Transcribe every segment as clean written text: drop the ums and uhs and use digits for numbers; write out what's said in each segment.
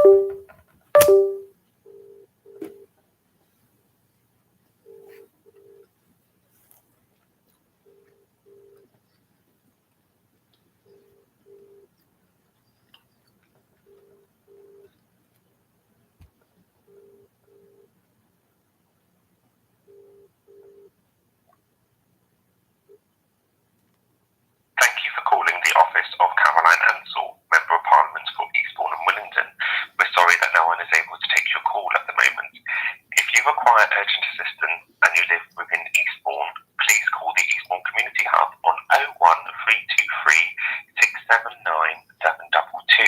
Thank you for calling the office of Caroline Ansell, Member of Parliament for Eastbourne and Willingdon. We're sorry that no one is able to take your call at the moment. If you require urgent assistance and you live within Eastbourne, please call the Eastbourne Community Hub on 01323 679 722.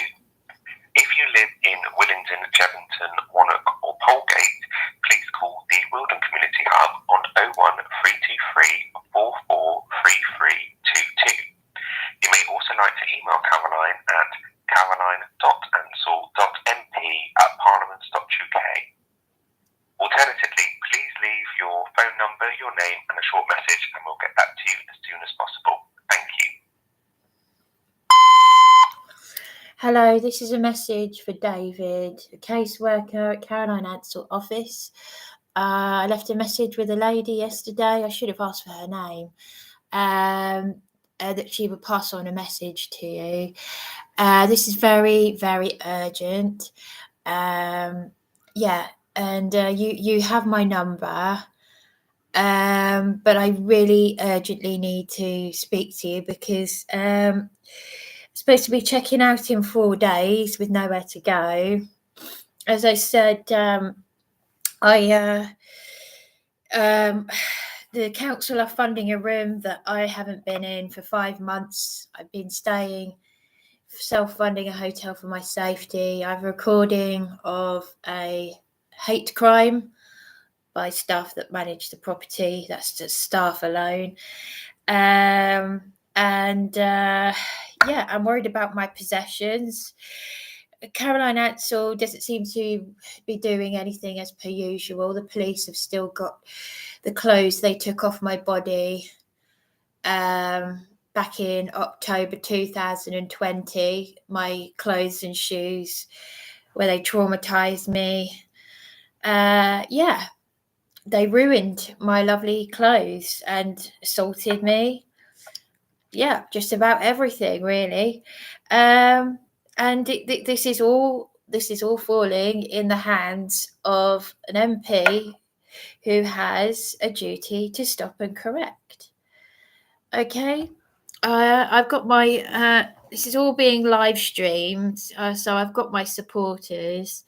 If you live in Willingdon, Jevington, Wannock or Polegate, please call the Wilden Community Hub on 01323 443322. You may also like to email Caroline at caroline.ansell.mp@parliament.uk. Alternatively, please leave your phone number, your name and a short message and we'll get back to you as soon as possible. Thank you. Hello, this is a message for David, a caseworker at Caroline Ansell office. I left a message with a lady yesterday. I should have asked for her name. That she would pass on a message to you. This is very, very urgent. And you have my number. But I really urgently need to speak to you because I'm supposed to be checking out in 4 days with nowhere to go. As I said, the council are funding a room that I haven't been in for 5 months. I've been staying, self-funding a hotel for my safety. I have a recording of a hate crime by staff that manage the property. That's just staff alone. I'm worried about my possessions. Caroline Ansell doesn't seem to be doing anything as per usual. The police have still got the clothes they took off my body back in October 2020, my clothes and shoes, where they traumatized me. They ruined my lovely clothes and assaulted me. Yeah, just about everything, really. This is all falling in the hands of an MP who has a duty to stop and correct. Okay, I've got my. This is all being live streamed, so I've got my supporters.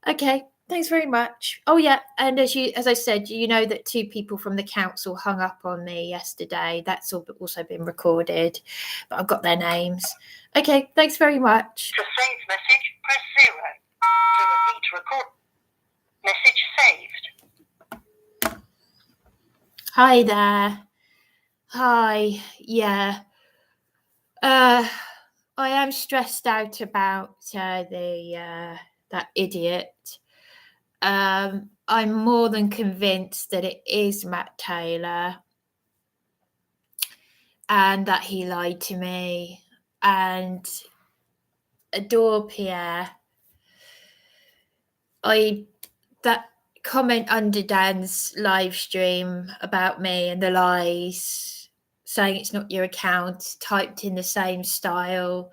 Okay, thanks very much. Oh yeah, and as I said, you know that 2 people from the council hung up on me yesterday. That's also been recorded, but I've got their names. Okay, thanks very much. To save message, press 0. To repeat record, message saved. Hi there. Hi. Yeah. I am stressed out about that idiot. I'm more than convinced that it is Matt Taylor and that he lied to me and adore Pierre. That comment under Dan's live stream about me and the lies, saying it's not your account, typed in the same style.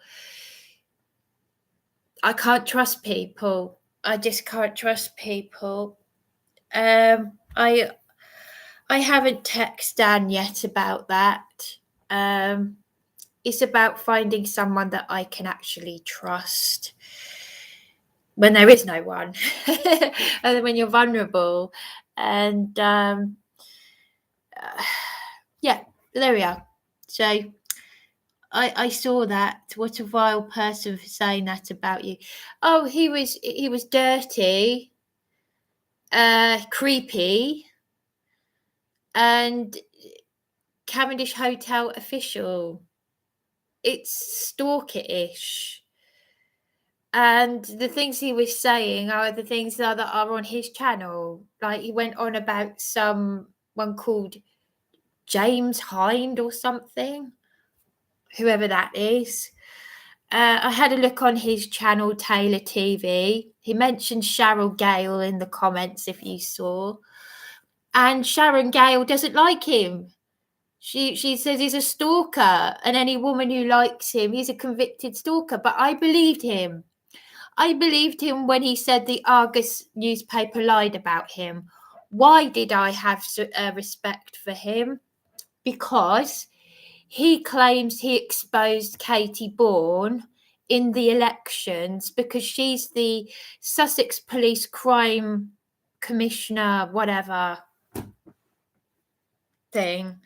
I can't trust people. I just can't trust people. I haven't texted Dan yet about that. It's about finding someone that I can actually trust when there is no one, and when you're vulnerable. And there we are. So I saw that. What a vile person for saying that about you. Oh, he was dirty, creepy, and Cavendish Hotel official. It's stalker-ish. And the things he was saying are the things that are on his channel. Like, he went on about someone called James Hind or something, whoever that is. I had a look on his channel, Taylor TV. He mentioned Cheryl Gale in the comments, if you saw. And Sharon Gale doesn't like him. She says he's a stalker, and any woman who likes him, he's a convicted stalker. But I believed him. I believed him when he said the Argus newspaper lied about him. Why did I have respect for him? Because he claims he exposed Katie Bourne in the elections because she's the Sussex Police Crime Commissioner, whatever thing.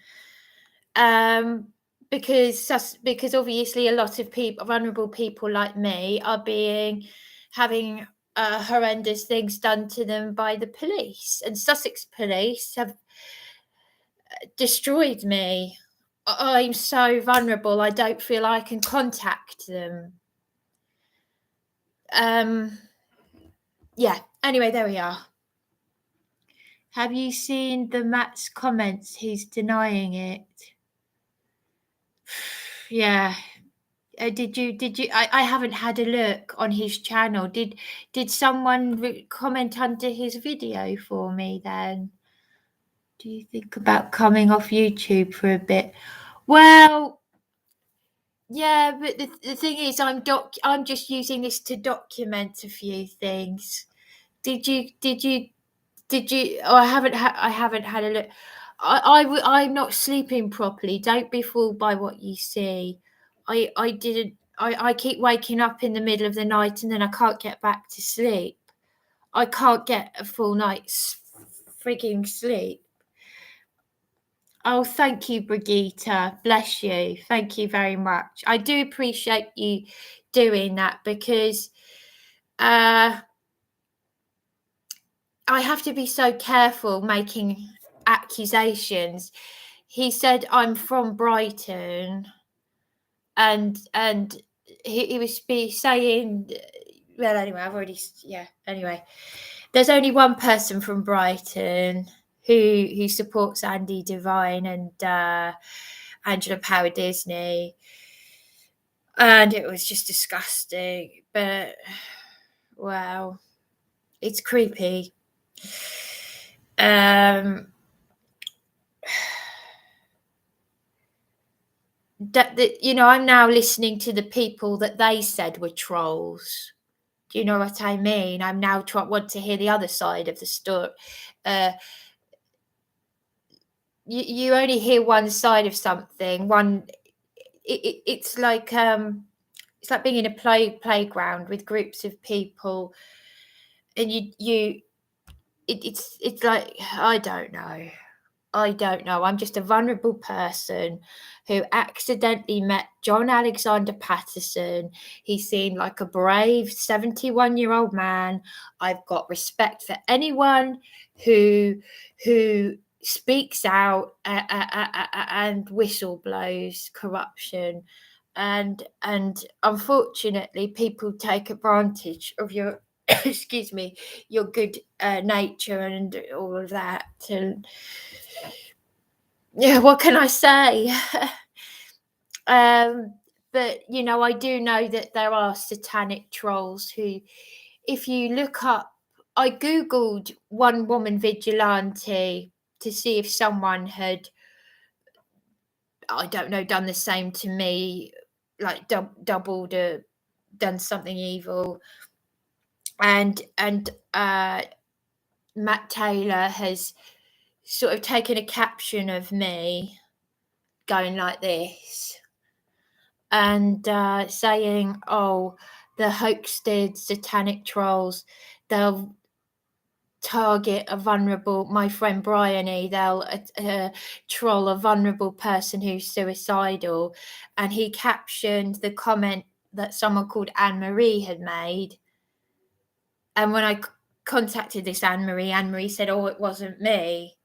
Because obviously a lot of people, vulnerable people like me, are having horrendous things done to them by the police, and Sussex Police have destroyed me. I'm so vulnerable. I don't feel I can contact them. Yeah. Anyway, there we are. Have you seen the Matt's comments? He's denying it. Yeah. Did you? I haven't had a look on his channel. Did someone comment under his video for me then? Do you think about coming off YouTube for a bit? Well, yeah, but the thing is, I'm just using this to document a few things. Did you? Oh, I haven't had a look. I'm not sleeping properly. Don't be fooled by what you see. I didn't. I keep waking up in the middle of the night and then I can't get back to sleep. I can't get a full night's frigging sleep. Oh, thank you, Brigitte. Bless you. Thank you very much. I do appreciate you doing that because I have to be so careful making accusations. He said I'm from Brighton, and he was saying, well, anyway, anyway, there's only one person from Brighton who supports Andy Devine and Angela Power Disney, and it was just disgusting. But wow, it's creepy. I'm now listening to the people that they said were trolls. Do you know what I mean? I'm now want to hear the other side of the story. You only hear one side of something. It's like being in a playground with groups of people, and it's like I don't know. I'm just a vulnerable person who accidentally met John Alexander Patterson. He seemed like a brave 71-year-old man. I've got respect for anyone who speaks out and whistle blows corruption. And unfortunately, people take advantage of your excuse me, your good nature and all of that. And yeah, what can I say? But I do know that there are satanic trolls who, if you look up, I googled one woman vigilante to see if someone had, I don't know, done the same to me, like doubled or done something evil. And Matt Taylor has sort of taken a caption of me going like this and saying, oh, the hoaxed satanic trolls, they'll target a vulnerable, my friend Bryony, they'll troll a vulnerable person who's suicidal. And he captioned the comment that someone called Anne-Marie had made. And when I contacted this Anne-Marie said, oh, it wasn't me.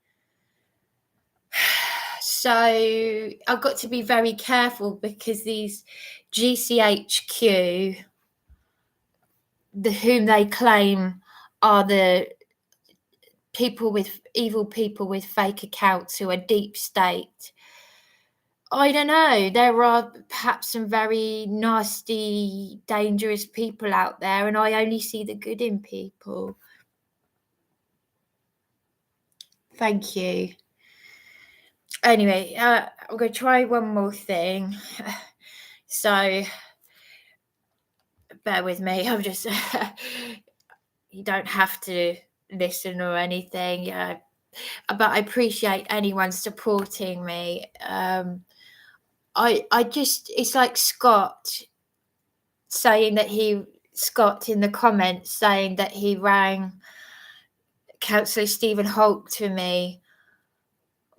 So I've got to be very careful because these GCHQ, whom they claim are the evil people with fake accounts who are deep state, I don't know. There are perhaps some very nasty, dangerous people out there, and I only see the good in people. Thank you. Anyway, I'm going to try one more thing. So, bear with me. I'm just, you don't have to listen or anything. But I appreciate anyone supporting me. I just, it's like Scott saying that Scott in the comments saying that he rang Councillor Stephen Holt to me.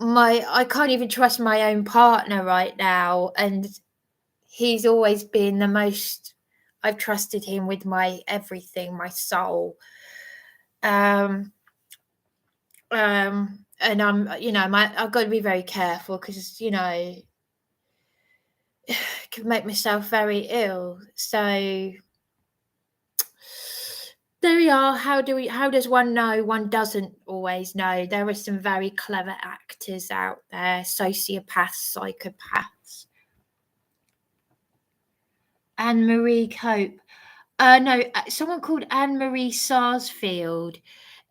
I can't even trust my own partner right now, and he's always been the most, I've trusted him with my everything, my soul. And I'm, I've got to be very careful because, could make myself very ill. So there we are. How does one know? One doesn't always know. There are some very clever actors out there, sociopaths, psychopaths. Anne-Marie Cope. No, someone called Anne-Marie Sarsfield.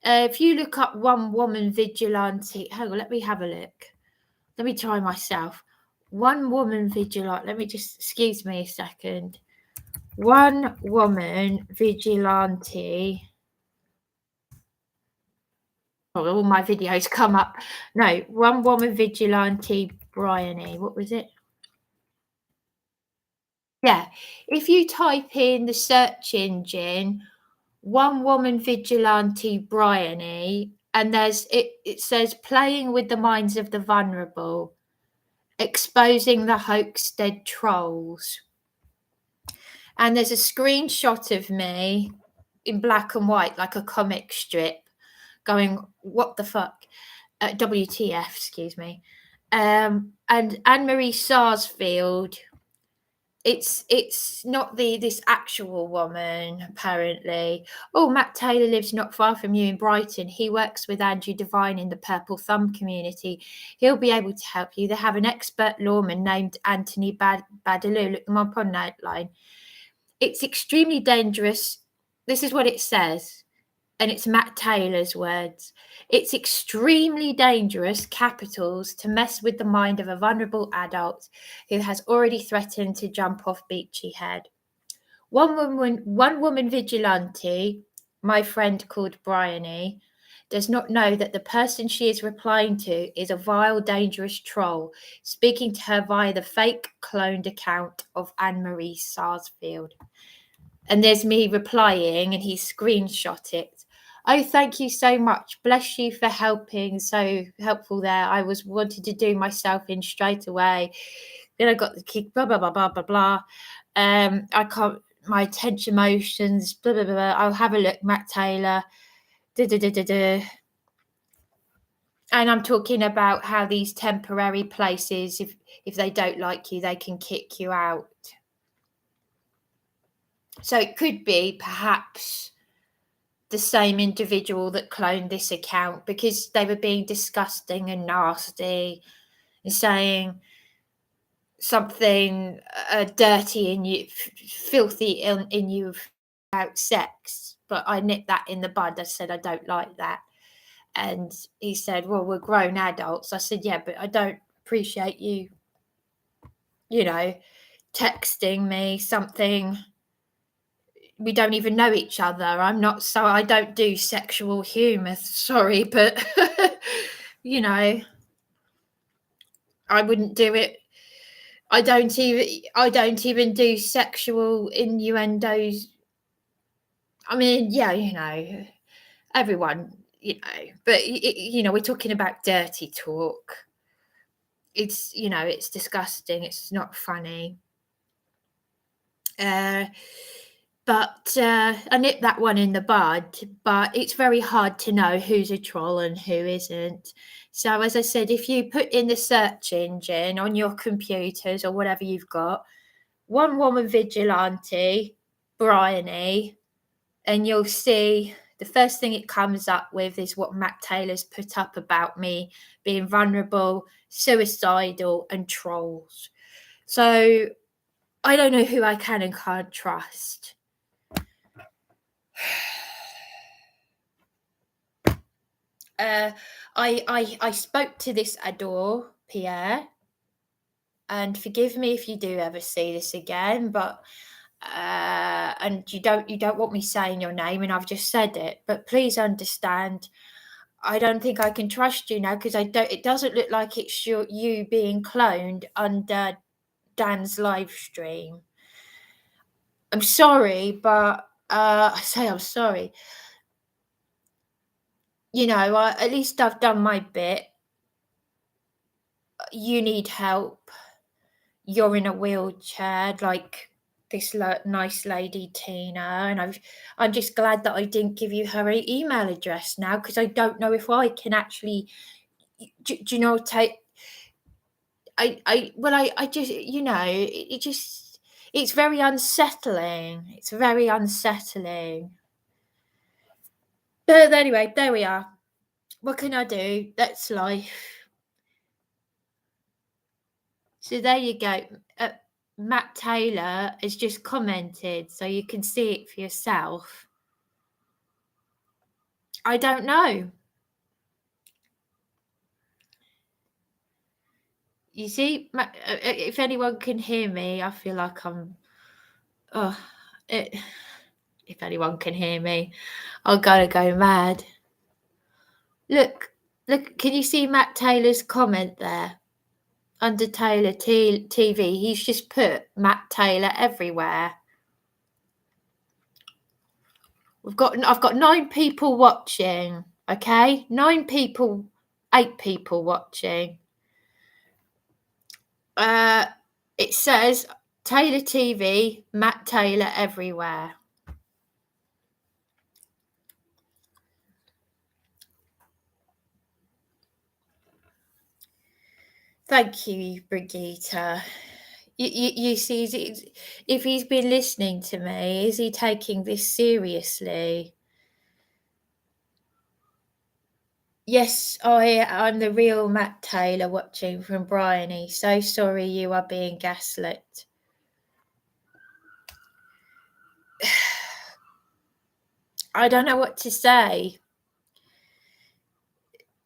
If you look up One Woman Vigilante, hang on, let me have a look. Let me try myself. One Woman Vigilante. Let me just, excuse me a second. One Woman Vigilante. Oh, all my videos come up. No, One Woman Vigilante Bryony. What was it? Yeah. If you type in the search engine, One Woman Vigilante Bryony, and it says playing with the minds of the vulnerable, exposing the Hoaxted trolls. And there's a screenshot of me in black and white, like a comic strip, going, what the fuck? WTF, excuse me. And Anne-Marie Sarsfield, it's not this actual woman, apparently. Oh, Matt Taylor lives not far from you in Brighton. He works with Andrew Devine in the Purple Thumb community. He'll be able to help you. They have an expert lawman named Anthony Badaloo. Look them up on Nightline. It's extremely dangerous. This is what it says, and it's Matt Taylor's words. It's extremely dangerous, capitals, to mess with the mind of a vulnerable adult who has already threatened to jump off Beachy Head. One woman vigilante, my friend called Bryony, does not know that the person she is replying to is a vile, dangerous troll, speaking to her via the fake cloned account of Anne-Marie Sarsfield. And there's me replying, and he screenshot it. Oh, thank you so much. Bless you for helping. So helpful there. I was wanted to do myself in straight away. Then I got the kick, blah, blah, blah, blah, blah, blah. I can't, my attention motions, blah, blah, blah, blah. I'll have a look, Matt Taylor. And I'm talking about how these temporary places, if they don't like you, they can kick you out. So it could be perhaps the same individual that cloned this account, because they were being disgusting and nasty and saying something dirty in you, filthy in you about sex. But I nipped that in the bud. I said, I don't like that. And he said, well, we're grown adults. I said, yeah, but I don't appreciate you, texting me something. We don't even know each other. I don't do sexual humor. Sorry, but, I wouldn't do it. I don't even do sexual innuendos. I mean, yeah, everyone, but, we're talking about dirty talk. It's, it's disgusting. It's not funny. But I nipped that one in the bud, but it's very hard to know who's a troll and who isn't. So as I said, if you put in the search engine on your computers or whatever you've got, One Woman Vigilante, Bryony, and you'll see the first thing it comes up with is what Matt Taylor's put up about me being vulnerable, suicidal, and trolls. So I don't know who I can and can't trust. I spoke to this Adore Pierre, and forgive me if you do ever see this again, but and you don't want me saying your name, and I've just said it, but please understand, I don't think I can trust you now, because it doesn't look like it's you being cloned under Dan's live stream. I'm sorry, but I say I'm sorry. You know, at least I've done my bit. You need help. You're in a wheelchair, like this nice lady Tina, and I'm just glad that I didn't give you her email address now, because I don't know if I can actually, do you know, I just, you know, it's very unsettling. It's very unsettling. But anyway, there we are. What can I do? That's life. So there you go. Matt Taylor has just commented, so you can see it for yourself. I don't know. You see, if anyone can hear me, I feel like I'm. If anyone can hear me, I'll go mad. Look! Can you see Matt Taylor's comment there? Under Taylor TV, he's just put Matt Taylor everywhere. I've got 9 people watching. Okay, 8 people watching. It says Taylor TV, Matt Taylor everywhere. Thank you, Brigitte. You see, if he's been listening to me, is he taking this seriously? Yes, I'm the real Matt Taylor watching from Bryony. So sorry you are being gaslit. I don't know what to say.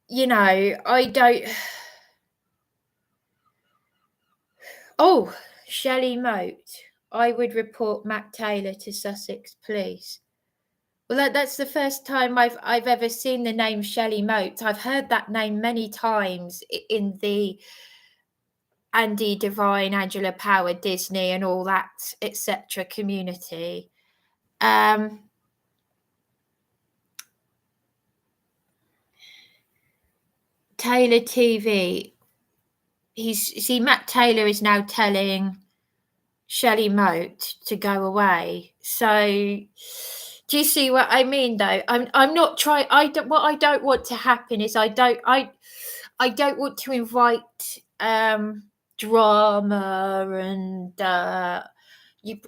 You know, I don't... Oh, Shelley Moat. I would report Matt Taylor to Sussex Police. Well, that's the first time I've ever seen the name Shelley Moat. I've heard that name many times in the Andy Devine, Angela Power, Disney, and all that, etc. community. Taylor TV. Matt Taylor is now telling Shelley Moat to go away. So, do you see what I mean? Though I'm not trying. What I don't want to happen is I don't want to invite drama and you.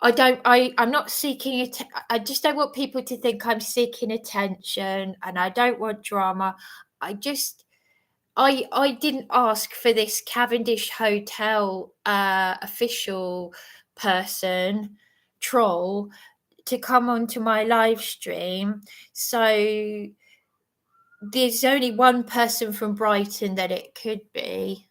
I'm not seeking it. I just don't want people to think I'm seeking attention, and I don't want drama. I didn't ask for this Cavendish Hotel official person, troll, to come onto my live stream. So there's only one person from Brighton that it could be.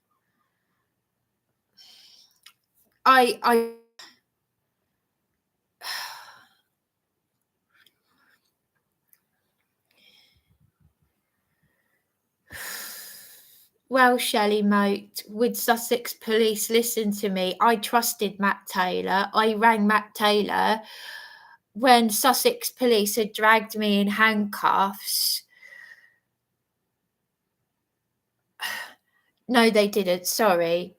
Well, Shelley Moat, would Sussex Police listen to me? I trusted Matt Taylor. I rang Matt Taylor when Sussex Police had dragged me in handcuffs. No, they didn't. Sorry.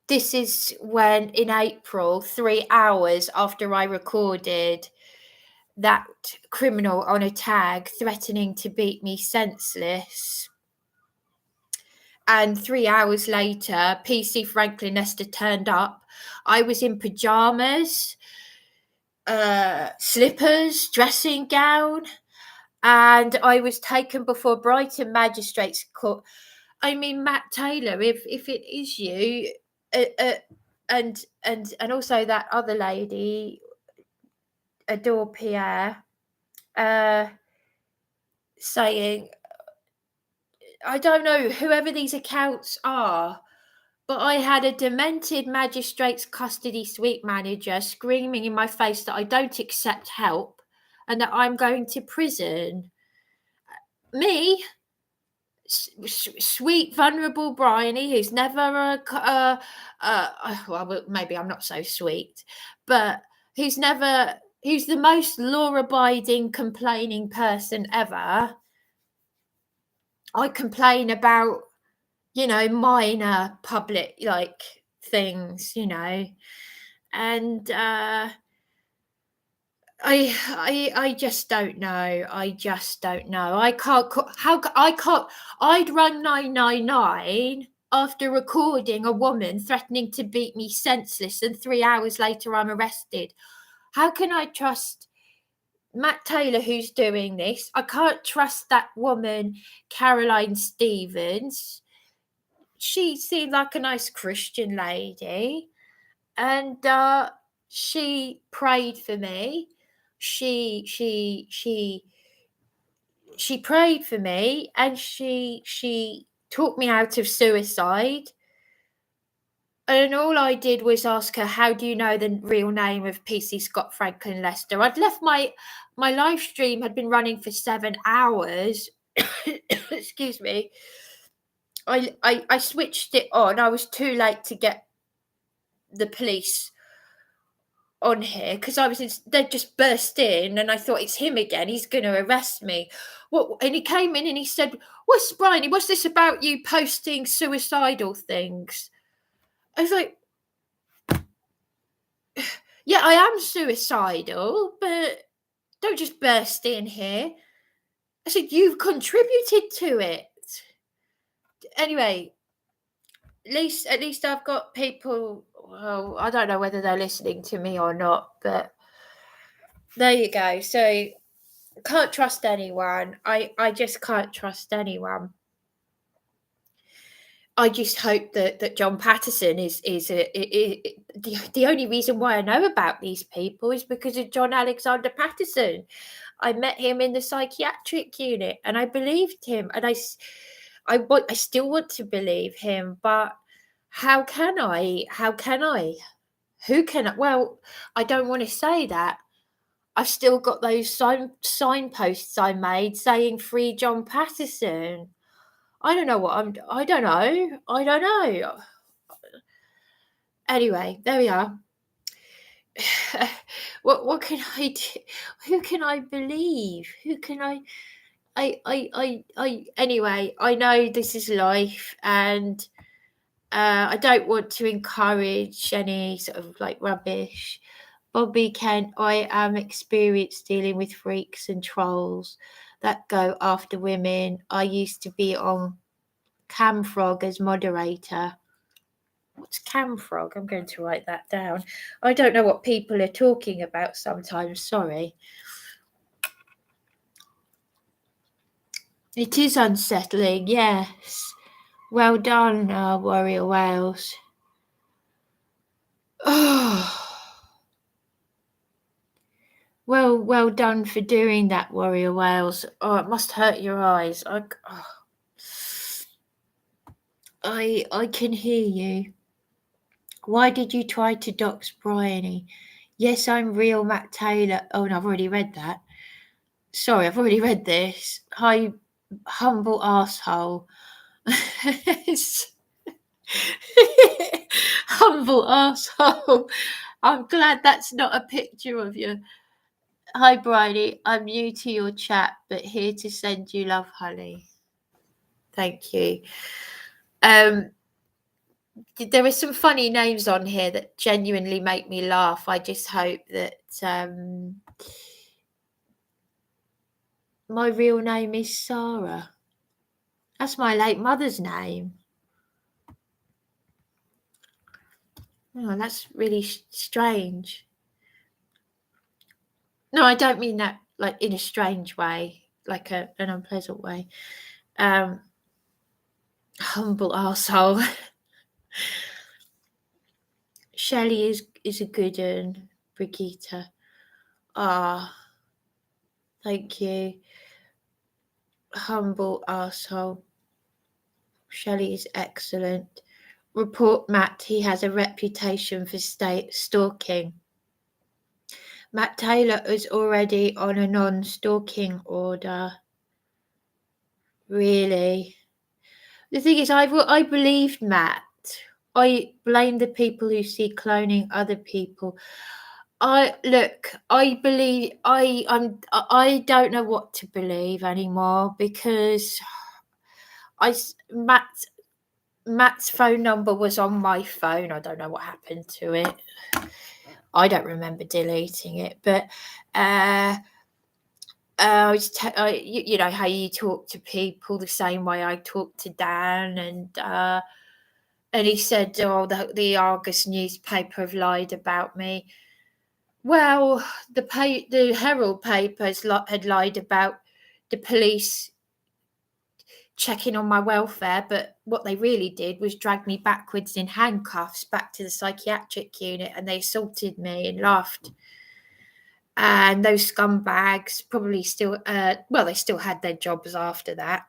This is when, in April, 3 hours after I recorded that criminal on a tag threatening to beat me senseless. And 3 hours later, PC Franklin Esther turned up. I was in pajamas. slippers, dressing gown, and I was taken before Brighton Magistrates Court. I mean, Matt Taylor, if it is you, and also that other lady, Adore Pierre, saying, I don't know, whoever these accounts are, but I had a demented magistrate's custody suite manager screaming in my face that I don't accept help and that I'm going to prison. Me, sweet, vulnerable Bryony, who's never well, maybe I'm not so sweet, but who's the most law-abiding, complaining person ever. I complain about, minor public things, and I just don't know. I just don't know. I can't. I'd run 999 after recording a woman threatening to beat me senseless, and 3 hours later I'm arrested. How can I trust Matt Taylor, who's doing this? I can't trust that woman, Caroline Stevens. She seemed like a nice Christian lady, and she prayed for me. She prayed for me, and she talked me out of suicide. And all I did was ask her, how do you know the real name of PC Scott Franklin Lester? I'd left my live stream had been running for 7 hours. Excuse me. I switched it on. I was too late to get the police on here because they just burst in, and I thought, it's him again, he's going to arrest me. And he came in and he said, Bryony, what's this about you posting suicidal things? I was like, yeah, I am suicidal, but don't just burst in here. I said, you've contributed to it. Anyway, at least I've got people. Well, I don't know whether they're listening to me or not, but there you go. So can't trust anyone. I just can't trust anyone. I just hope that John Patterson is the only reason why I know about these people is because of John Alexander Patterson. I met him in the psychiatric unit, and I believed him, and I still want to believe him, but how can I? Who can I? Well, I don't want to say that. I've still got those signposts I made saying free John Patterson. I don't know what I don't know. Anyway, there we are. What can I do? Who can I believe? Who can anyway, I know this is life, and I don't want to encourage any sort of rubbish. Bobby Kent, I am experienced dealing with freaks and trolls that go after women. I used to be on Camfrog as moderator. What's Camfrog? I'm going to write that down. I don't know what people are talking about sometimes. Sorry. It is unsettling, yes. Well done, Warrior Wales. Oh. Well done for doing that, Warrior Wales. Oh, it must hurt your eyes. I can hear you. Why did you try to dox Bryony? Yes, I'm real Matt Taylor. Oh, no, I've already read that. Sorry, I've already read this. Hi, humble asshole. Humble asshole. I'm glad that's not a picture of you. Hi, Bryony. I'm new to your chat, but here to send you love, honey. Thank you. There are some funny names on here that genuinely make me laugh. I just hope that my real name is Sarah. That's my late mother's name. Oh, that's really strange. No, I don't mean that like in a strange way, like an unpleasant way. Humble arsehole. Shelley is a good one, Brigitte. Ah, thank you. Humble arsehole. Shelley is excellent. Report Matt, he has a reputation for stalking. Matt Taylor is already on a non-stalking order. Really? The thing is, I believed Matt. I blame the people who see cloning other people. I believe I don't know what to believe anymore because Matt's phone number was on my phone. I don't know what happened to it. I don't remember deleting it, but you know how you talk to people the same way I talk to Dan, and he said, "Oh, the Argus newspaper have lied about me." Well, the Herald papers had lied about the police checking on my welfare, but what they really did was drag me backwards in handcuffs back to the psychiatric unit, and they assaulted me and laughed. And those scumbags probably still, they still had their jobs after that.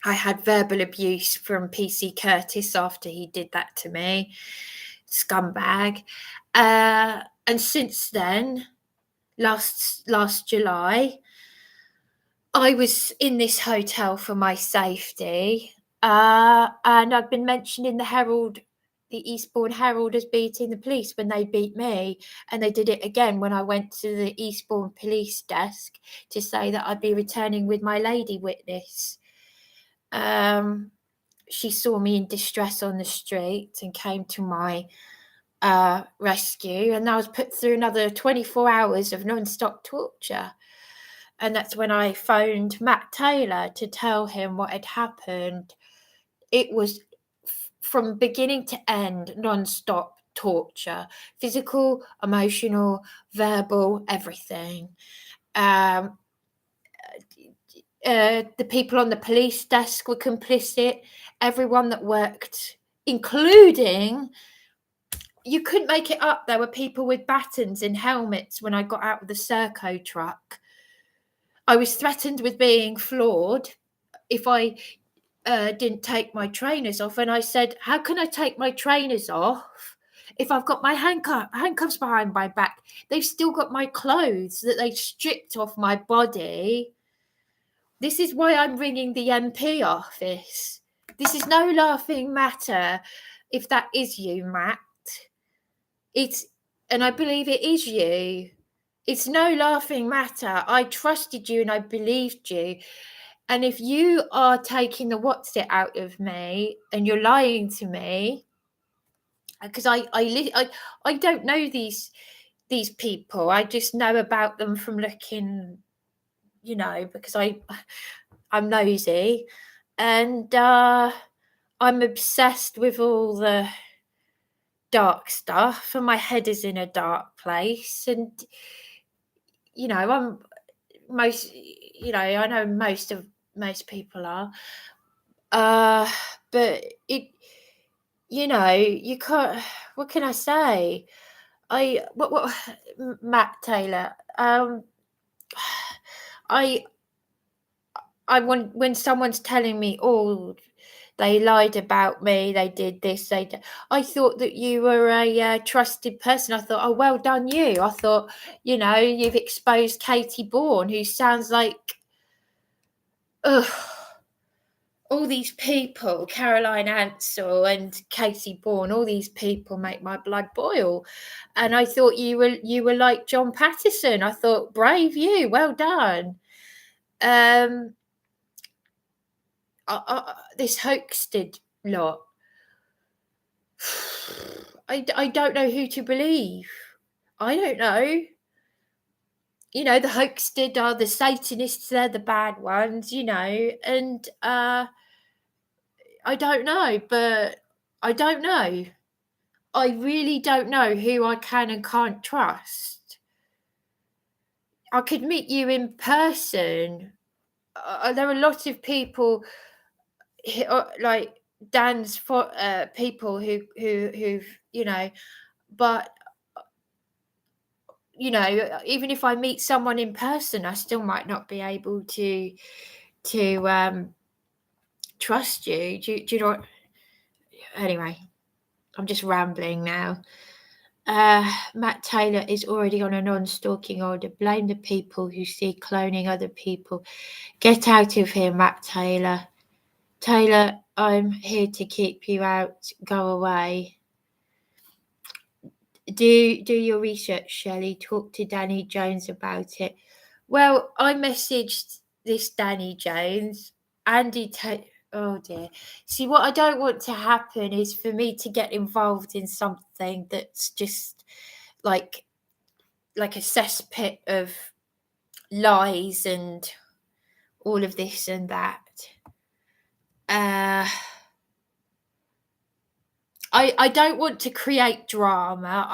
I had verbal abuse from PC Curtis after he did that to me. Scumbag. And since then, last July, I was in this hotel for my safety, and I've been mentioned in the Herald, the Eastbourne Herald, as beating the police when they beat me, and they did it again when I went to the Eastbourne police desk to say that I'd be returning with my lady witness. She saw me in distress on the street and came to my rescue, and I was put through another 24 hours of non-stop torture. And that's when I phoned Matt Taylor to tell him what had happened. It was from beginning to end, non-stop torture, physical, emotional, verbal, everything. The people on the police desk were complicit. Everyone that worked, including, you couldn't make it up, there were people with batons in helmets when I got out of the Serco truck. I was threatened with being floored if I didn't take my trainers off. And I said, how can I take my trainers off if I've got my handcuffs behind my back? They've still got my clothes that they stripped off my body. This is why I'm ringing the MP office. This is no laughing matter if that is you, Matt. And I believe it is you. It's no laughing matter. I trusted you and I believed you. And if you are taking the what's it out of me and you're lying to me, because I don't know these people. I just know about them from looking, because I'm nosy, and I'm obsessed with all the dark stuff, and my head is in a dark place, and I'm most, I know most people are, but it, you can't. What can I say? What Matt Taylor. I want, when someone's telling me, oh, they lied about me, they did this, I thought that you were a trusted person. I thought, oh, well done you. I thought, you've exposed Katie Bourne, who sounds like, all these people, Caroline Ansell and Katie Bourne, all these people make my blood boil. And I thought you were like John Patterson. I thought, brave you, well done. This Hoaxted lot. I don't know who to believe. I don't know. The Hoaxted are the Satanists, they're the bad ones, and I don't know, but I don't know. I really don't know who I can and can't trust. I could meet you in person. There are a lot of people like Dan's for people who've but even if I meet someone in person, I still might not be able to trust you. Do you know what? Anyway, I'm just rambling now. Matt Taylor is already on a non-stalking order. Blame the people who see cloning other people. Get out of here, Matt Taylor. Taylor, I'm here to keep you out. Go away. Do your research, Shelley. Talk to Danny Jones about it. Well, I messaged this Danny Jones. Oh dear. See, what I don't want to happen is for me to get involved in something that's just like a cesspit of lies and all of this and that. I don't want to create drama.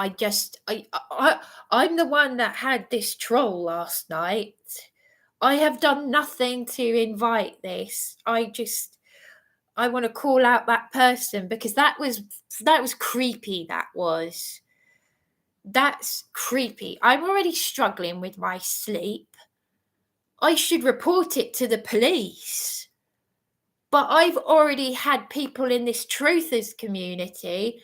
I'm the one that had this troll last night. I have done nothing to invite this. I want to call out that person because that was creepy. That's creepy. I'm already struggling with my sleep. I should report it to the police. But I've already had people in this truthers community,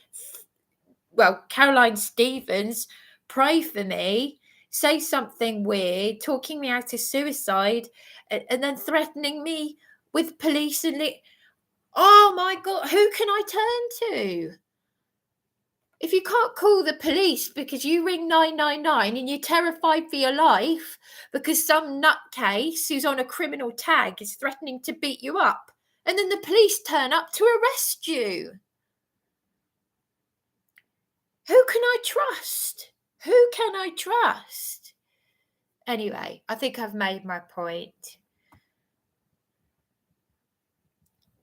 well, Caroline Stevens, pray for me, say something weird, talking me out of suicide, and then threatening me with police and oh my God, who can I turn to? If you can't call the police because you ring 999 and you're terrified for your life because some nutcase who's on a criminal tag is threatening to beat you up, and then the police turn up to arrest you. Who can I trust? Who can I trust? Anyway, I think I've made my point.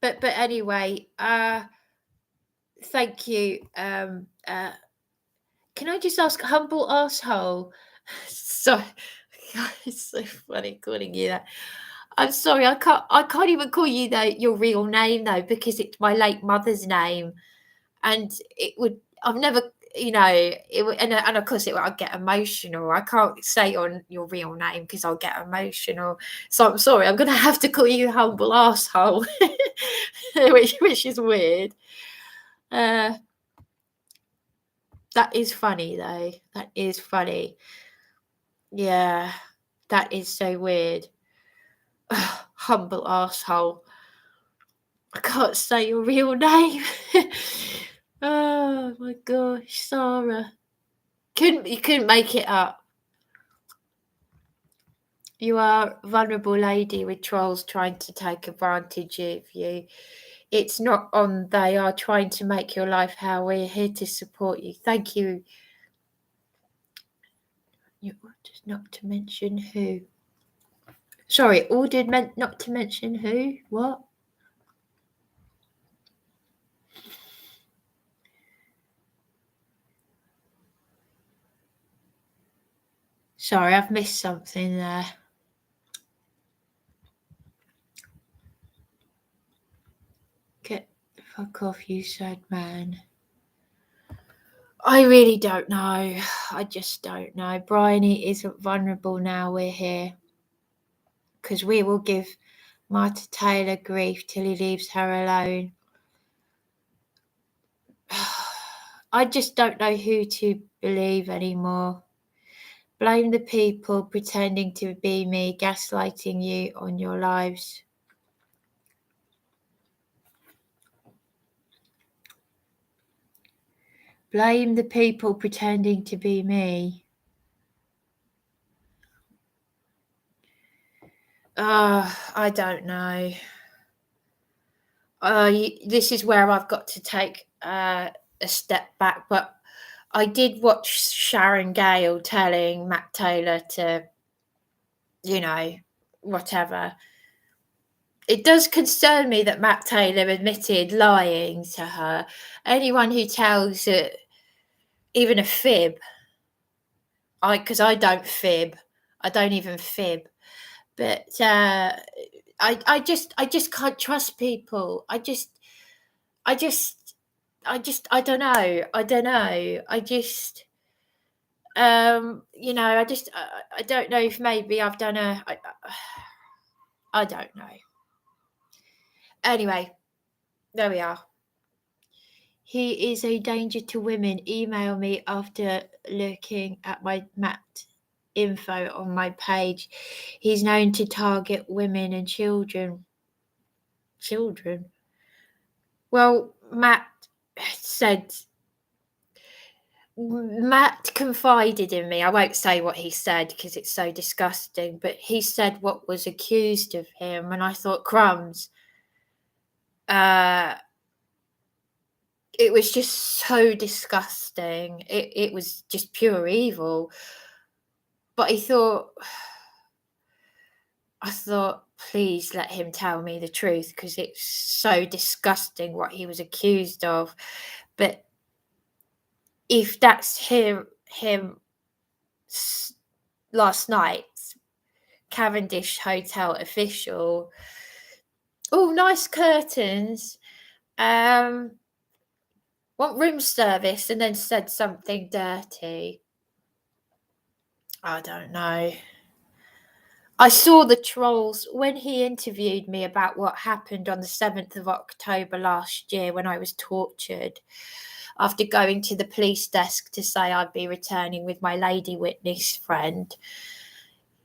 But anyway, thank you. Can I just ask, humble asshole? Sorry, it's so funny calling you that. I'm sorry, I can't even call you your real name though, because it's my late mother's name, and I've never, and of course I'll get emotional. I can't say on your real name because I'll get emotional. So I'm sorry, I'm gonna have to call you humble asshole, which is weird. That is funny though. That is funny. Yeah, that is so weird. Humble asshole. I can't say your real name. Oh my gosh, Sarah. You couldn't make it up. You are a vulnerable lady with trolls trying to take advantage of you. It's not on. They are trying to make your life hell. We're here to support you. Thank you. You ordered not to mention who. Sorry, ordered meant not to mention who? What? Sorry, I've missed something there. Get the fuck off, you sad man. I really don't know. I just don't know. Bryony isn't vulnerable now we're here. Because we will give Marta Taylor grief till he leaves her alone. I just don't know who to believe anymore. Blame the people pretending to be me, gaslighting you on your lives. Blame the people pretending to be me. I don't know. This is where I've got to take a step back, but I did watch Sharon Gale telling Matt Taylor to, whatever. It does concern me that Matt Taylor admitted lying to her. Anyone who tells even a fib, because I don't fib, I don't even fib. But I just can't trust people. I don't know. I don't know if maybe I've done I don't know. Anyway, there we are. He is a danger to women. Email me after looking at my Matt info on my page. He's known to target women and children. Children? Well, Matt confided in me. I won't say what he said because it's so disgusting, but he said what was accused of him, and I thought, crumbs. It was just so disgusting. It was just pure evil. But I thought, please let him tell me the truth because it's so disgusting what he was accused of. But if that's him last night's Cavendish Hotel official, oh, nice curtains. Want room service, and then said something dirty. I don't know. I saw the trolls when he interviewed me about what happened on the 7th of October last year when I was tortured. After going to the police desk to say I'd be returning with my lady witness friend,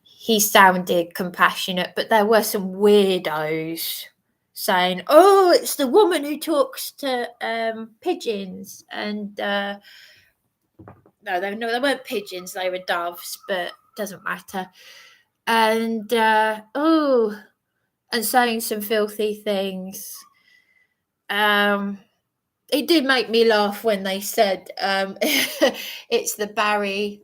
he sounded compassionate, but there were some weirdos saying, oh, it's the woman who talks to pigeons. And no, they weren't pigeons, they were doves, but doesn't matter. And and saying some filthy things. It did make me laugh when they said it's the Barry.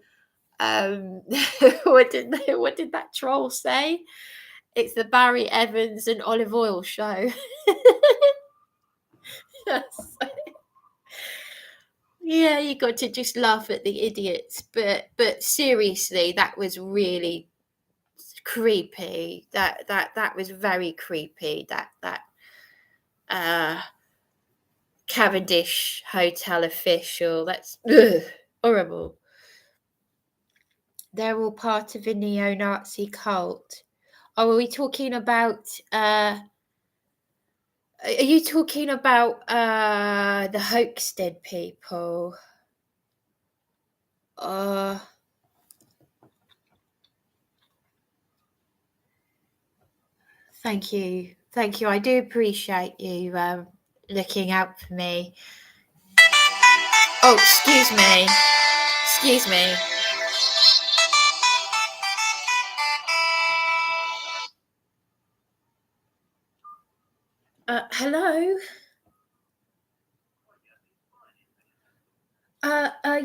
What did that troll say? It's the Barry Evans and Olive Oil show. Yeah, you got to just laugh at the idiots, but seriously, that was really creepy. That was very creepy. That Cavendish Hotel official. That's horrible. They're all part of a neo-Nazi cult. Oh, are we talking about? Are you talking about the Hoaxted people? Thank you. I do appreciate you looking out for me. Oh, excuse me. Hello.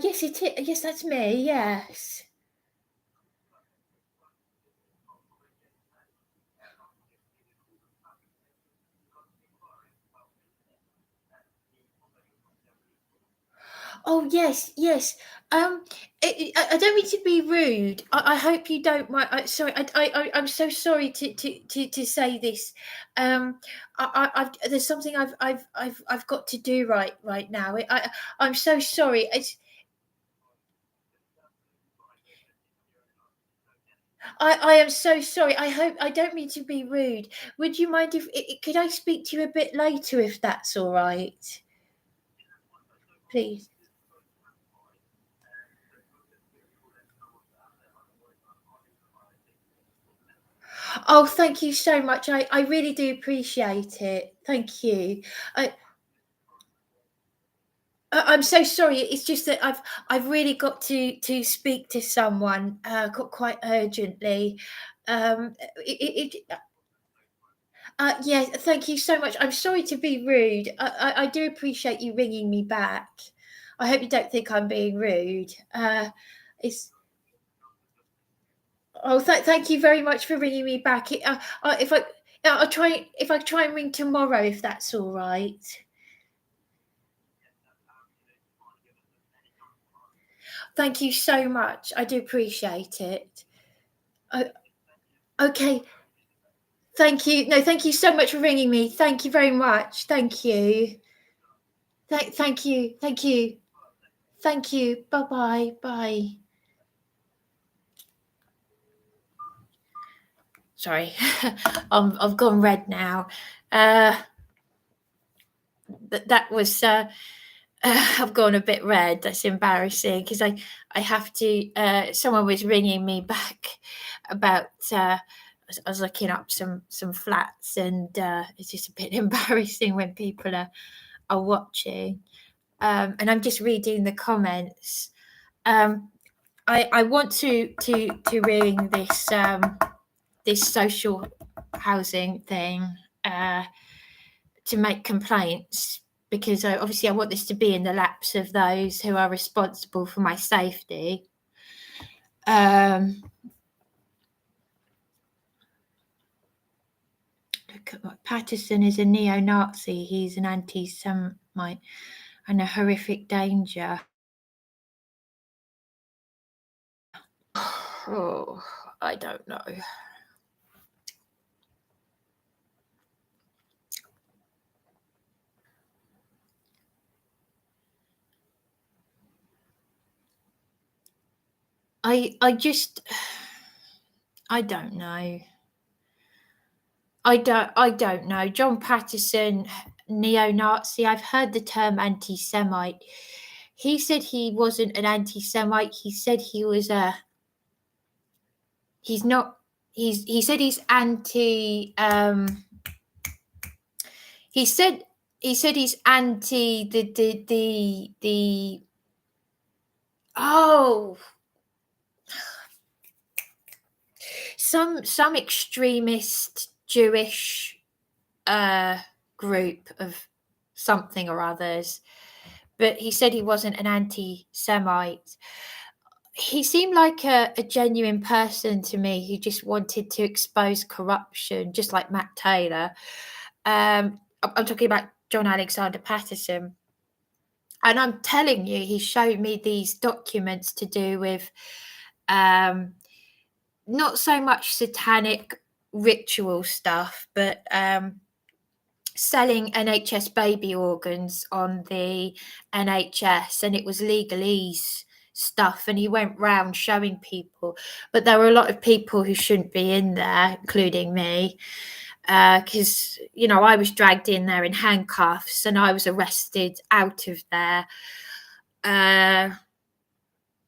Yes, it is. Yes, that's me. Yes. Oh, yes. I don't mean to be rude. I hope you don't mind. I'm so sorry to say this. There's something I've got to do right now. I'm so sorry. I am so sorry. I don't mean to be rude. Would you mind if could I speak to you a bit later if that's all right? Please. Oh, thank you so much. I really do appreciate it. Thank you. I'm so sorry. It's just that I've really got to speak to someone quite urgently. Yeah, thank you so much. I'm sorry to be rude. I do appreciate you ringing me back. I hope you don't think I'm being rude. It's thank you very much for ringing me back. I'll try and ring tomorrow if that's all right. Thank you so much. I do appreciate it. Okay. Thank you. No, thank you so much for ringing me. Thank you very much. Thank you. Thank you. Thank you. Thank you. Bye-bye. Bye. Sorry. I've gone red now. That was I've gone a bit red. That's embarrassing because I have to. Someone was ringing me back about. I was looking up some flats, and it's just a bit embarrassing when people are watching. And I'm just reading the comments. I want to ring this this social housing thing to make complaints, because obviously I want this to be in the laps of those who are responsible for my safety. Look at what Patterson is: a neo-Nazi. He's an anti-Semite and a horrific danger. Oh, I don't know. I don't know. I don't know. John Patterson, neo-Nazi. I've heard the term anti-Semite. He said he wasn't an anti-Semite. He said he was he's not. He said he's anti. He said he's anti the. Oh. Some extremist Jewish group of something or others, but he said he wasn't an anti-Semite. He seemed like a genuine person to me who just wanted to expose corruption, just like Matt Taylor. I'm talking about John Alexander Patterson. And I'm telling you, he showed me these documents to do with not so much satanic ritual stuff, but selling NHS baby organs on the NHS, and it was legalese stuff, and he went round showing people, but there were a lot of people who shouldn't be in there, including me, because I was dragged in there in handcuffs and I was arrested out of there.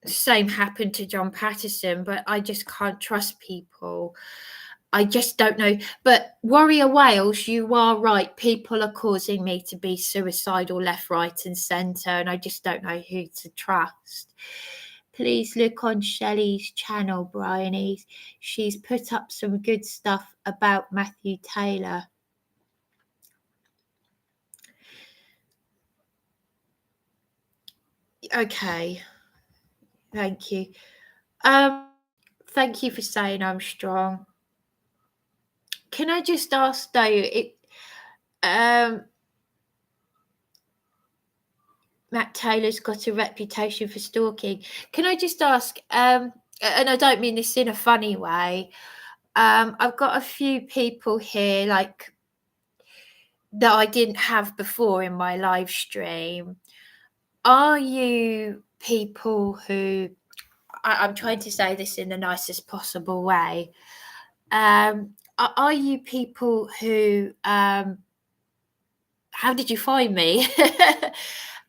Same happened to John Patterson, but I just can't trust people. I just don't know. But Warrior Wales, you are right. People are causing me to be suicidal left, right, and centre, and I just don't know who to trust. Please look on Shelley's channel, Bryony. She's put up some good stuff about Matthew Taylor. Okay. Thank you. Thank you for saying I'm strong. Can I just ask though, Matt Taylor's got a reputation for stalking. Can I just ask, and I don't mean this in a funny way, I've got a few people here like that I didn't have before in my live stream. Are you people who, I'm trying to say this in the nicest possible way, are you people who, how did you find me?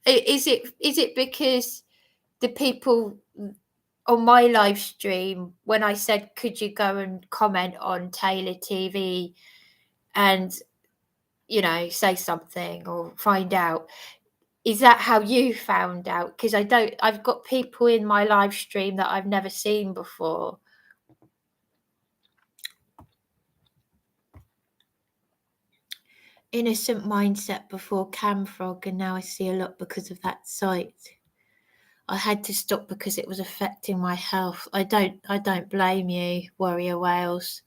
Is it because the people on my live stream, when I said, could you go and comment on Taylor TV and, say something or find out, is that how you found out? Because I've got people in my live stream that I've never seen before. Innocent mindset before Camfrog, and now I see a lot because of that site. I had to stop because it was affecting my health. I don't blame you, Warrior Wales.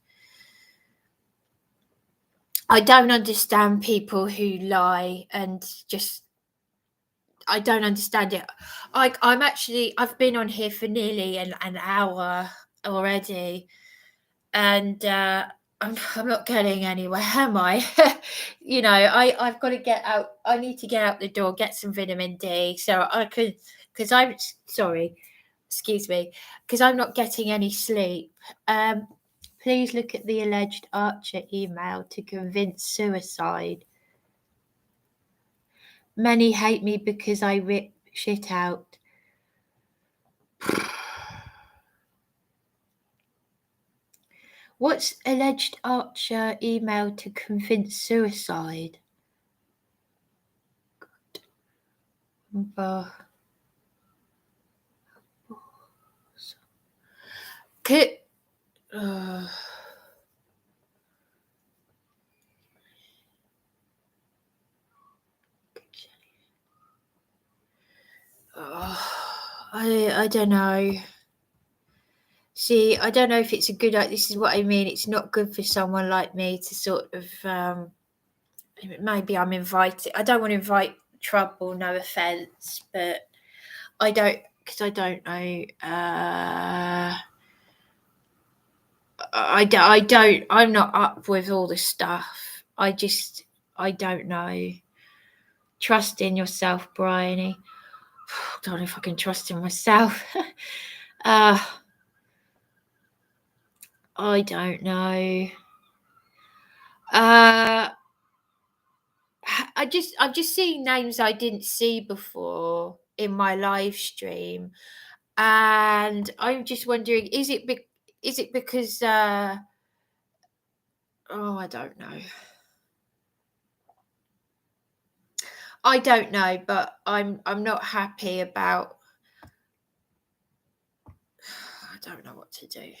I don't understand people who lie and just, I don't understand it. I've been on here for nearly an hour already. and I'm not getting anywhere, am I? You know, I've got to get out. I need to get out the door, get some vitamin D, so I could, because I'm sorry, excuse me, because I'm not getting any sleep. Please look at the alleged Archer email to convince suicide. Many hate me because I rip shit out. What's alleged Archer email to convince suicide? Could, I don't know. See, I don't know if it's a good. This is what I mean. It's not good for someone like me to sort of. Maybe I'm invited. I don't want to invite trouble. No offense, but I don't, because I don't know. I don't. I'm not up with all the stuff. I don't know. Trust in yourself, Bryony. I don't know if I can trust in myself. I don't know. I've just seen names I didn't see before in my live stream, and I'm just wondering, is it because I don't know. I don't know, but I'm not happy about. I don't know what to do.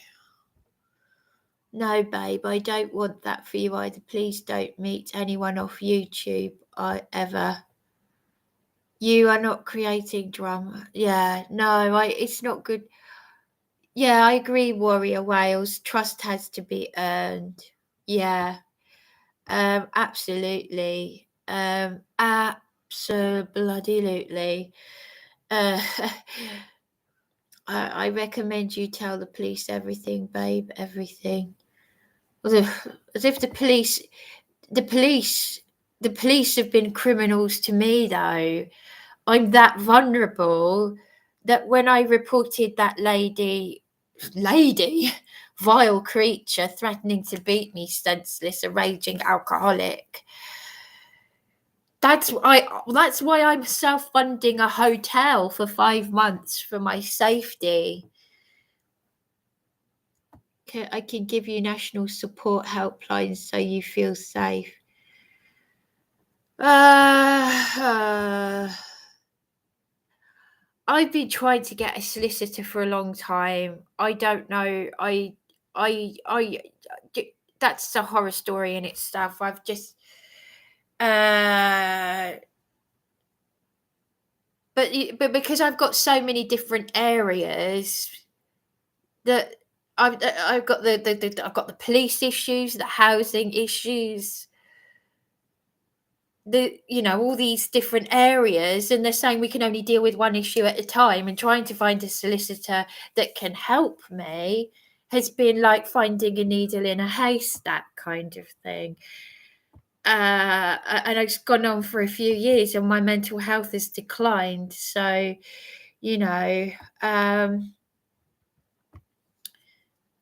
No, babe, I don't want that for you either. Please don't meet anyone off YouTube ever. You are not creating drama. Yeah, no, it's not good. Yeah, I agree, Warrior Wales. Trust has to be earned. Yeah, absolutely. Absolutely. I recommend you tell the police everything, babe, everything. As if the police have been criminals to me, though. I'm that vulnerable that when I reported that lady, vile creature threatening to beat me senseless, a raging alcoholic. That's why I'm self-funding a hotel for 5 months for my safety. I can give you national support helplines so you feel safe. I've been trying to get a solicitor for a long time. I don't know. That's a horror story in itself. I've just, but because I've got so many different areas that I've got I've got the police issues, the housing issues, all these different areas, and they're saying we can only deal with one issue at a time, and trying to find a solicitor that can help me has been like finding a needle in a haystack kind of thing. And it's gone on for a few years and my mental health has declined. So,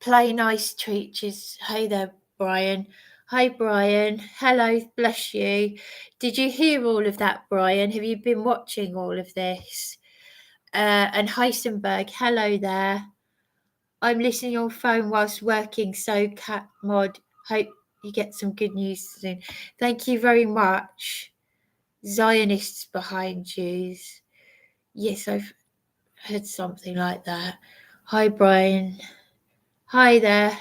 play nice, treaches. Hey there, Brian. Hi, Brian. Hello, bless you. Did you hear all of that, Brian? Have you been watching all of this? And Heisenberg, hello there. I'm listening on phone whilst working, so Cat Mod, hope you get some good news soon. Thank you very much. Zionists behind Jews. Yes, I've heard something like that. Hi, Brian. Hi there.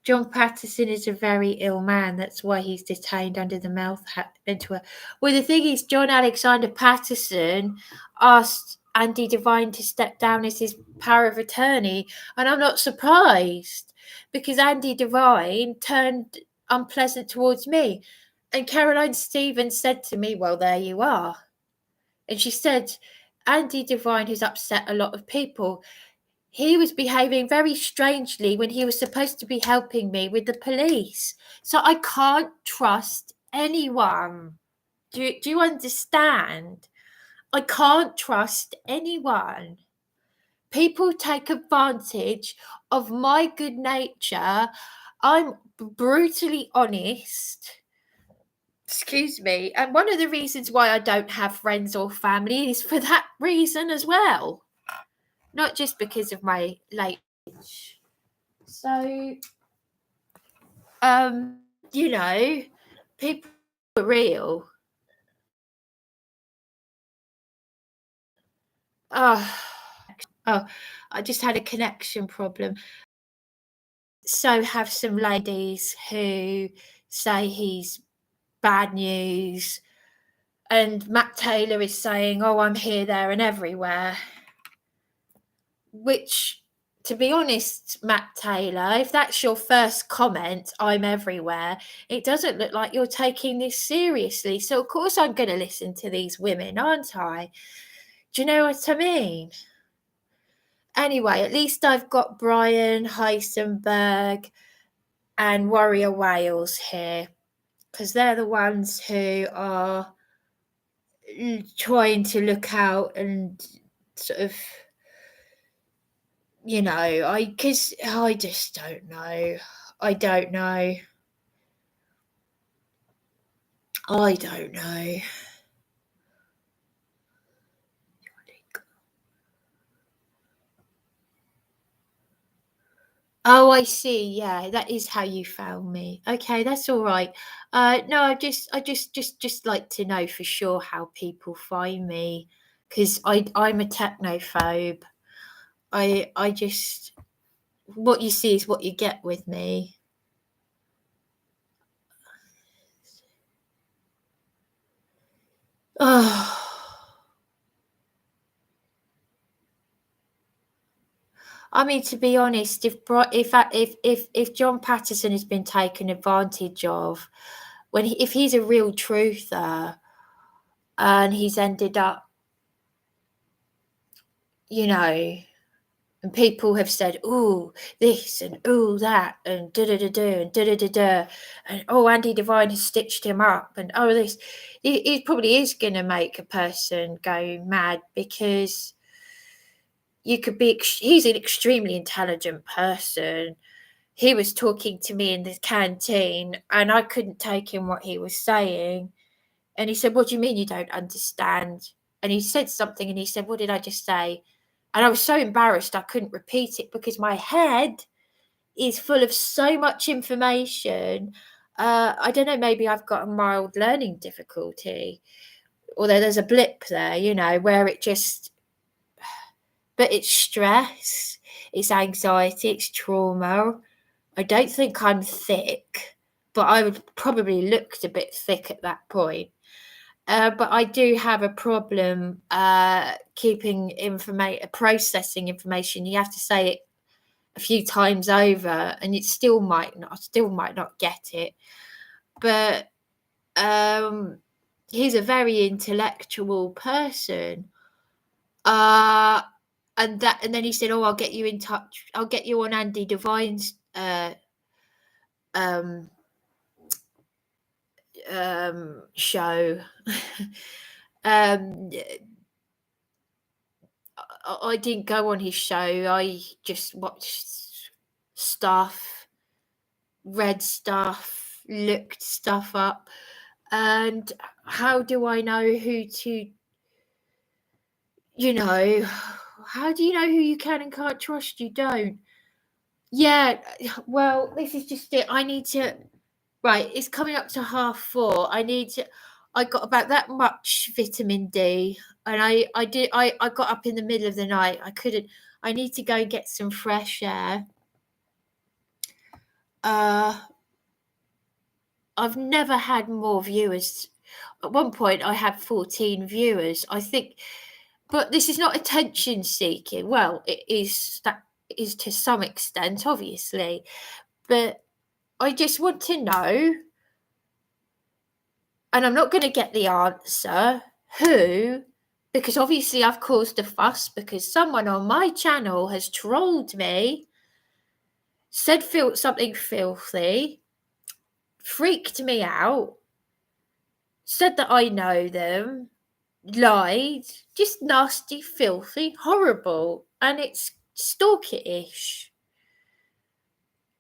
John Patterson is a very ill man. That's why he's detained under the mental. Well, the thing is, John Alexander Patterson asked Andy Devine to step down as his power of attorney, and I'm not surprised because Andy Devine turned unpleasant towards me, and Caroline Stevens said to me, "Well, there you are," and she said, "Andy Devine has upset a lot of people." he was behaving very strangely when he was supposed to be helping me with the police. So I can't trust anyone. Do you understand? I can't trust anyone. People take advantage of my good nature. I'm brutally honest. Excuse me. And one of the reasons why I don't have friends or family is for that reason as well. Not just because of my late age. So, you know, people are real. Oh, I just had a connection problem. So have some ladies who say he's bad news, and Matt Taylor is saying, oh, I'm here, there, and everywhere. Which, to be honest, Matt Taylor, if that's your first comment, I'm everywhere, it doesn't look like you're taking this seriously. So, of course, I'm going to listen to these women, aren't I? Do you know what I mean? Anyway, at least I've got Brian Heisenberg and Warrior Wales here, because they're the ones who are trying to look out and sort of, you know, because I just don't know. I don't know. Oh, I see. Yeah, that is how you found me. Okay, that's all right. No, I just like to know for sure how people find me, because I'm a technophobe. I just, what you see is what you get with me. Oh. I mean, to be honest, if John Patterson has been taken advantage of, if he's a real truther, and he's ended up, you know, and people have said, "Oh, this and oh that and da da da da and da da da da," and oh, Andy Devine has stitched him up, and oh, this, it probably is going to make a person go mad, because you could be. He's an extremely intelligent person. He was talking to me in the canteen, and I couldn't take in what he was saying. And he said, "What do you mean you don't understand?" And he said something, and he said, "What did I just say?" And I was so embarrassed I couldn't repeat it, because my head is full of so much information. I don't know, maybe I've got a mild learning difficulty, although there's a blip there, you know, where it just, but it's stress, it's anxiety, it's trauma. I don't think I'm thick, but I would probably looked a bit thick at that point. But I do have a problem processing information. You have to say it a few times over, and it still might not get it. But he's a very intellectual person. And then he said, "Oh, I'll get you in touch. I'll get you on Andy Devine's show." I didn't go on his show. I just watched stuff, read stuff, looked stuff up. And how do I know who to, you know, how do you know who you can and can't trust? You don't. Yeah, well, this is just it. I need to, right, it's coming up to 4:30. I got about that much vitamin D, and I got up in the middle of the night. I need to go and get some fresh air. I've never had more viewers. At one point I had 14 viewers, I think, but this is not attention seeking. Well, it is to some extent, obviously, but I just want to know, and I'm not going to get the answer, who because obviously I've caused a fuss because someone on my channel has trolled me, said something filthy, freaked me out, said that I know them, lied, just nasty, filthy, horrible, and it's stalker-ish.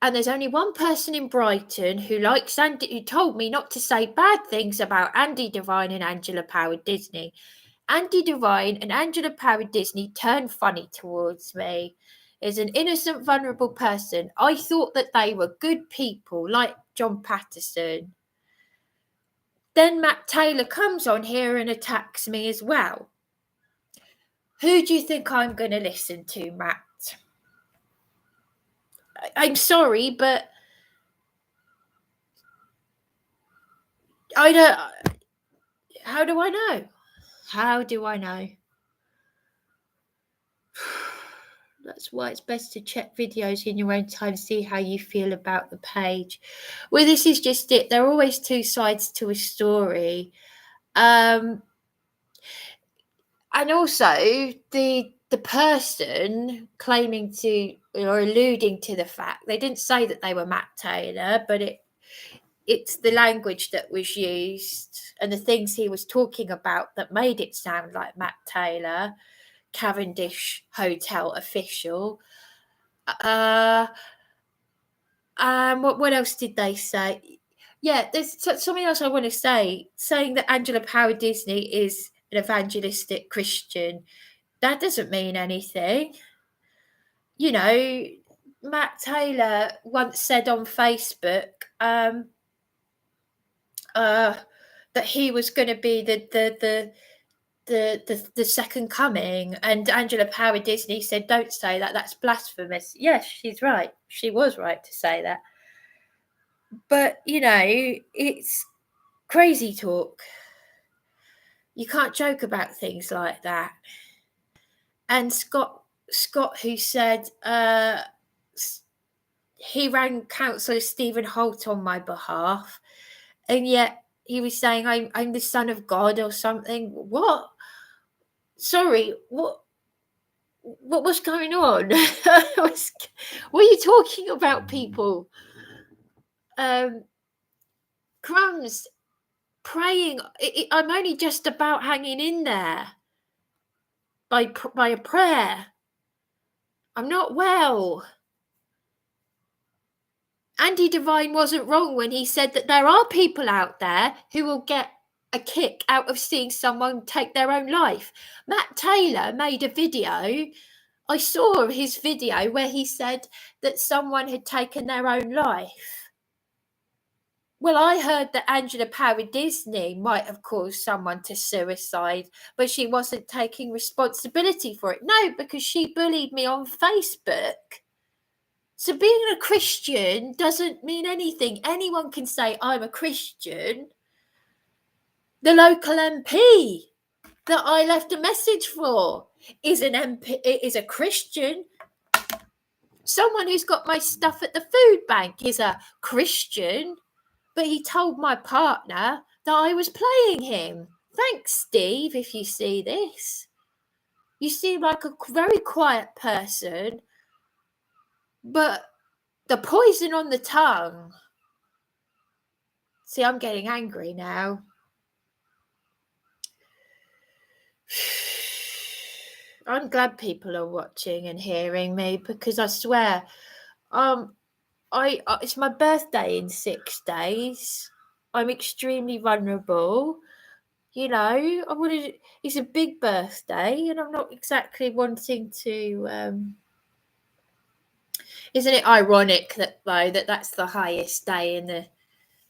And there's only one person in Brighton who likes Andy, who told me not to say bad things about Andy Devine and Angela Power-Disney. Andy Devine and Angela Power-Disney turned funny towards me. As an innocent, vulnerable person, I thought that they were good people, like John Patterson. Then Matt Taylor comes on here and attacks me as well. Who do you think I'm going to listen to, Matt? I'm sorry, but I don't. How do I know? How do I know? That's why it's best to check videos in your own time, see how you feel about the page. Well, this is just it. There are always two sides to a story. And also the person claiming to or alluding to the fact, they didn't say that they were Matt Taylor, but it's the language that was used and the things he was talking about that made it sound like Matt Taylor, Cavendish Hotel official. What else did they say? Yeah, there's something else I want to say. Saying that Angela Power-Disney is an evangelistic Christian, that doesn't mean anything. You know, Matt Taylor once said on Facebook that he was going to be the second coming, and Angela Power-Disney said, "Don't say that. That's blasphemous." Yes, she's right. She was right to say that. But you know, it's crazy talk. You can't joke about things like that. And Scott, who said he rang Councillor Stephen Holt on my behalf, and yet he was saying I'm the son of God or something. What? Sorry, what was going on? What are you talking about, people? Crumbs, praying. I'm only just about hanging in there by a prayer. I'm not well. Andy Devine wasn't wrong when he said that there are people out there who will get a kick out of seeing someone take their own life. Matt Taylor made a video. I saw his video where he said that someone had taken their own life. Well, I heard that Angela Power-Disney might have caused someone to suicide, but she wasn't taking responsibility for it. No, because she bullied me on Facebook. So being a Christian doesn't mean anything. Anyone can say, I'm a Christian. The local MP that I left a message for is an MP, is a Christian. Someone who's got my stuff at the food bank is a Christian, but he told my partner that I was playing him. Thanks, Steve, if you see this. You seem like a very quiet person, but the poison on the tongue. See, I'm getting angry now. I'm glad people are watching and hearing me, because I swear, it's my birthday in 6 days. I'm extremely vulnerable. You know, it's a big birthday, and I'm not exactly wanting to. Isn't it ironic that that's the highest day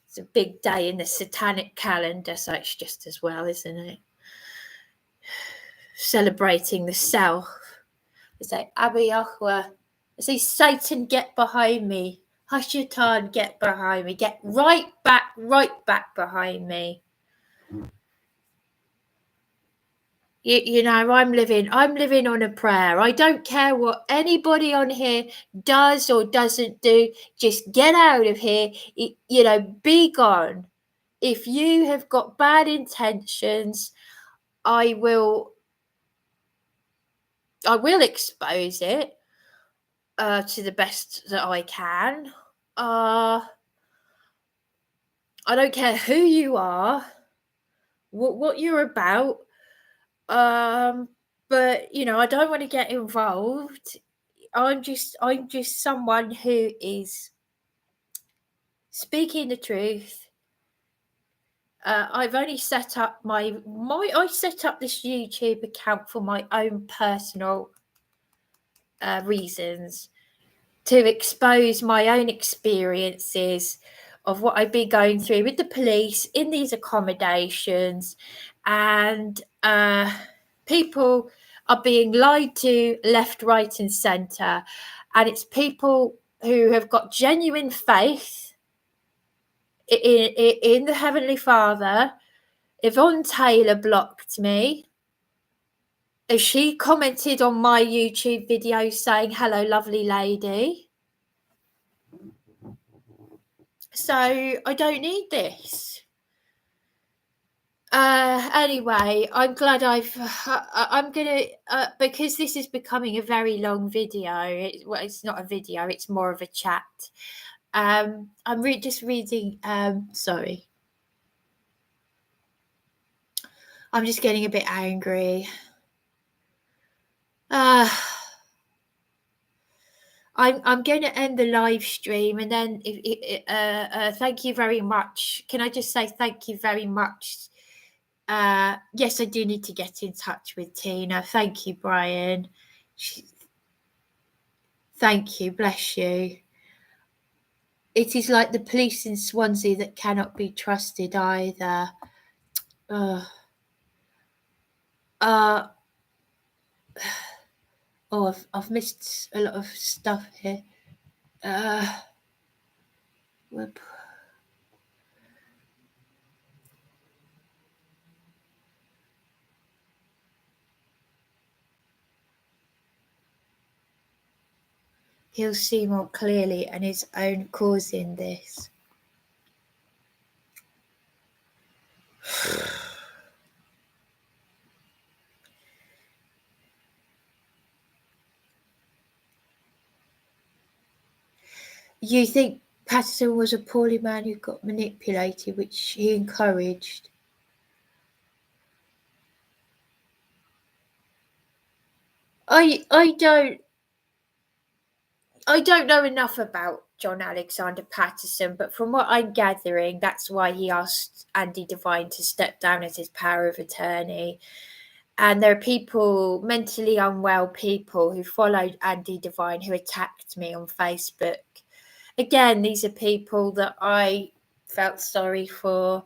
it's a big day in the satanic calendar, so it's just as well, isn't it? Celebrating the self. They say, Abi Yahweh. They say, Satan, get behind me. Hashatan, get behind me. Get right back behind me. You know, I'm living on a prayer. I don't care what anybody on here does or doesn't do. Just get out of here. You know, be gone. If you have got bad intentions, I will I will expose it to the best that I can. I don't care who you are, what you're about. But you know, I don't want to get involved. I'm just someone who is speaking the truth. I've only set up I set up this YouTube account for my own personal reasons, to expose my own experiences of what I've been going through with the police in these accommodations, and people are being lied to left, right, and centre, and it's people who have got genuine faith in the Heavenly Father. Yvonne Taylor blocked me. She commented on my YouTube video saying, "Hello, lovely lady." So I don't need this. Anyway, I'm glad I'm gonna, because this is becoming a very long video. It's not a video, it's more of a chat. I'm just reading, sorry. I'm just getting a bit angry. I'm going to end the live stream, and then thank you very much. Can I just say thank you very much? Yes, I do need to get in touch with Tina. Thank you, Brian. Thank you, bless you. It is like the police in Swansea that cannot be trusted either. Oh, I've missed a lot of stuff here. He'll see more clearly and his own cause in this. You think Patterson was a poorly man who got manipulated, which he encouraged? I don't know enough about John Alexander Patterson, but from what I'm gathering, that's why he asked Andy Devine to step down as his power of attorney. And there are people, mentally unwell people, who followed Andy Devine, who attacked me on Facebook. Again, these are people that I felt sorry for.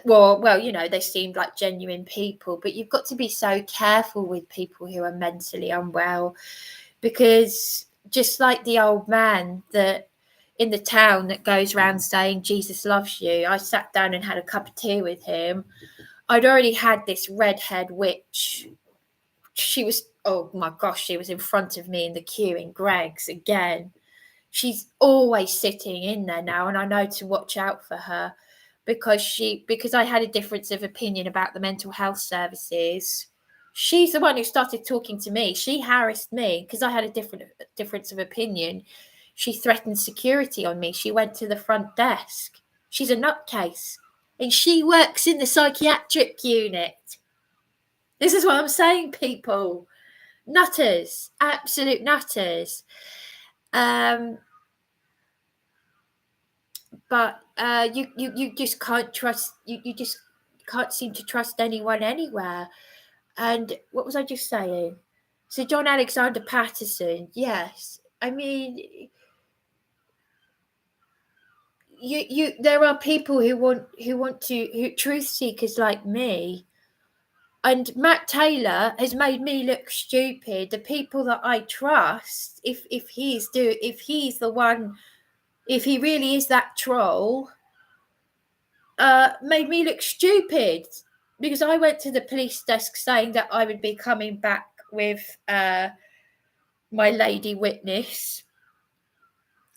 Well, you know, they seemed like genuine people, but you've got to be so careful with people who are mentally unwell, because just like the old man that in the town that goes around saying Jesus loves you, I sat down and had a cup of tea with him. I'd already had this redhead witch. She was, oh my gosh, she was in front of me in the queue in Greggs again. She's always sitting in there now, and I know to watch out for her, because I had a difference of opinion about the mental health services. She's the one who started talking to me. She harassed me because I had a difference of opinion. She threatened security on me. She went to the front desk. She's a nutcase, and she works in the psychiatric unit. This is what I'm saying, people. Nutters, absolute nutters. But you just can't trust. You just can't seem to trust anyone anywhere. And what was I just saying? So John Alexander Patterson, yes. I mean, there are people who truth seekers like me. And Matt Taylor has made me look stupid. The people that I trust, if he really is that troll, made me look stupid, because I went to the police desk saying that I would be coming back with my lady witness.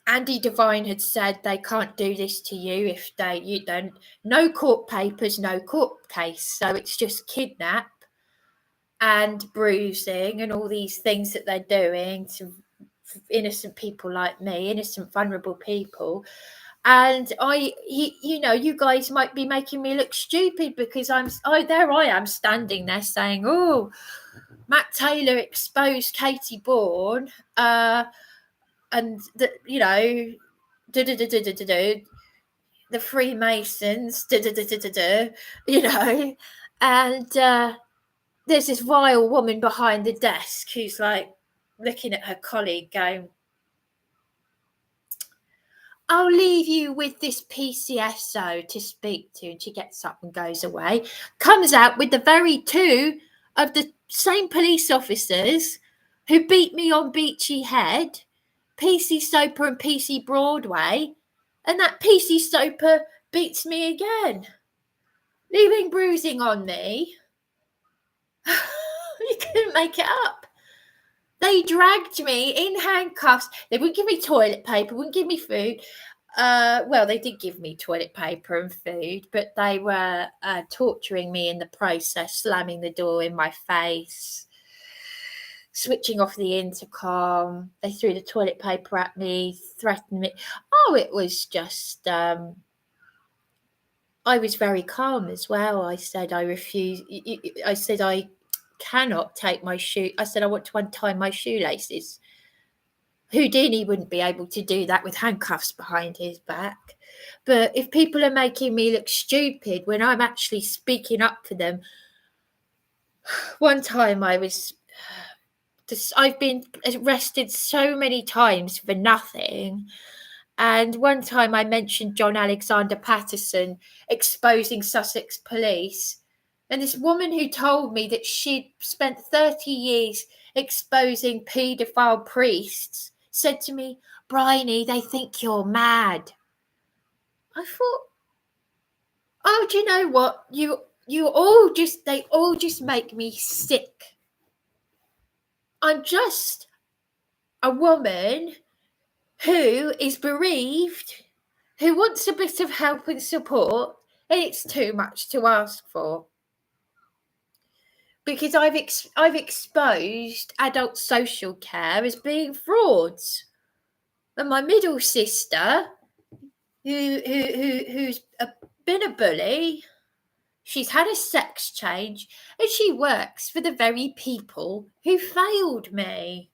Andy Devine had said they can't do this to you if you don't, no court papers, no court case, so it's just kidnap. and bruising and all these things that they're doing to innocent people like me, innocent, vulnerable people. And you guys might be making me look stupid because there I am standing there saying, oh, Matt Taylor exposed Katie Bourne, and the the Freemasons, and there's this vile woman behind the desk who's like looking at her colleague going, I'll leave you with this PCSO to speak to. And she gets up and goes away, comes out with the very two of the same police officers who beat me on Beachy Head, PC Soper and PC Broadway, and that PC Soper beats me again, leaving bruising on me. You couldn't make it up. They dragged me in handcuffs. They wouldn't give me toilet paper, wouldn't give me food. Well, they did give me toilet paper and food, but they were torturing me in the process, slamming the door in my face, switching off the intercom. They threw the toilet paper at me, threatened me. Oh, it was just... I was very calm as well. I said I refuse. I said I cannot take my shoe. I said I want to untie my shoelaces. Houdini wouldn't be able to do that with handcuffs behind his back. But if people are making me look stupid when I'm actually speaking up for them, one time I've been arrested so many times for nothing. And one time I mentioned John Alexander Patterson exposing Sussex police. And this woman who told me that she'd spent 30 years exposing paedophile priests said to me, Bryony, they think you're mad. I thought, oh, do you know what? They all just make me sick. I'm just a woman who is bereaved, who wants a bit of help and support, and it's too much to ask for. Because I've exposed adult social care as being frauds. And my middle sister, who's been a bully, she's had a sex change, and she works for the very people who failed me.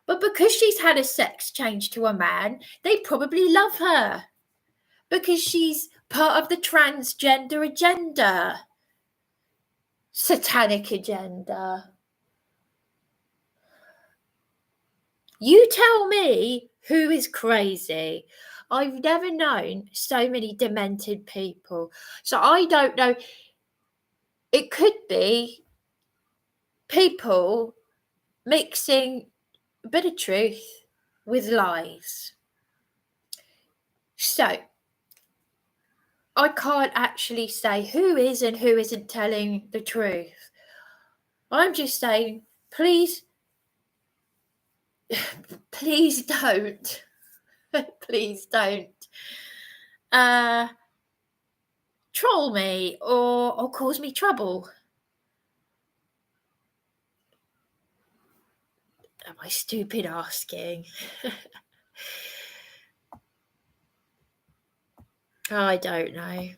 But because she's had a sex change to a man, they probably love her. Because she's part of the transgender agenda. Satanic agenda. You tell me who is crazy. I've never known so many demented people. So I don't know. It could be people mixing a bit of truth with lies. So I can't actually say who is and who isn't telling the truth. I'm just saying, please don't. Please don't troll me or cause me trouble. Am I stupid asking? I don't know.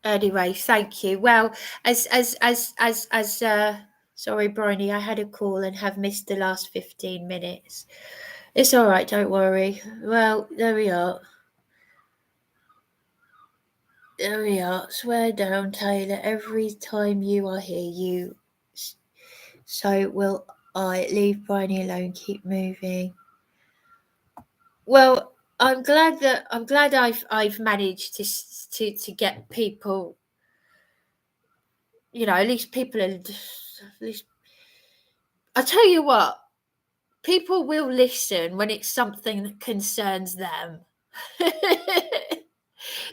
Anyway, thank you. Well, sorry, Bryony, I had a call and have missed the last 15 minutes. It's all right, don't worry. Well, there we are. There we are. Swear down, Taylor. Every time you are here, so will I. Leave Bryony alone. Keep moving. Well, I'm glad I've managed to get people. At least people are. At least I tell you what, people will listen when it's something that concerns them.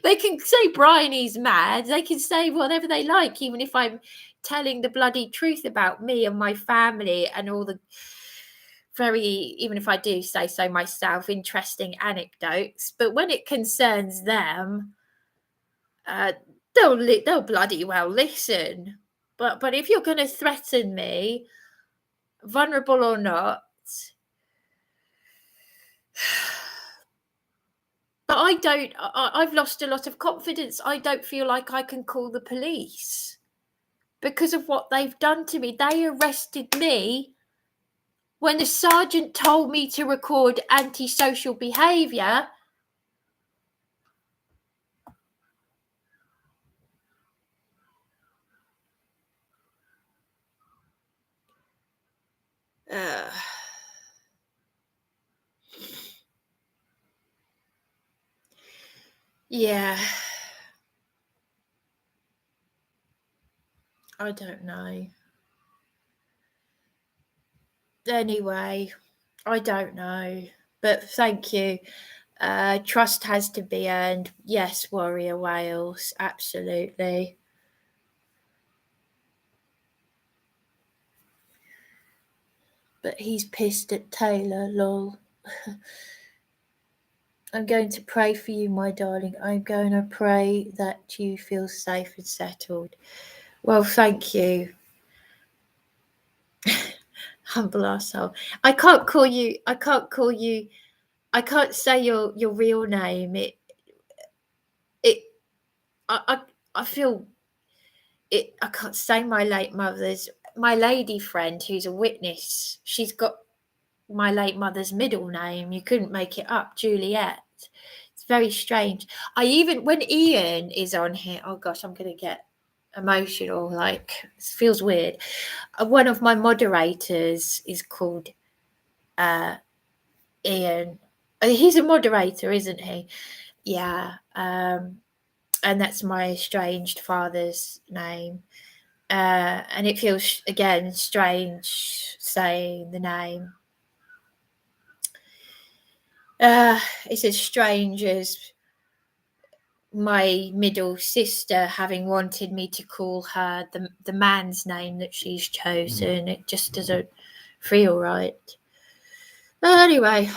They can say Bryony's mad. They can say whatever they like, even if I'm telling the bloody truth about me and my family and all the even if I do say so myself, interesting anecdotes. But when it concerns them, they'll bloody well listen. But if you're going to threaten me, vulnerable or not, but I've lost a lot of confidence. I don't feel like I can call the police because of what they've done to me. They arrested me when the sergeant told me to record antisocial behaviour. Yeah. I don't know. Anyway, I don't know. But thank you. Trust has to be earned. Yes, Warrior Wales, absolutely. But he's pissed at Taylor, lol. I'm going to pray for you, my darling. I'm going to pray that you feel safe and settled. Well, thank you. Humble arsehole. I can't say your real name. I feel it. I can't say my lady friend who's a witness. She's got my late mother's middle name. You couldn't make it up, Juliet. It's very strange. When Ian is on here, oh gosh, I'm gonna get emotional. Like, it feels weird. One of my moderators is called Ian. He's a moderator, isn't he? Yeah. And that's my estranged father's name. And it feels, again, strange saying the name. It's as strange as my middle sister having wanted me to call her the man's name that she's chosen. It just doesn't feel right. Anyway.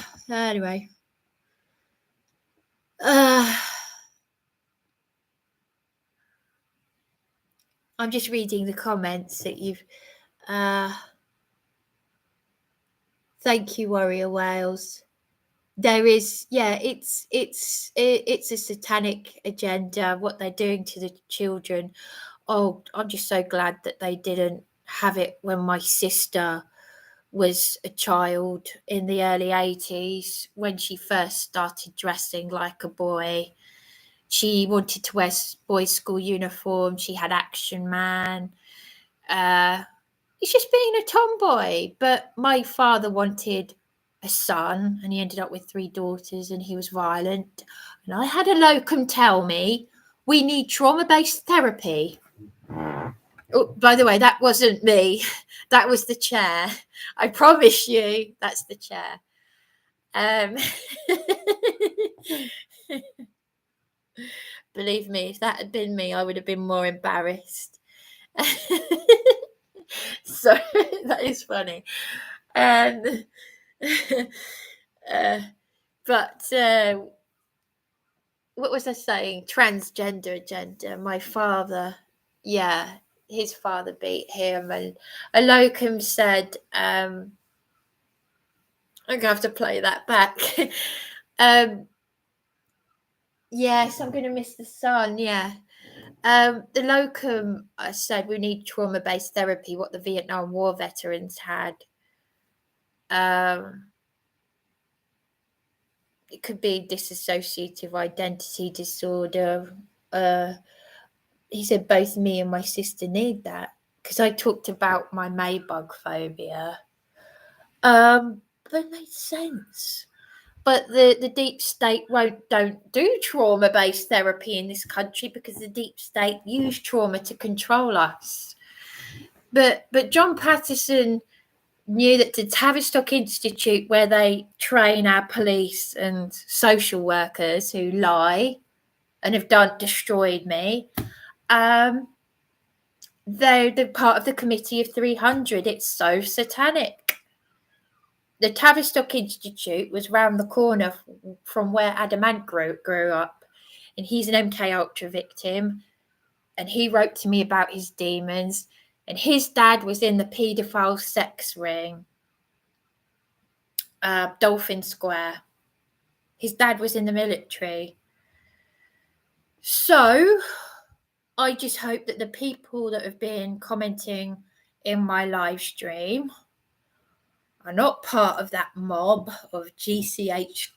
I'm just reading the comments that you've. Thank you, Warrior Wales. There is, it's a satanic agenda. What they're doing to the children. Oh, I'm just so glad that they didn't have it when my sister was a child in the early 80s, when she first started dressing like a boy. She wanted to wear boys' school uniform. She had Action Man. He's just being a tomboy. But my father wanted a son, and he ended up with 3 daughters, and he was violent. And I had a locum tell me, we need trauma-based therapy. Oh, by the way, that wasn't me. That was the chair. I promise you, that's the chair. Believe me, if that had been me, I would have been more embarrassed. So that is funny. But what was I saying? Transgender agenda. My father, his father beat him, and a locum said, I'm gonna have to play that back. Yes, I'm gonna miss the sun. Yeah. The locum said we need trauma-based therapy, what the Vietnam War veterans had. It could be dissociative identity disorder. He said both me and my sister need that, because I talked about my Maybug phobia. That made sense. But the deep state don't do trauma-based therapy in this country, because the deep state use trauma to control us. But John Patterson knew that the Tavistock Institute, where they train our police and social workers who lie and have destroyed me, they're part of the Committee of 300. It's so satanic. The Tavistock Institute was round the corner from where Adam Ant grew up, and he's an MK Ultra victim. and he wrote to me about his demons, and his dad was in the paedophile sex ring, Dolphin Square. His dad was in the military. So I just hope that the people that have been commenting in my live stream are not part of that mob of GCHQs,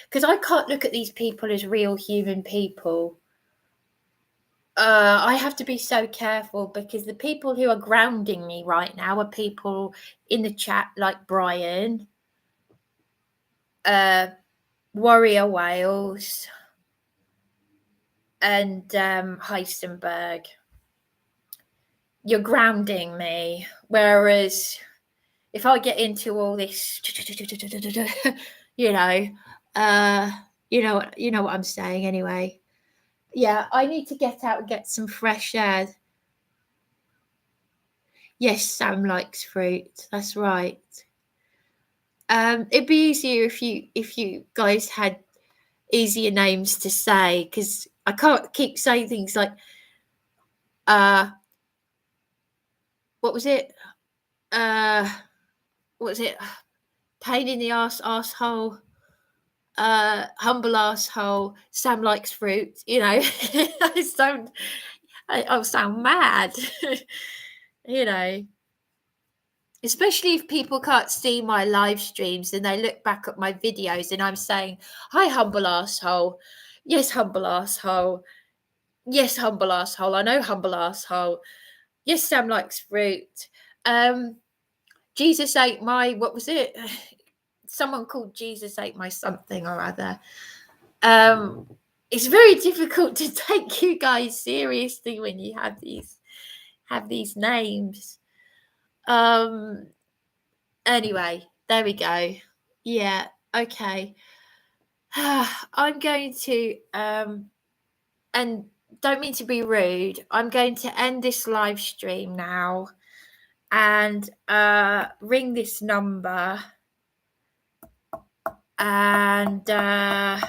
because I can't look at these people as real human people. I have to be so careful, because the people who are grounding me right now are people in the chat like Brian, Warrior Wales, and Heisenberg. You're grounding me, whereas if I get into all this, you know what I'm saying anyway. Yeah, I need to get out and get some fresh air. Yes, Sam likes fruit. That's right. It'd be easier if you guys had easier names to say, because I can't keep saying things like what was it? Pain in the asshole. Humble asshole. Sam likes fruit. I'll sound mad. Especially if people can't see my live streams and they look back at my videos and I'm saying, hi, humble asshole. Yes, humble asshole. Yes, humble asshole. I know, humble asshole. Yes, Sam likes fruit. Jesus ate my, what was it? Someone called Jesus ate my something or other. It's very difficult to take you guys seriously when you have these names. Anyway, there we go. Yeah, okay. I'm going to and don't mean to be rude, I'm going to end this live stream now and ring this number, and I'd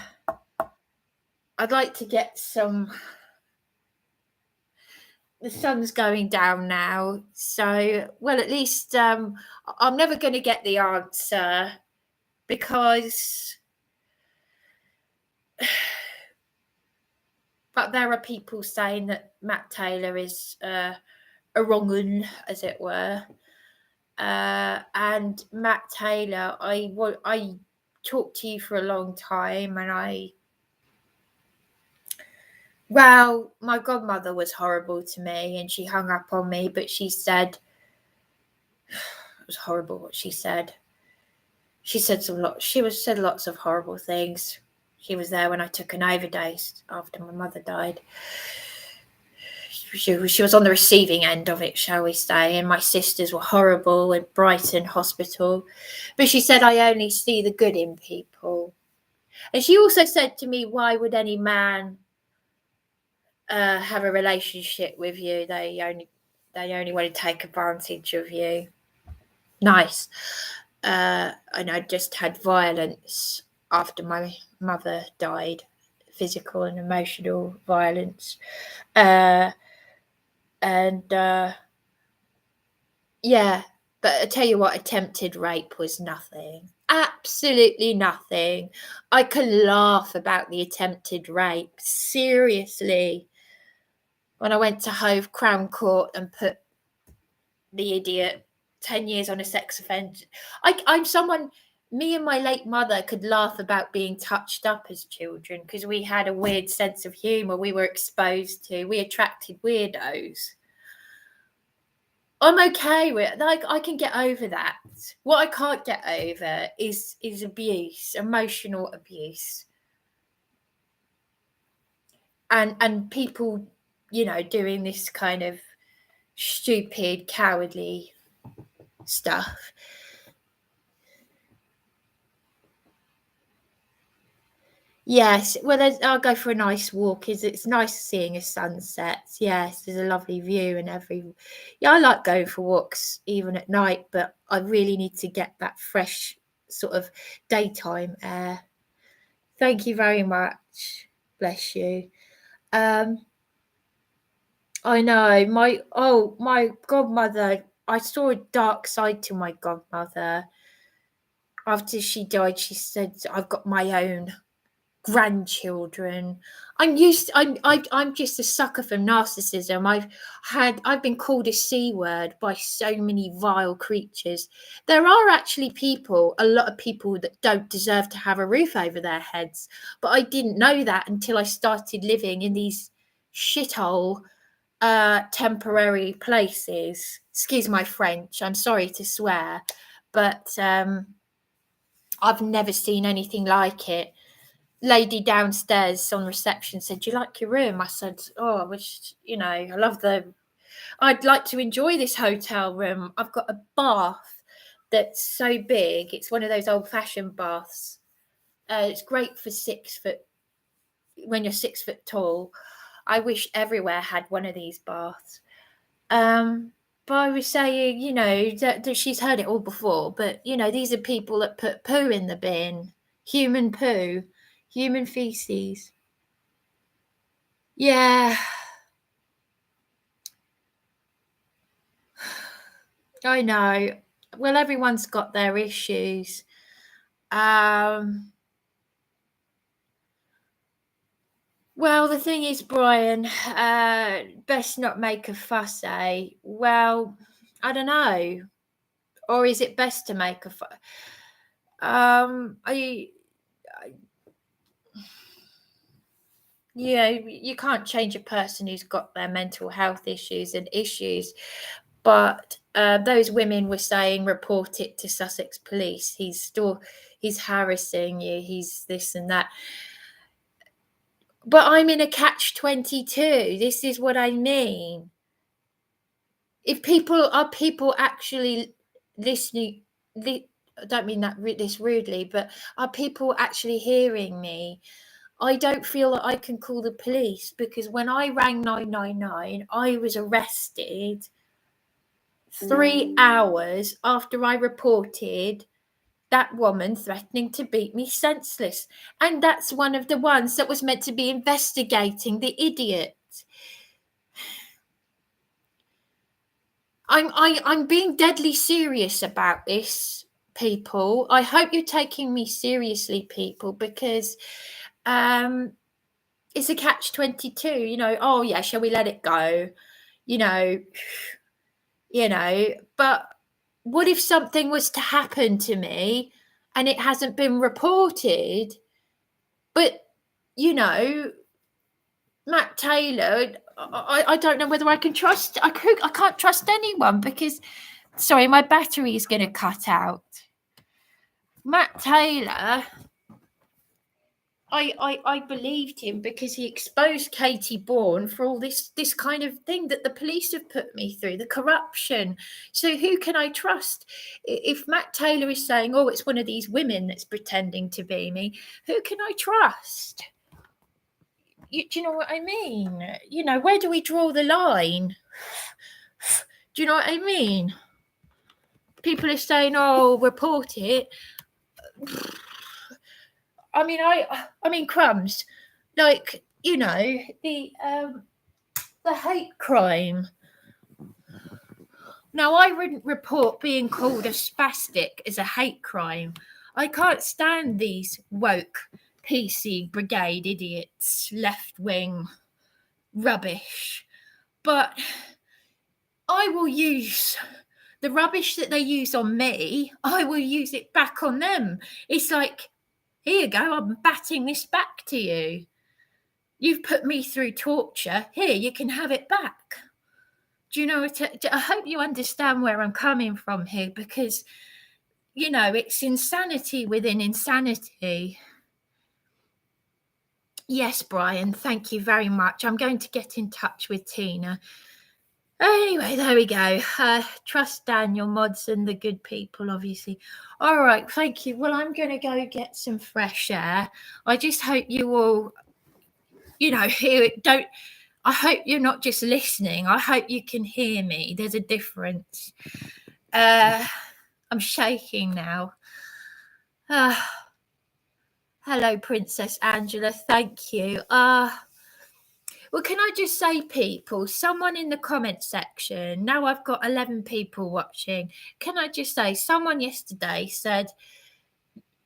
like to get some. The sun's going down now, so well, at least I'm never going to get the answer, because but there are people saying that Matt Taylor is a wrong un, as it were, and Matt Taylor, I talked to you for a long time, and well, my godmother was horrible to me and she hung up on me, but she said, it was horrible what she said. She said said lots of horrible things. She was there when I took an overdose after my mother died. She was on the receiving end of it, shall we say, and my sisters were horrible at Brighton Hospital. But she said, I only see the good in people. And she also said to me, why would any man have a relationship with you? They only want to take advantage of you. Nice. And I just had violence after my mother died, physical and emotional violence, yeah. But I tell you what, attempted rape was nothing. Absolutely nothing. I can laugh about the attempted rape. Seriously. When I went to Hove Crown Court and put the idiot 10 years on a sex offender, I'm someone, me and my late mother could laugh about being touched up as children because we had a weird sense of humour. We were exposed to, we attracted weirdos. I'm okay with, like, I can get over that. What I can't get over is abuse, emotional abuse. And people, doing this kind of stupid, cowardly stuff. Yes, well, I'll go for a nice walk. It's nice seeing a sunset. Yes, there's a lovely view and I like going for walks even at night, but I really need to get that fresh sort of daytime air. Thank you very much. Bless you. I know my godmother. I saw a dark side to my godmother. After she died, she said, "I've got my own grandchildren." I'm just a sucker for narcissism. I've been called a C word by so many vile creatures. There are actually a lot of people that don't deserve to have a roof over their heads, but I didn't know that until I started living in these shithole temporary places. Excuse my French, I'm sorry to swear, but I've never seen anything like it. Lady downstairs on reception said, "Do you like your room?" I said, "Oh, I wish, I'd like to enjoy this hotel room. I've got a bath that's so big. It's one of those old-fashioned baths. It's great for 6 foot, when you're 6 foot tall. I wish everywhere had one of these baths." But I was saying, that she's heard it all before, but, these are people that put poo in the bin, human poo, human feces. Yeah. I know. Well, everyone's got their issues. Well, the thing is, Brian, best not make a fuss, eh? Well, I don't know. Or is it best to make a fuss? You can't change a person who's got their mental health issues and issues. But those women were saying, report it to Sussex Police. He's harassing you. He's this and that. But I'm in a catch-22. This is what I mean. If people actually listening, I don't mean this rudely, but are people actually hearing me? I don't feel that I can call the police, because when I rang 999, I was arrested 3 hours after I reported that woman threatening to beat me senseless. And that's one of the ones that was meant to be investigating the idiot. I'm being deadly serious about this, people. I hope you're taking me seriously, people, because it's a catch-22. Oh yeah, shall we let it go? But what if something was to happen to me and it hasn't been reported? But, Matt Taylor, I don't know whether I can trust. I can't trust anyone because, sorry, my battery is going to cut out. Matt Taylor, I believed him because he exposed Katie Bourne for all this kind of thing that the police have put me through, the corruption. So who can I trust? If Matt Taylor is saying, "Oh, it's one of these women that's pretending to be me," who can I trust? Do you know what I mean? Where do we draw the line? Do you know what I mean? People are saying, "Oh, report it." I mean, crumbs. Like, the hate crime. Now, I wouldn't report being called a spastic as a hate crime. I can't stand these woke PC brigade idiots, left-wing rubbish. But I will use the rubbish that they use on me, I will use it back on them. It's like, here you go, I'm batting this back to you. You've put me through torture. Here, you can have it back. Do you know what? I hope you understand where I'm coming from here, because, it's insanity within insanity. Yes, Brian, thank you very much. I'm going to get in touch with Tina. Anyway, there we go. Trust Daniel, mods, and the good people, obviously. All right, thank you. Well, I'm going to go get some fresh air. I just hope you all, hear it. I hope you're not just listening. I hope you can hear me. There's a difference. I'm shaking now. Hello, Princess Angela. Thank you. Well, Well, can I just say, people, someone in the comment section, now I've got 11 people watching, can I just say, someone yesterday said,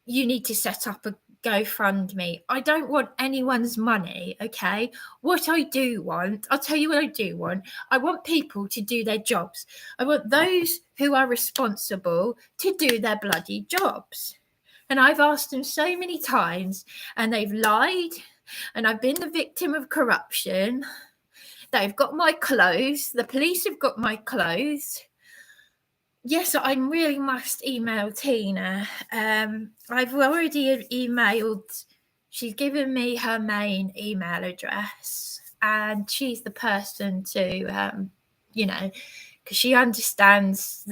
you need to set up a GoFundMe. I don't want anyone's money, okay? What I do want, I'll tell you what I do want. I want people to do their jobs. I want those who are responsible to do their bloody jobs. And I've asked them so many times, and they've lied, and I've been the victim of corruption. They've got my clothes. The police have got my clothes. Yes, I really must email Tina. I've already emailed. She's given me her main email address, and she's the person to, because she understands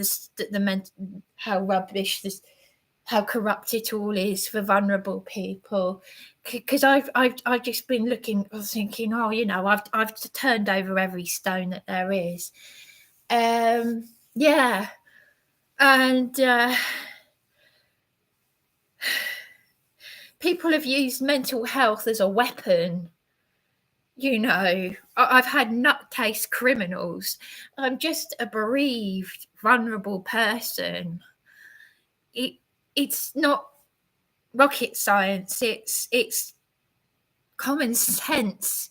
how rubbish this, how corrupt it all is for vulnerable people. Because I've just been looking, I was thinking, I've turned over every stone that there is. Yeah. And people have used mental health as a weapon. I've had nutcase criminals. I'm just a bereaved, vulnerable person. It's not rocket science. It's common sense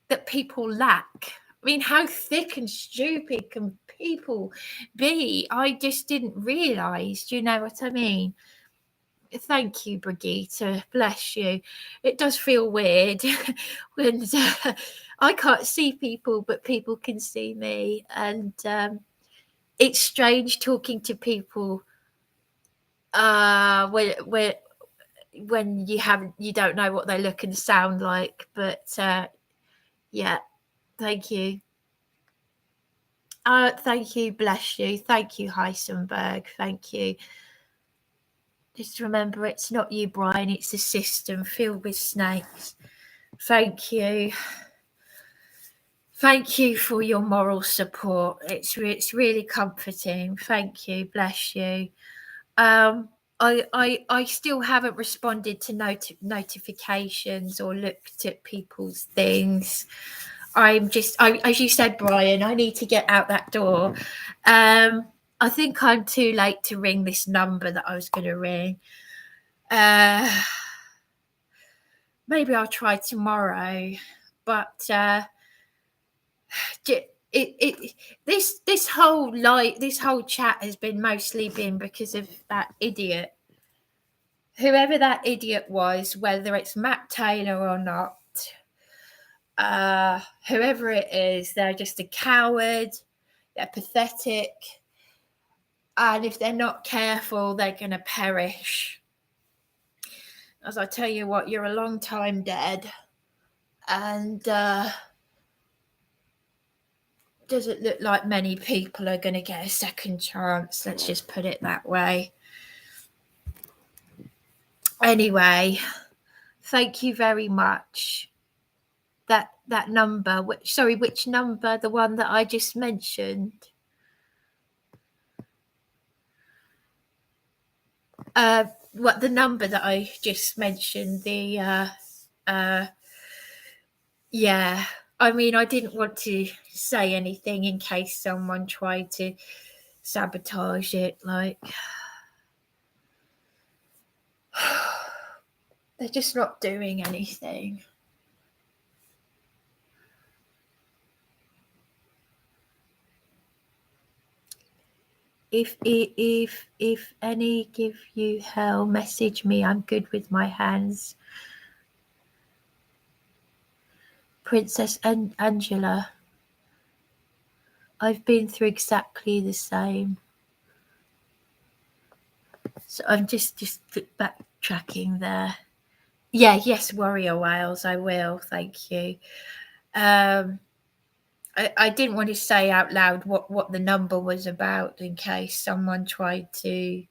that people lack. I mean, how thick and stupid can people be? I just didn't realise, do you know what I mean? Thank you, Brigitte. Bless you. It does feel weird when I can't see people, but people can see me. And it's strange talking to people when you don't know what they look and sound like. But yeah. Thank you. Thank you, bless you. Thank you, Heisenberg. Thank you. Just remember, it's not you, Brian. It's the system filled with snakes. Thank you. Thank you for your moral support. It's really comforting. Thank you. Bless you. I still haven't responded to notifications or looked at people's things. As you said, Brian, I need to get out that door. I think I'm too late to ring this number that I was going to ring. Maybe I'll try tomorrow, but this whole chat has been mostly because of that idiot, whoever that idiot was, whether it's Matt Taylor or not. Whoever it is, they're just a coward, they're pathetic, and if they're not careful, they're going to perish. As I tell you what, you're a long time dead, and doesn't look like many people are going to get a second chance, let's just put it that way. Anyway, thank you very much. That number, which number? The one that I just mentioned. What the number that I just mentioned? Yeah. I mean, I didn't want to say anything in case someone tried to sabotage it. Like, they're just not doing anything. If any give you hell, message me. I'm good with my hands. Princess Angela, I've been through exactly the same. So I'm just backtracking there. Yes, Warrior Wales, I will. Thank you. I didn't want to say out loud what the number was about in case someone tried to,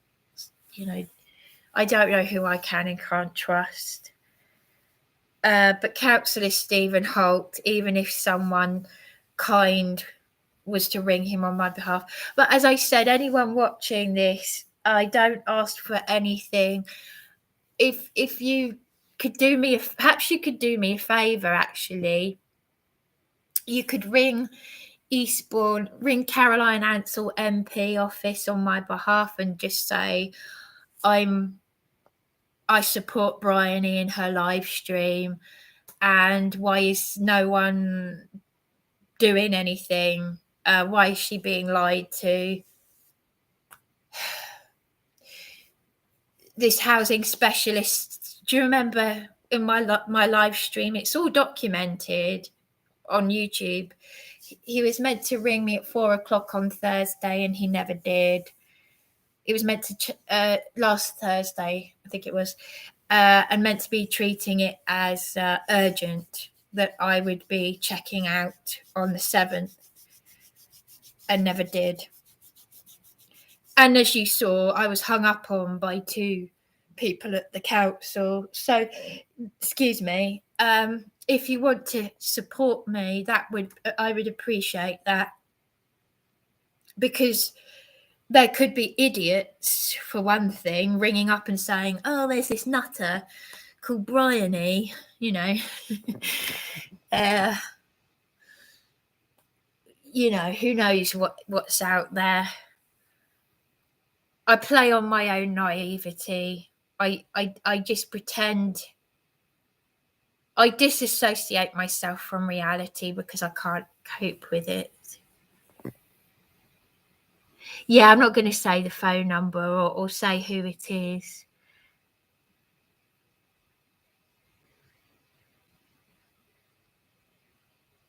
I don't know who I can and can't trust. But Councillor Stephen Holt, even if someone kind was to ring him on my behalf. But as I said, anyone watching this, I don't ask for anything. If you could do me, perhaps you could do me a favour, actually. you could ring Caroline Ansell MP office on my behalf and just say, I support Bryony in her live stream, and why is no one doing anything? Why is she being lied to? This housing specialist, do you remember in my live stream? It's all documented on YouTube. He was meant to ring me at 4:00 on Thursday, and he never did. It was meant to last Thursday, I think it was, and meant to be treating it as urgent, that I would be checking out on the 7th, and never did. And as you saw, I was hung up on by 2 people at the council. So, excuse me, if you want to support me, I would appreciate that, because there could be idiots, for one thing, ringing up and saying, oh, there's this nutter called Bryony, you know. You know, who knows what's out there. I play on my own naivety. I just pretend. I disassociate myself from reality because I can't cope with it. Yeah, I'm not going to say the phone number or say who it is.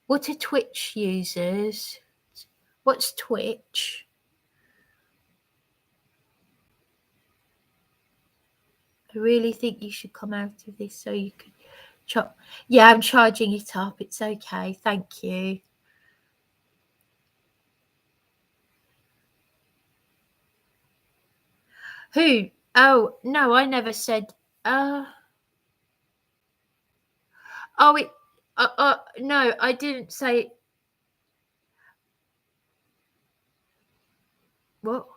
What are Twitch users? What's Twitch? I really think you should come out of this so you can chop. Yeah, I'm charging it up. It's okay. Thank you. Who? Oh, no, I never said. No, I didn't say. What?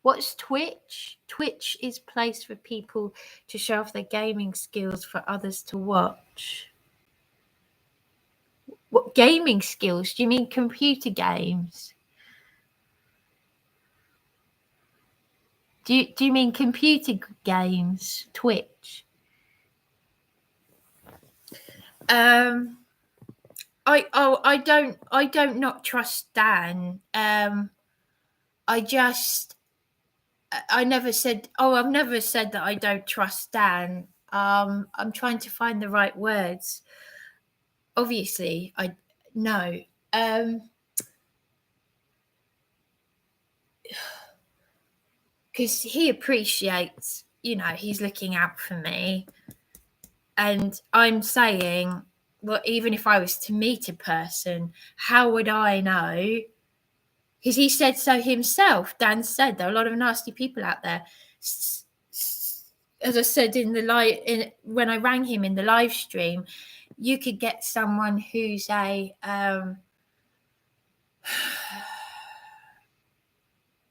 What's Twitch? Twitch is a place for people to show off their gaming skills for others to watch. What gaming skills? Do you mean computer games? Do you mean computer games? Twitch? I don't not trust Dan. I never said. Oh, I've never said that I don't trust Dan. I'm trying to find the right words. Obviously, I no. Because he appreciates, you know, he's looking out for me. And I'm saying, well, even if I was to meet a person, how would I know? Because he said so himself. Dan said there are a lot of nasty people out there. As I said when I rang him in the live stream, you could get someone who's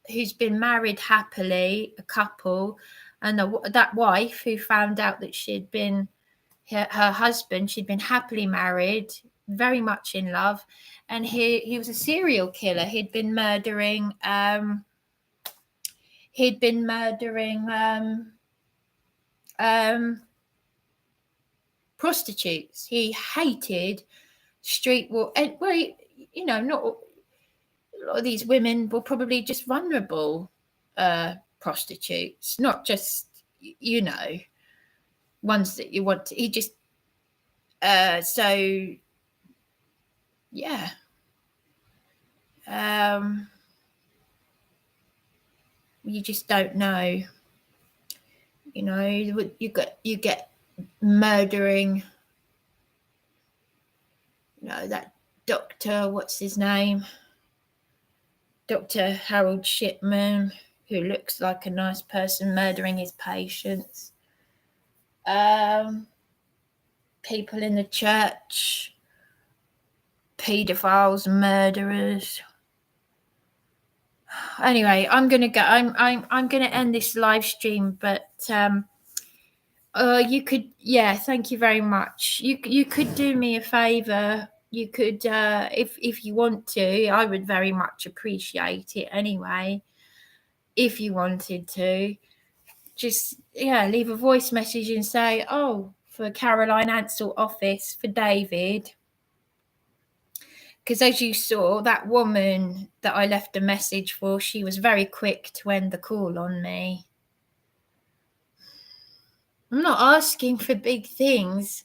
who's been married happily, a couple, and that wife who found out that she'd been her husband, she'd been happily married, very much in love, and he was a serial killer. He'd been murdering prostitutes. He hated street walk. Well, you know, not a lot of these women were probably just vulnerable prostitutes, not just, you know, ones that you want to. He just so yeah. You just don't know. You know, you get murdering. You know, that doctor, what's his name? Dr. Harold Shipman, who looks like a nice person, murdering his patients. People in the church, paedophiles, murderers. Anyway, I'm gonna go. I'm gonna end this live stream, but You could, yeah. Thank you very much. You could do me a favour. You could, if you want to. I would very much appreciate it anyway. If you wanted to, just leave a voice message and say, "Oh, for Caroline Ansell office for David." Because as you saw, that woman that I left a message for, she was very quick to end the call on me. I'm not asking for big things.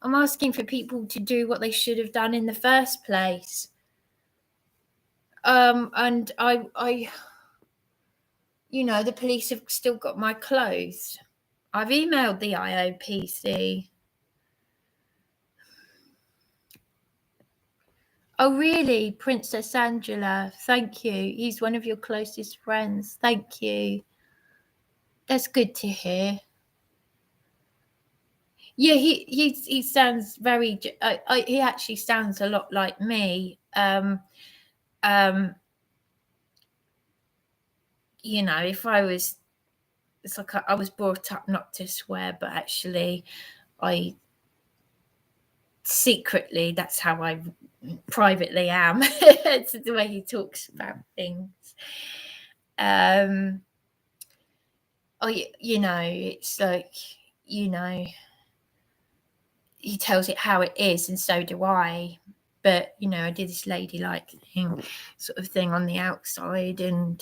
I'm asking for people to do what they should have done in the first place. And I, the police have still got my clothes. I've emailed the IOPC. Oh, really? Princess Angela, thank you. He's one of your closest friends. Thank you. That's good to hear. Yeah, he sounds very. He actually sounds a lot like me. If I was, it's like I was brought up not to swear, but actually, I secretly, that's how I privately am. It's the way he talks about things. It's like, he tells it how it is, and so do I. But I did this ladylike sort of thing on the outside, and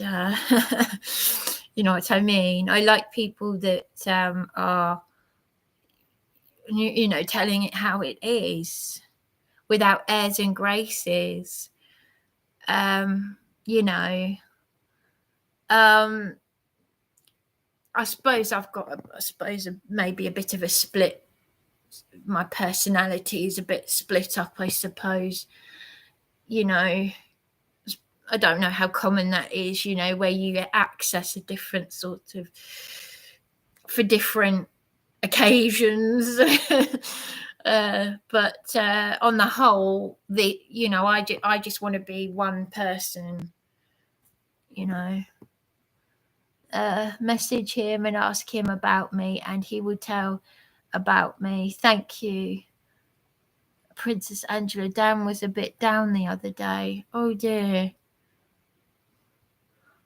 you know what I mean. I like people that are telling it how it is, without airs and graces. I suppose I've got, maybe a bit of a split. My personality is a bit split up, I suppose. I don't know how common that is, where you access a different sort of, for different occasions. But on the whole, I just want to be one person, message him and ask him about me, and he will tell about me. Thank you. Princess Angela, Dan was a bit down the other day. Oh dear.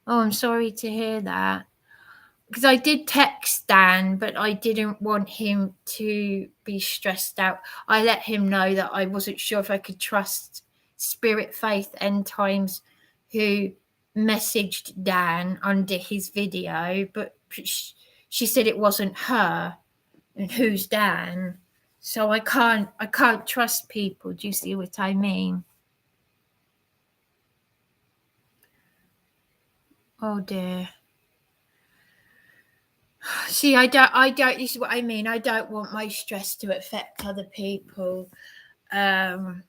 Oh, I'm sorry to hear that. Because I did text Dan, but I didn't want him to be stressed out. I let him know that I wasn't sure if I could trust Spirit Faith End Times, who messaged Dan under his video, but she said it wasn't her. And who's Dan? So I can't trust people. Do you see what I mean? Oh dear. See, I don't, this is what I mean. I don't want my stress to affect other people. I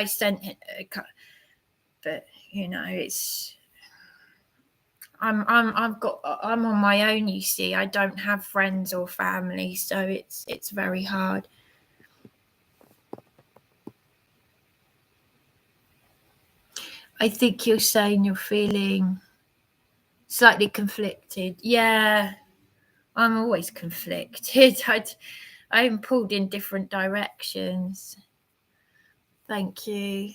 sent it, but it's, I'm on my own, you see. I don't have friends or family, so it's very hard. I think you're saying you're feeling slightly conflicted. Yeah, I'm always conflicted. I'm pulled in different directions. Thank you.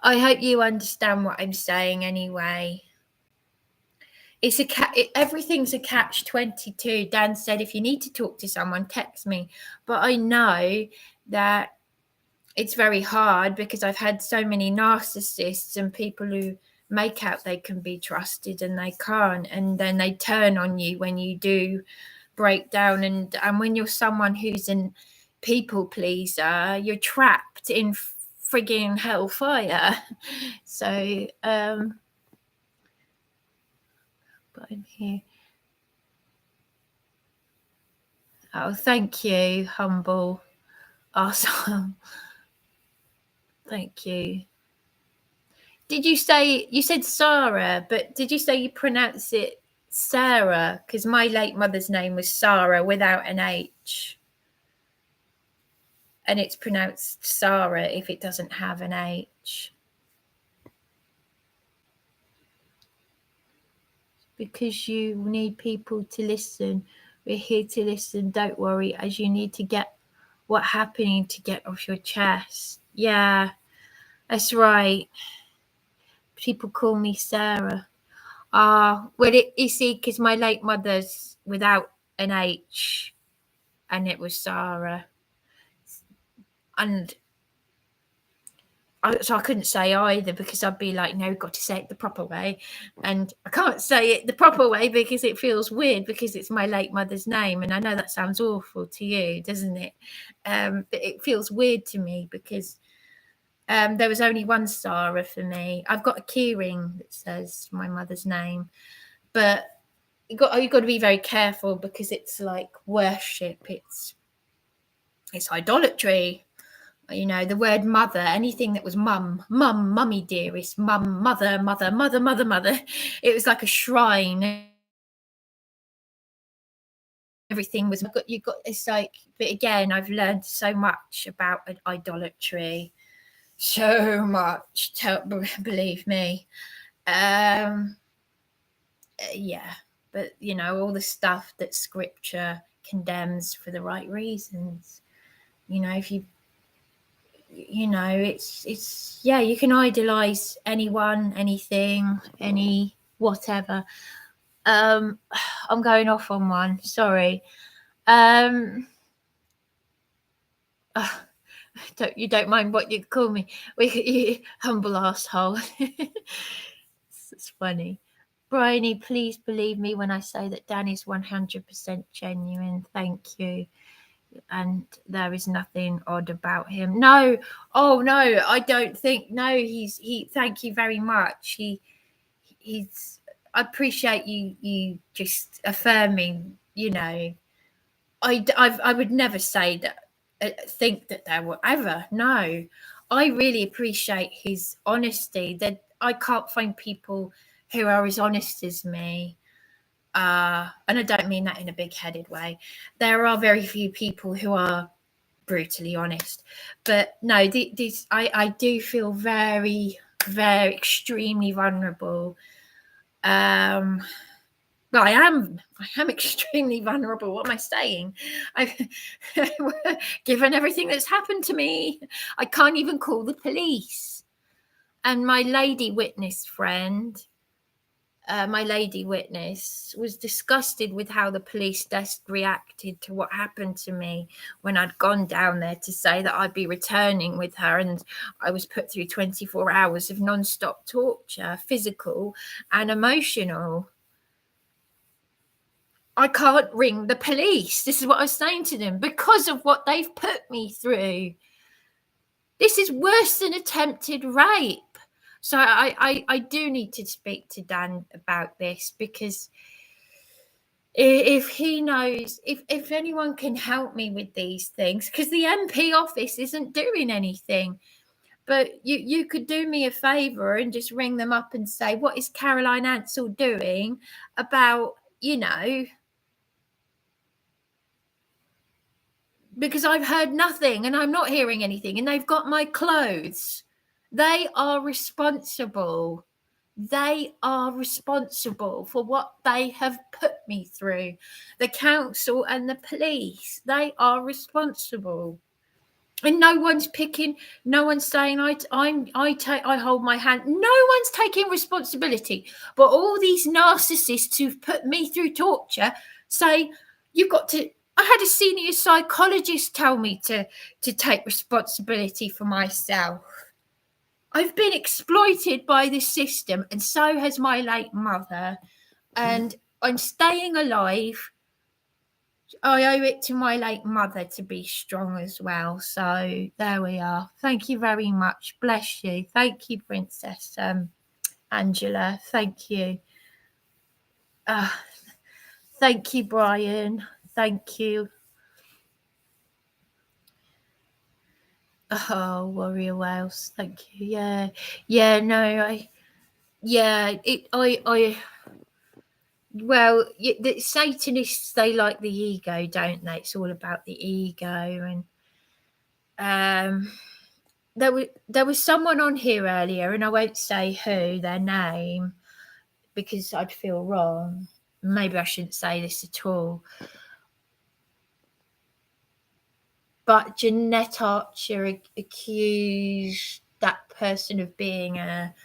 I hope you understand what I'm saying anyway. It's everything's a catch-22. Dan said, if you need to talk to someone, text me. But I know that it's very hard because I've had so many narcissists and people who make out they can be trusted and they can't. And then they turn on you when you do break down. And when you're someone who's a people pleaser, you're trapped in frigging hellfire. So, but I'm here. Oh, thank you, humble. Awesome. Thank you. Did you say, you said Sarah, but did you say you pronounce it Sarah? Because my late mother's name was Sarah without an H. And it's pronounced Sarah if it doesn't have an H. because you need people to listen. We're here to listen. Don't worry, as you need to get what's happening to get off your chest. Yeah, that's right. People call me Sarah. Well, you see, because my late mother's without an H, and it was Sarah. And so I couldn't say either, because I'd be like, no, got to say it the proper way. And I can't say it the proper way because it feels weird, because it's my late mother's name. And I know that sounds awful to you, doesn't it? But it feels weird to me because there was only one Sarah for me. I've got a key ring that says my mother's name, but you got to be very careful, because it's like worship. It's idolatry. You know, the word mother, anything that was mummy dearest, mother. It was like a shrine. Everything was it's like, but again, I've learned so much about idolatry. So much, believe me. Yeah, but you know, all the stuff that scripture condemns for the right reasons. You know, if you know, it's yeah, you can idolize anyone, anything, any whatever. I'm going off on one, sorry. You don't mind what you call me? You humble asshole. It's funny. Bryony, please believe me when I say that Danny's 100% genuine. Thank you. And there is nothing odd about him. No, oh no, I don't think. No, he. Thank you very much. He's. I appreciate you just affirming. You know, I would never say that. Think that there were ever. No, I really appreciate his honesty. That I can't find people who are as honest as me. And I don't mean that in a big-headed way. There are very few people who are brutally honest, but no, I do feel very, very extremely vulnerable. Well, I am extremely vulnerable. What am I saying? I've given everything that's happened to me. I can't even call the police. And my lady witness friend, my lady witness, was disgusted with how the police desk reacted to what happened to me when I'd gone down there to say that I'd be returning with her, and I was put through 24 hours of non-stop torture, physical and emotional. I can't ring the police. This is what I was saying to them, because of what they've put me through. This is worse than attempted rape. So I do need to speak to Dan about this, because if he knows, if anyone can help me with these things, because the MP office isn't doing anything, but you could do me a favour and just ring them up and say, what is Caroline Ansell doing about, you know, because I've heard nothing and I'm not hearing anything, and they've got my clothes. They are responsible. They are responsible for what they have put me through. The council and the police, they are responsible. And no one's picking, no one's saying I hold my hand. No one's taking responsibility. But all these narcissists who've put me through torture say, you've got to. I had a senior psychologist tell me to take responsibility for myself. I've been exploited by this system, and so has my late mother, and I'm staying alive. I owe it to my late mother to be strong as well. So there we are. Thank you very much. Bless you. Thank you, Princess Angela. Thank you. Thank you, Brian. Thank you. Oh, Warrior Wales. Thank you. Yeah. No, well, the Satanists, they like the ego, don't they? It's all about the ego. And there was someone on here earlier, and I won't say who, their name, because I'd feel wrong. Maybe I shouldn't say this at all. But Jeanette Archer accused that person of being a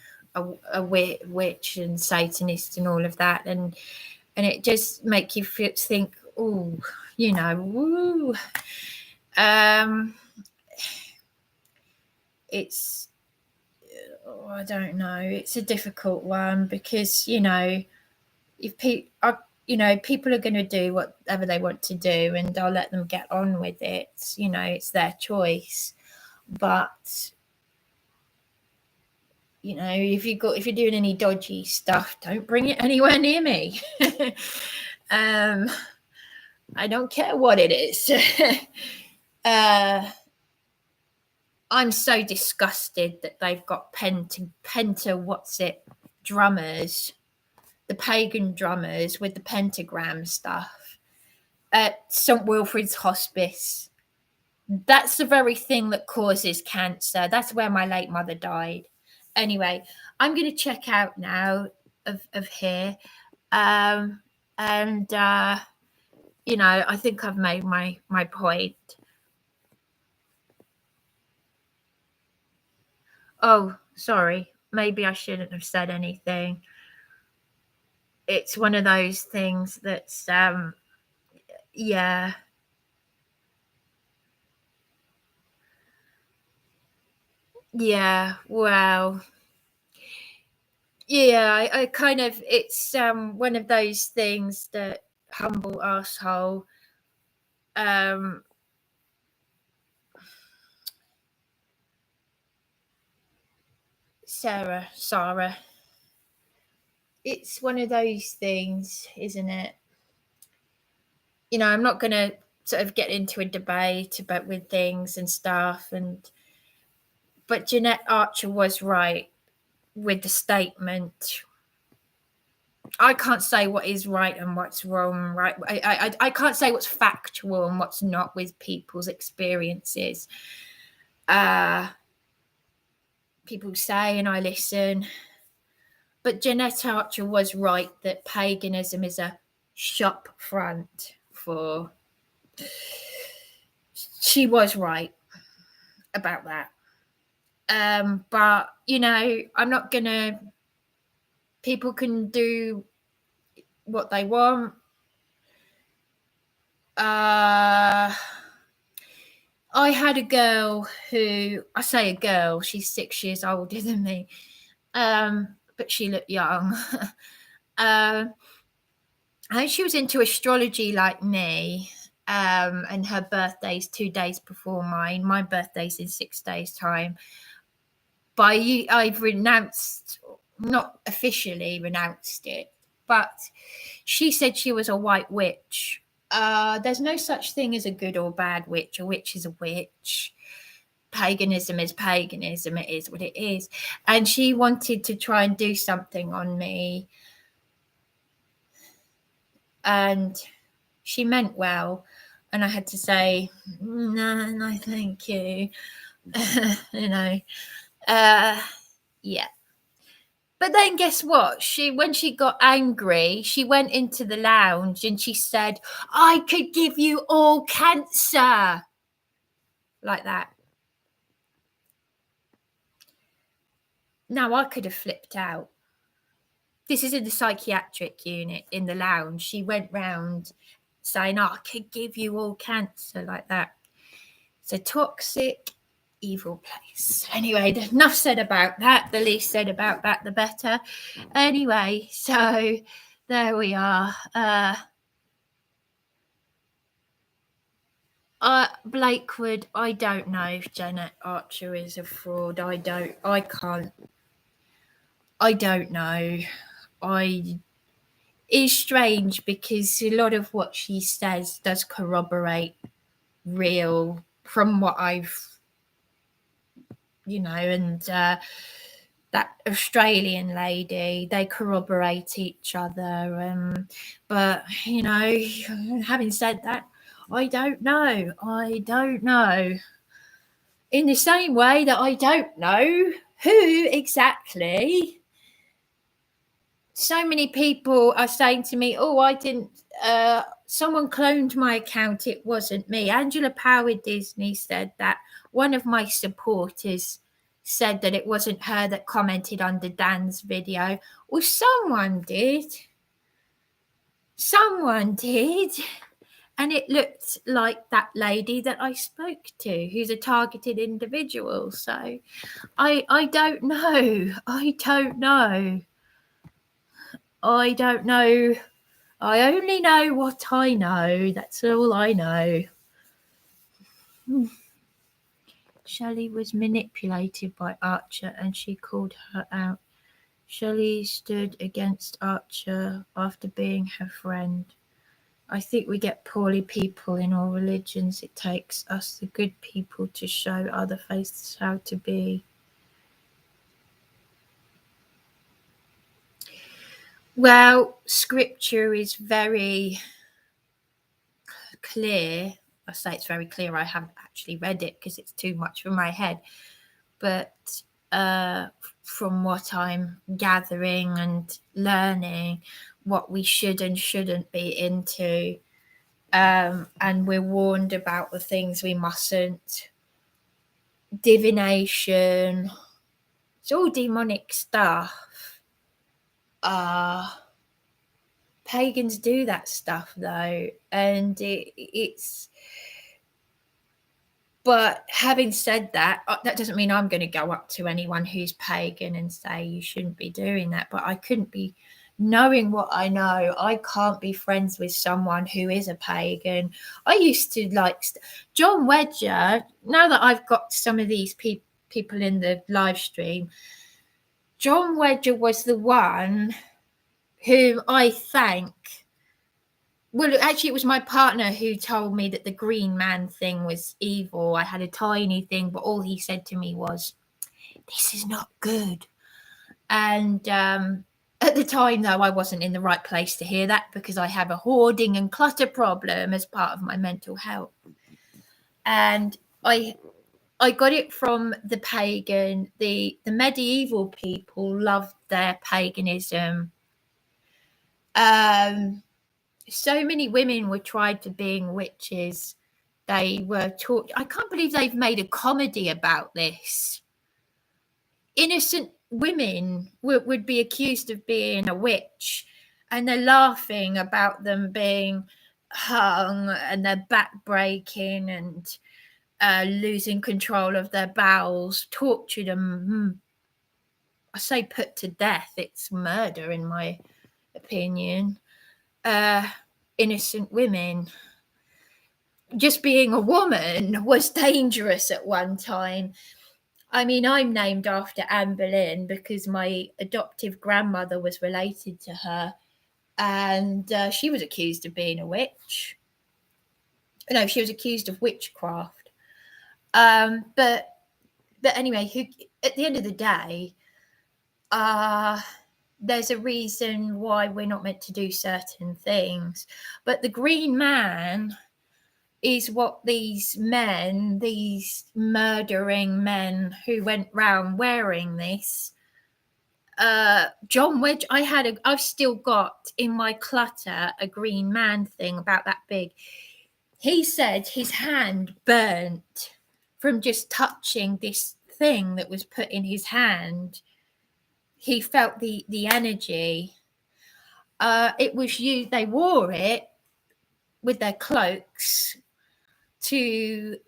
witch and Satanist and all of that, and it just make you think, oh, you know, woo. It's, I don't know. It's a difficult one because, you know, if people are going to do whatever they want to do, and I'll let them get on with it. You know, it's their choice. But, you know, if you're doing any dodgy stuff, don't bring it anywhere near me. I don't care what it is. I'm so disgusted that they've got drummers, the pagan drummers with the pentagram stuff at St. Wilfrid's Hospice. That's the very thing that causes cancer. That's where my late mother died. Anyway, I'm going to check out now of here. You know, I think I've made my point. Oh, sorry. Maybe I shouldn't have said anything. It's one of those things that's, yeah. Yeah, well, yeah, I kind of, it's one of those things that humble asshole. Sarah. It's one of those things, isn't it? You know, I'm not going to sort of get into a debate about with things and stuff, but Jeanette Archer was right with the statement. I can't say what is right and what's wrong, right? I can't say what's factual and what's not with people's experiences. People say and I listen. But Jeanette Archer was right that paganism is a shop front for... She was right about that. But, you know, I'm not going to... People can do what they want. I had a girl who... I say a girl, she's 6 years older than me. But she looked young. And she was into astrology like me. And her birthday's 2 days before mine. My birthday's in 6 days' time. But I've renounced, not officially renounced it, but she said she was a white witch. There's no such thing as a good or bad witch. A witch is a witch. Paganism is paganism. It is what it is. And she wanted to try and do something on me. And she meant well. And I had to say, no, thank you. You know, yeah. But then guess what? When she got angry, she went into the lounge and she said, I could give you all cancer. Like that. Now, I could have flipped out. This is in the psychiatric unit in the lounge. She went round saying, I could give you all cancer, like that. It's a toxic, evil place. Anyway, enough said about that. The least said about that, the better. Anyway, so there we are. Blakewood, I don't know if Jeanette Archer is a fraud. I don't know. It's strange because a lot of what she says does corroborate real from what I've, you know, and that Australian lady, they corroborate each other. But, you know, having said that, I don't know. In the same way that I don't know who exactly so many people are saying to me, oh, I didn't, someone cloned my account, it wasn't me. Angela Power Disney said that one of my supporters said that it wasn't her that commented under Dan's video. Well, someone did. Someone did. And it looked like that lady that I spoke to, who's a targeted individual. So I don't know. I don't know. I only know what I know. That's all I know. Shelley was manipulated by Archer and she called her out. Shelley stood against Archer after being her friend. I think we get poorly people in all religions. It takes us, the good people, to show other faiths how to be. Well, scripture is very clear. I say it's very clear. I haven't actually read it because it's too much for my head. But from what I'm gathering and learning, what we should and shouldn't be into, and we're warned about the things we mustn't. Divination, it's all demonic stuff. Pagans do that stuff though, and it's. But having said that, that doesn't mean I'm going to go up to anyone who's pagan and say you shouldn't be doing that. But I couldn't be, knowing what I know, I can't be friends with someone who is a pagan. I used to like John Wedger. Now that I've got some of these people in the live stream, John Wedger was the one whom I thank. Well, actually, it was my partner who told me that the green man thing was evil. I had a tiny thing, but all he said to me was, this is not good. And at the time, though, I wasn't in the right place to hear that because I have a hoarding and clutter problem as part of my mental health. And I got it from the pagan. The medieval people loved their paganism. So many women were tried for being witches. They were taught. I can't believe they've made a comedy about this. Innocent women would be accused of being a witch, and they're laughing about them being hung and their back breaking and losing control of their bowels, tortured them. I say put to death. It's murder, in my opinion. Innocent women. Just being a woman was dangerous at one time. I mean, I'm named after Anne Boleyn because my adoptive grandmother was related to her, and she was accused of being a witch. No, she was accused of witchcraft. But anyway, at the end of the day, there's a reason why we're not meant to do certain things. But the green man is what these men, these murdering men who went round wearing this. John Wedge, I've still got in my clutter a green man thing about that big. He said his hand burnt from just touching this thing that was put in his hand. He felt the energy. It was used, they wore it with their cloaks to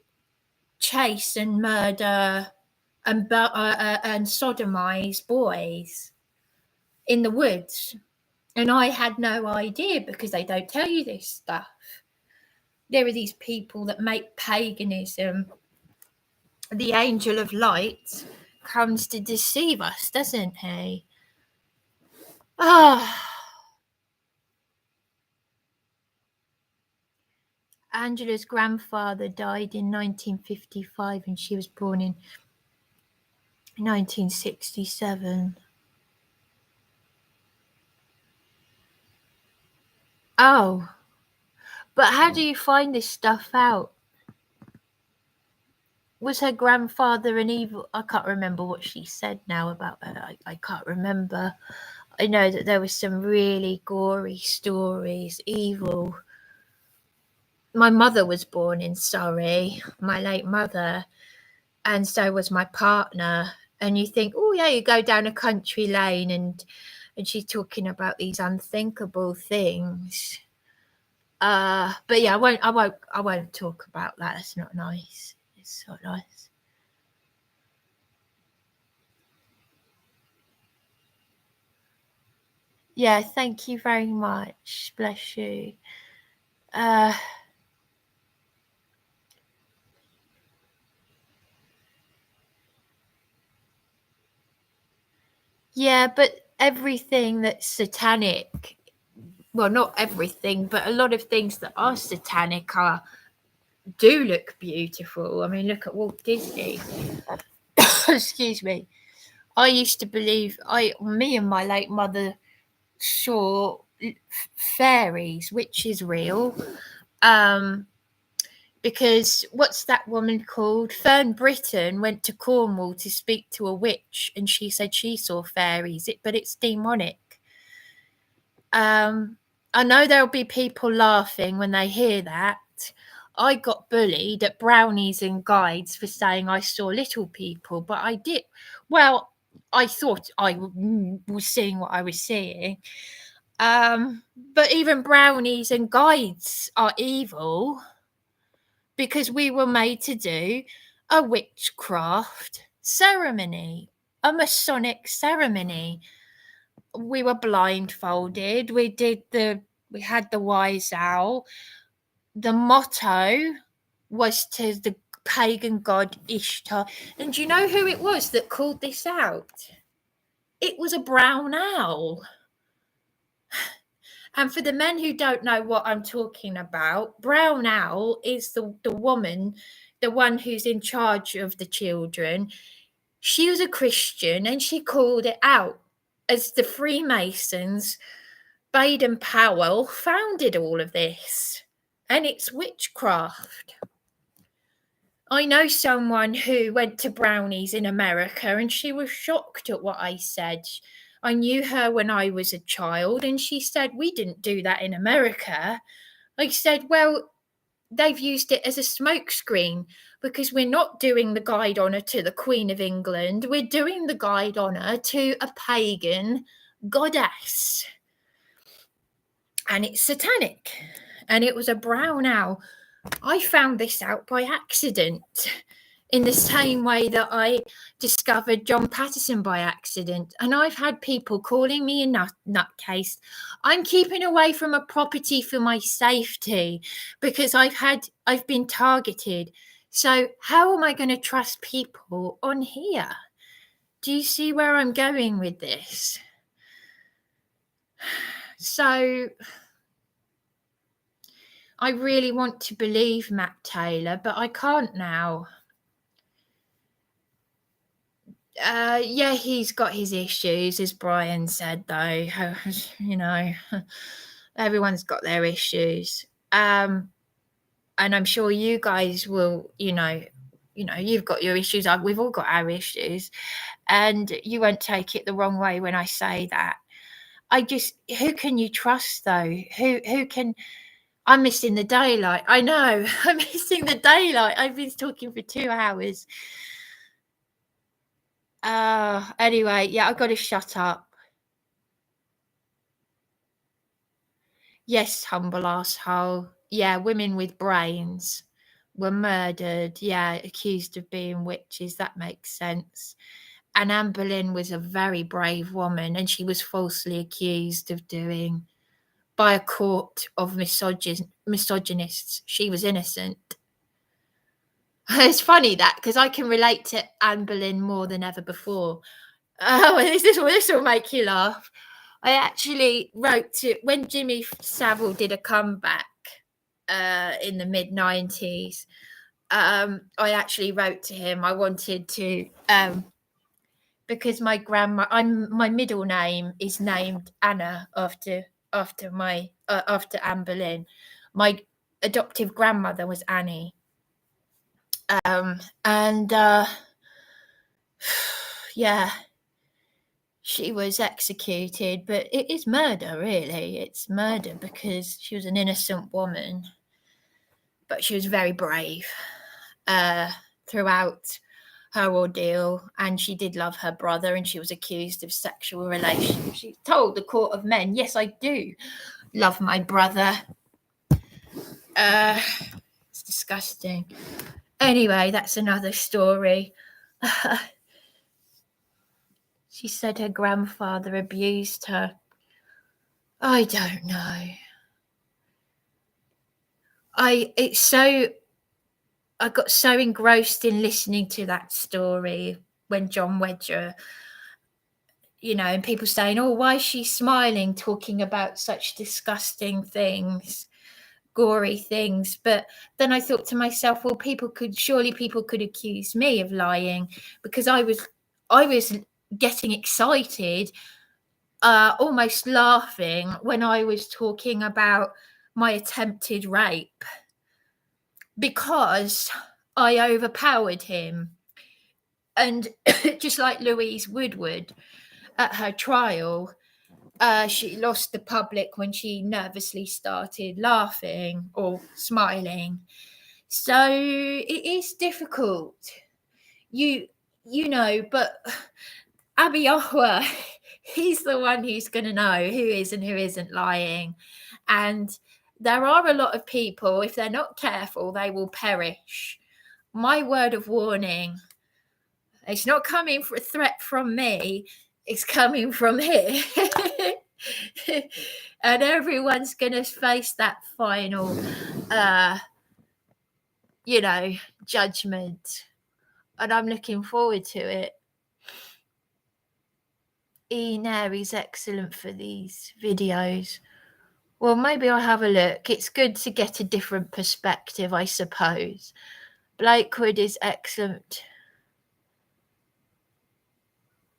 chase and murder and sodomize boys in the woods. And I had no idea because they don't tell you this stuff. There are these people that make paganism, the angel of light, comes to deceive us, doesn't he? Angela's grandfather died in 1955 and she was born in 1967. Oh, but how do you find this stuff out? Was her grandfather an evil? I can't remember what she said now about her. I can't remember. I know that there were some really gory stories, evil. My mother was born in Surrey, my late mother, and so was my partner. And you think, oh yeah, you go down a country lane and she's talking about these unthinkable things. But yeah, I won't talk about that. It's not nice. It's not nice. Yeah, thank you very much. Bless you. Yeah, but everything that's satanic, well, not everything, but a lot of things that are satanic do look beautiful. I mean, look at Walt Disney. Excuse me. I used to believe me and my late mother saw fairies, which is real. Because what's that woman called? Fern Britton went to Cornwall to speak to a witch, and she said she saw fairies, but it's demonic. I know there'll be people laughing when they hear that. I got bullied at Brownies and Guides for saying I saw little people, but I did. Well, I thought I was seeing what I was seeing. But even Brownies and Guides are evil because we were made to do a witchcraft ceremony, a Masonic ceremony. We were blindfolded. We had the wise owl. The motto was to the pagan god Ishtar. And do you know who it was that called this out? It was a brown owl. And for the men who don't know what I'm talking about, brown owl is the woman, the one who's in charge of the children. She was a Christian and she called it out as the Freemasons. Baden Powell founded all of this, and it's witchcraft. I know someone who went to Brownies in America and she was shocked at what I said. I knew her when I was a child and she said, we didn't do that in America. I said, well, they've used it as a smokescreen because we're not doing the guide honour to the Queen of England. We're doing the guide honour to a pagan goddess. And it's satanic. And it was a brown owl. I found this out by accident, in the same way that I discovered John Patterson by accident. And I've had people calling me a nutcase. I'm keeping away from a property for my safety because I've been targeted. So how am I going to trust people on here? Do you see where I'm going with this? So I really want to believe Matt Taylor, but I can't now. Yeah, he's got his issues, as Brian said, though. You know, everyone's got their issues. And I'm sure you guys will, you know, you've got your issues. We've all got our issues. And you won't take it the wrong way when I say that. Who can you trust, though? Who can... I'm missing the daylight. I know. I'm missing the daylight. I've been talking for 2 hours. Anyway, yeah, I've got to shut up. Yes, humble asshole. Yeah, women with brains were murdered. Yeah, accused of being witches. That makes sense. And Anne Boleyn was a very brave woman, and she was falsely accused of doing... by a court of misogynists. She was innocent. It's funny that, because I can relate to Anne Boleyn more than ever before. This will make you laugh. I actually wrote to... when Jimmy Savile did a comeback in the mid-90s, I actually wrote to him. I wanted to... because my middle name is named Anna after Anne Boleyn. My adoptive grandmother was Annie. Yeah, she was executed, but it is murder, really. It's murder because she was an innocent woman, but she was very brave throughout her ordeal, and she did love her brother, and she was accused of sexual relations. She told the court of men, yes, I do love my brother. It's disgusting. Anyway, that's another story. She said her grandfather abused her. I don't know. I got so engrossed in listening to that story when John Wedger, and people saying, oh, why is she smiling, talking about such disgusting things, gory things. But then I thought to myself, well, people could accuse me of lying, because I was getting excited, almost laughing when I was talking about my attempted rape, because I overpowered him. And just like Louise Woodward at her trial, she lost the public when she nervously started laughing or smiling. So it is difficult, but Abiyahu, he's the one who's going to know who is and who isn't lying. And there are a lot of people, if they're not careful, they will perish. My word of warning, it's not coming for a threat from me, it's coming from here. And everyone's going to face that final, judgment. And I'm looking forward to it. Nary's excellent for these videos. Well, maybe I'll have a look. It's good to get a different perspective, I suppose. Blakewood is excellent.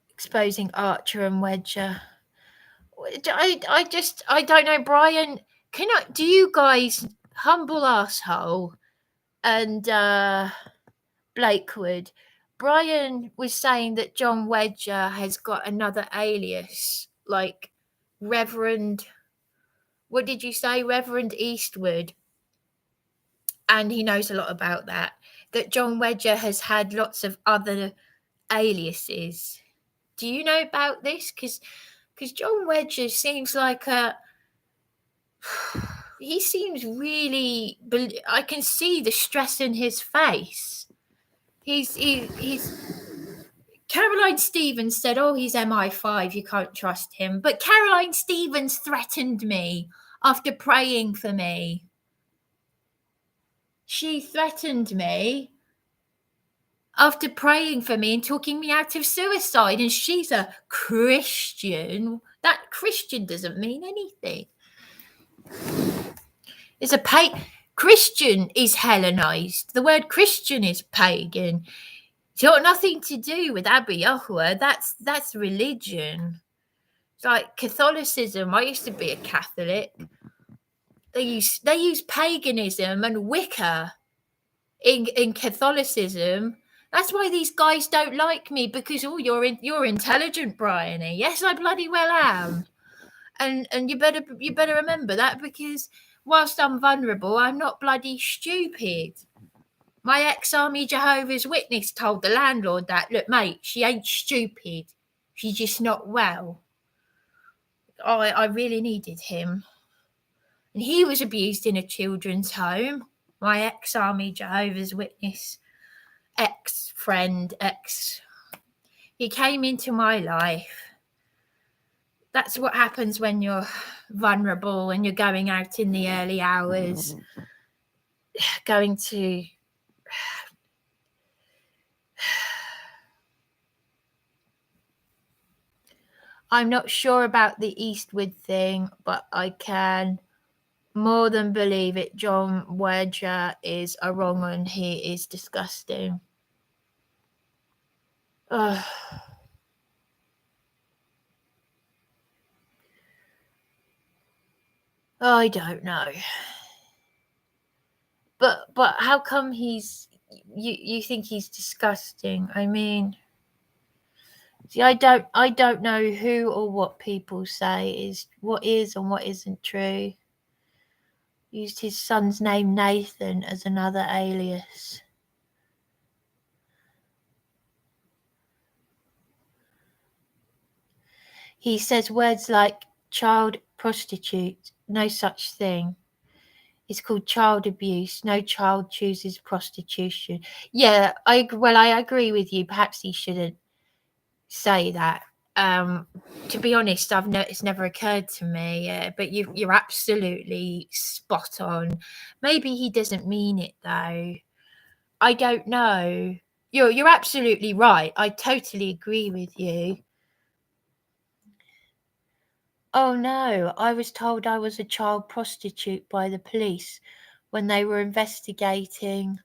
Exposing Archer and Wedger. I don't know, Brian. Do you guys, Humble Arsehole and Blakewood, Brian was saying that John Wedger has got another alias, like Reverend, what did you say, Reverend Eastwood? And he knows a lot about that John Wedger has had lots of other aliases. Do you know about this? Because John Wedger seems like he seems really, I can see the stress in his face. He's Caroline Stevens said, oh, he's MI5, you can't trust him. But Caroline Stevens threatened me after praying for me. She threatened me after praying for me and talking me out of suicide. And she's a Christian. That Christian doesn't mean anything. It's Christian is Hellenized. The word Christian is pagan. It's got nothing to do with Abiyahu. That's religion. It's like Catholicism. I used to be a Catholic. They use paganism and Wicca in Catholicism. That's why these guys don't like me, because you're intelligent, Bryony. Yes, I bloody well am. And you better remember that, because whilst I'm vulnerable, I'm not bloody stupid. My ex-Army Jehovah's Witness told the landlord that, look, mate, she ain't stupid. She's just not well. I really needed him. And he was abused in a children's home. My ex-Army Jehovah's Witness, ex-friend, he came into my life. That's what happens when you're vulnerable and you're going out in the early hours, going to... I'm not sure about the Eastwood thing, but I can more than believe it. John Wedger is a wrong one. He is disgusting. I don't know. But how come you think he's disgusting? I mean, See, I don't know who or what people say is what is and what isn't true. Used his son's name Nathan as another alias. He says words like child prostitute, no such thing. It's called child abuse. No child chooses prostitution. Yeah, I agree with you. Perhaps he shouldn't say that. To be honest, it's never occurred to me. But you're absolutely spot on. Maybe he doesn't mean it though. I don't know. You're absolutely right. I totally agree with you. Oh no, I was told I was a child prostitute by the police when they were investigating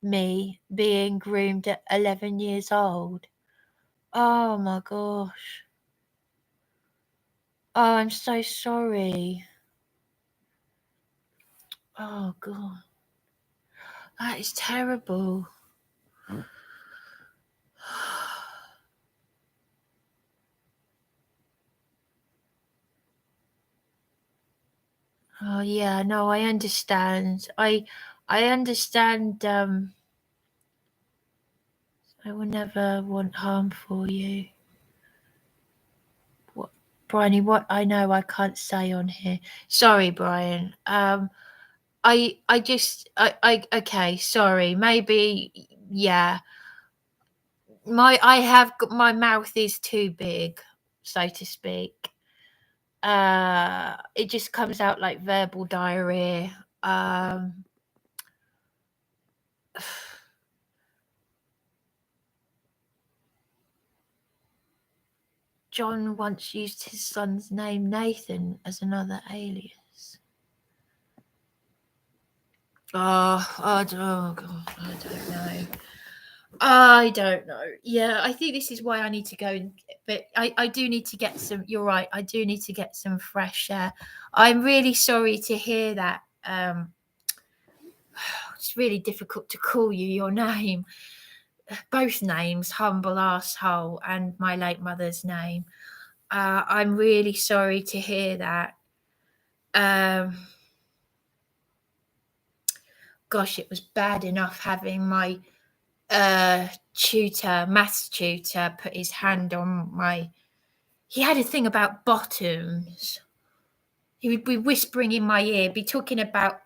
me being groomed at 11 years old. Oh my gosh. Oh, I'm so sorry. Oh God. That is terrible. Oh yeah, no, I understand. I understand. I will never want harm for you. What, Bryony? What I know I can't say on here. Sorry, Brian. I okay. Sorry. Maybe yeah. My mouth is too big, so to speak. It just comes out like verbal diarrhea. John once used his son's name Nathan as another alias. Oh God, I don't know. Yeah, I think this is why I need to go. But I do need to get some. You're right. I do need to get some fresh air. I'm really sorry to hear that. It's really difficult to call you your name. Both names, humble arsehole, and my late mother's name. I'm really sorry to hear that. Gosh, it was bad enough having my maths tutor, put his hand on my. He had a thing about bottoms. He would be whispering in my ear, be talking about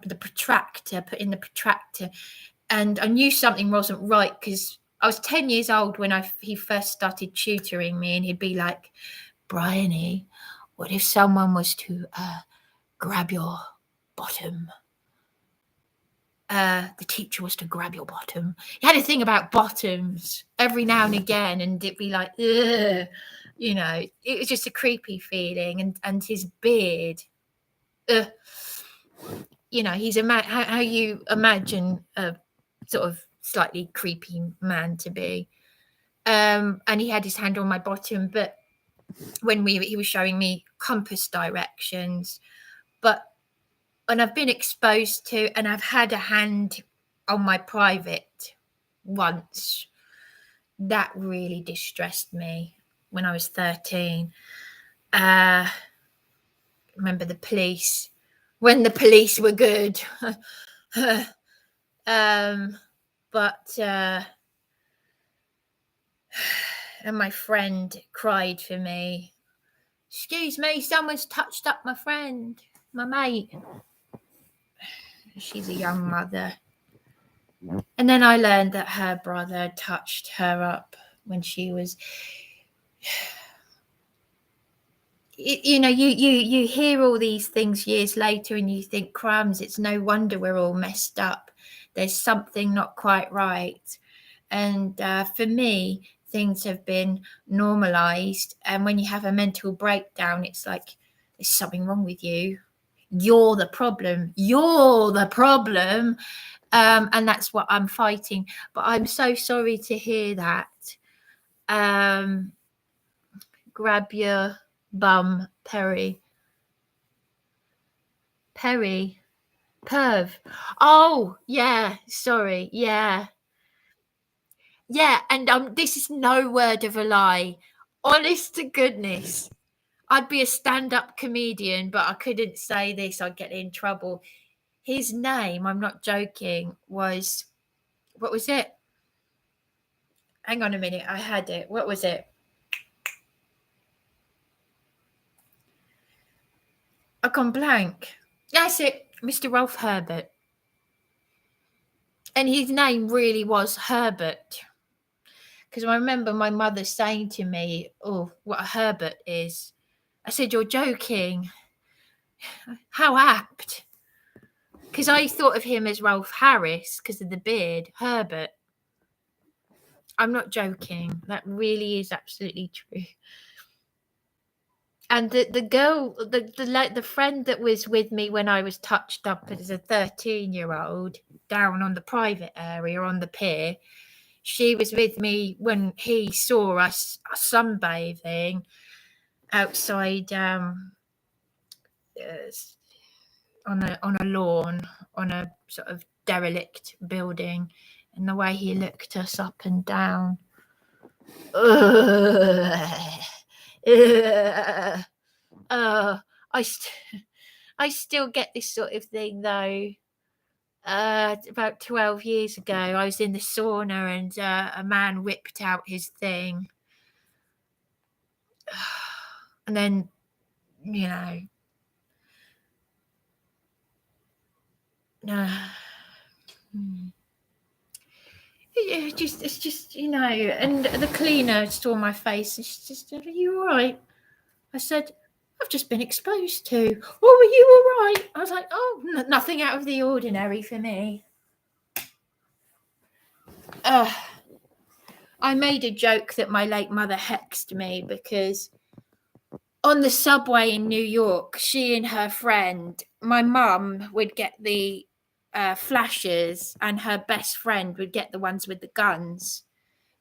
the protractor, putting the protractor, and I knew something wasn't right because I was 10 years old when he first started tutoring me, and he'd be like, "Bryony, what if someone was to grab your bottom?" The teacher was to grab your bottom. He had a thing about bottoms every now and again, and it'd be like, ugh, you know, it was just a creepy feeling. And his beard, you know, he's how you imagine a sort of slightly creepy man to be. And he had his hand on my bottom, but when he was showing me compass directions, and I've been exposed to, and I've had a hand on my private once. That really distressed me when I was 13. Remember the police, when the police were good. But and my friend cried for me. "Excuse me, someone's touched up my friend, my mate." She's a young mother. And then I learned that her brother touched her up when she was, you know, you hear all these things years later and you think, crumbs, it's no wonder we're all messed up. There's something not quite right. And for me, things have been normalized. And when you have a mental breakdown, it's like, there's something wrong with you. You're the problem. You're the problem. And that's what I'm fighting. But I'm so sorry to hear that. Grab your bum, Perv. Oh, yeah, sorry. Yeah. Yeah, and this is no word of a lie. Honest to goodness. I'd be a stand-up comedian, but I couldn't say this, I'd get in trouble. His name, I'm not joking, was, what was it? Hang on a minute, I had it. What was it? I've gone blank. That's it, Mr. Rolf Herbert. And his name really was Herbert. Because I remember my mother saying to me, oh, what a Herbert is. I said, you're joking. How apt. Because I thought of him as Rolf Harris because of the beard, Herbert. I'm not joking. That really is absolutely true. And the girl, the friend that was with me when I was touched up as a 13-year-old down on the private area on the pier, she was with me when he saw us sunbathing outside on a lawn on a sort of derelict building, and the way he looked us up and down. I still get this sort of thing though. About 12 years ago, I was in the sauna and a man whipped out his thing. And then, you know, it's just, you know, and the cleaner saw my face and she just said, are you all right? I said, I've just been exposed to. Oh, were you all right? I was like, oh, nothing out of the ordinary for me. I made a joke that my late mother hexed me because on the subway in New York, she and her friend, my mum would get the flashes and her best friend would get the ones with the guns.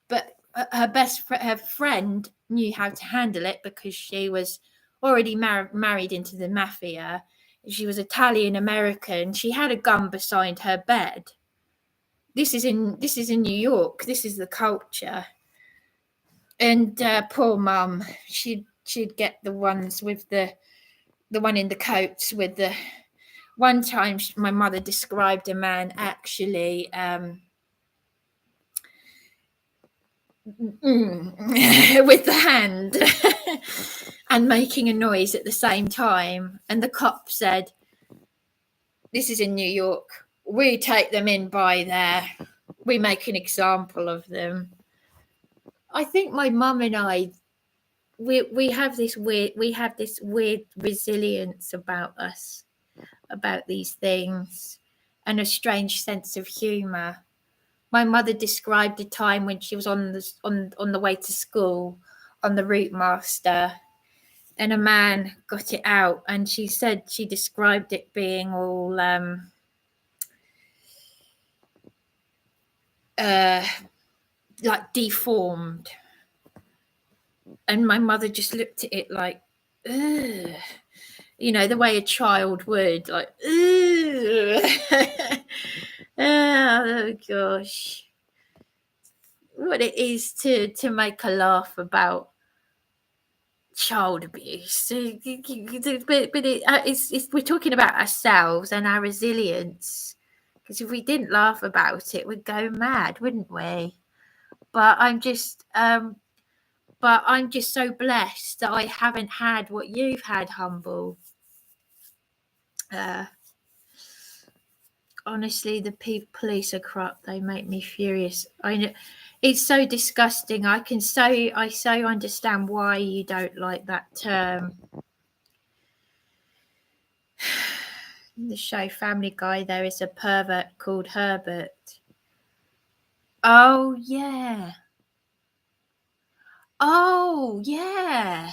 But her friend knew how to handle it because she was already married into the mafia. She was Italian American. She had a gun beside her bed. This is in New York. This is the culture. And poor mum, she'd get the ones with the one in the coats with the. One time, my mother described a man actually with the hand and making a noise at the same time. And the cop said, this is in New York. We take them in by there. We make an example of them. I think my mum and I, we have this weird resilience about us, about these things, and a strange sense of humour. My mother described a time when she was on the way to school on the Route Master, and a man got it out, and she said she described it being all like deformed, and my mother just looked at it like, ugh. You know, the way a child would, like, oh gosh, what it is to make a laugh about child abuse. But we're talking about ourselves and our resilience, because if we didn't laugh about it, we'd go mad, wouldn't we? But I'm just so blessed that I haven't had what you've had, Humble. Honestly, the police are corrupt. They make me furious. I know it's so disgusting. I so understand why you don't like that term. In the show Family Guy, there is a pervert called Herbert. Oh yeah. Oh yeah.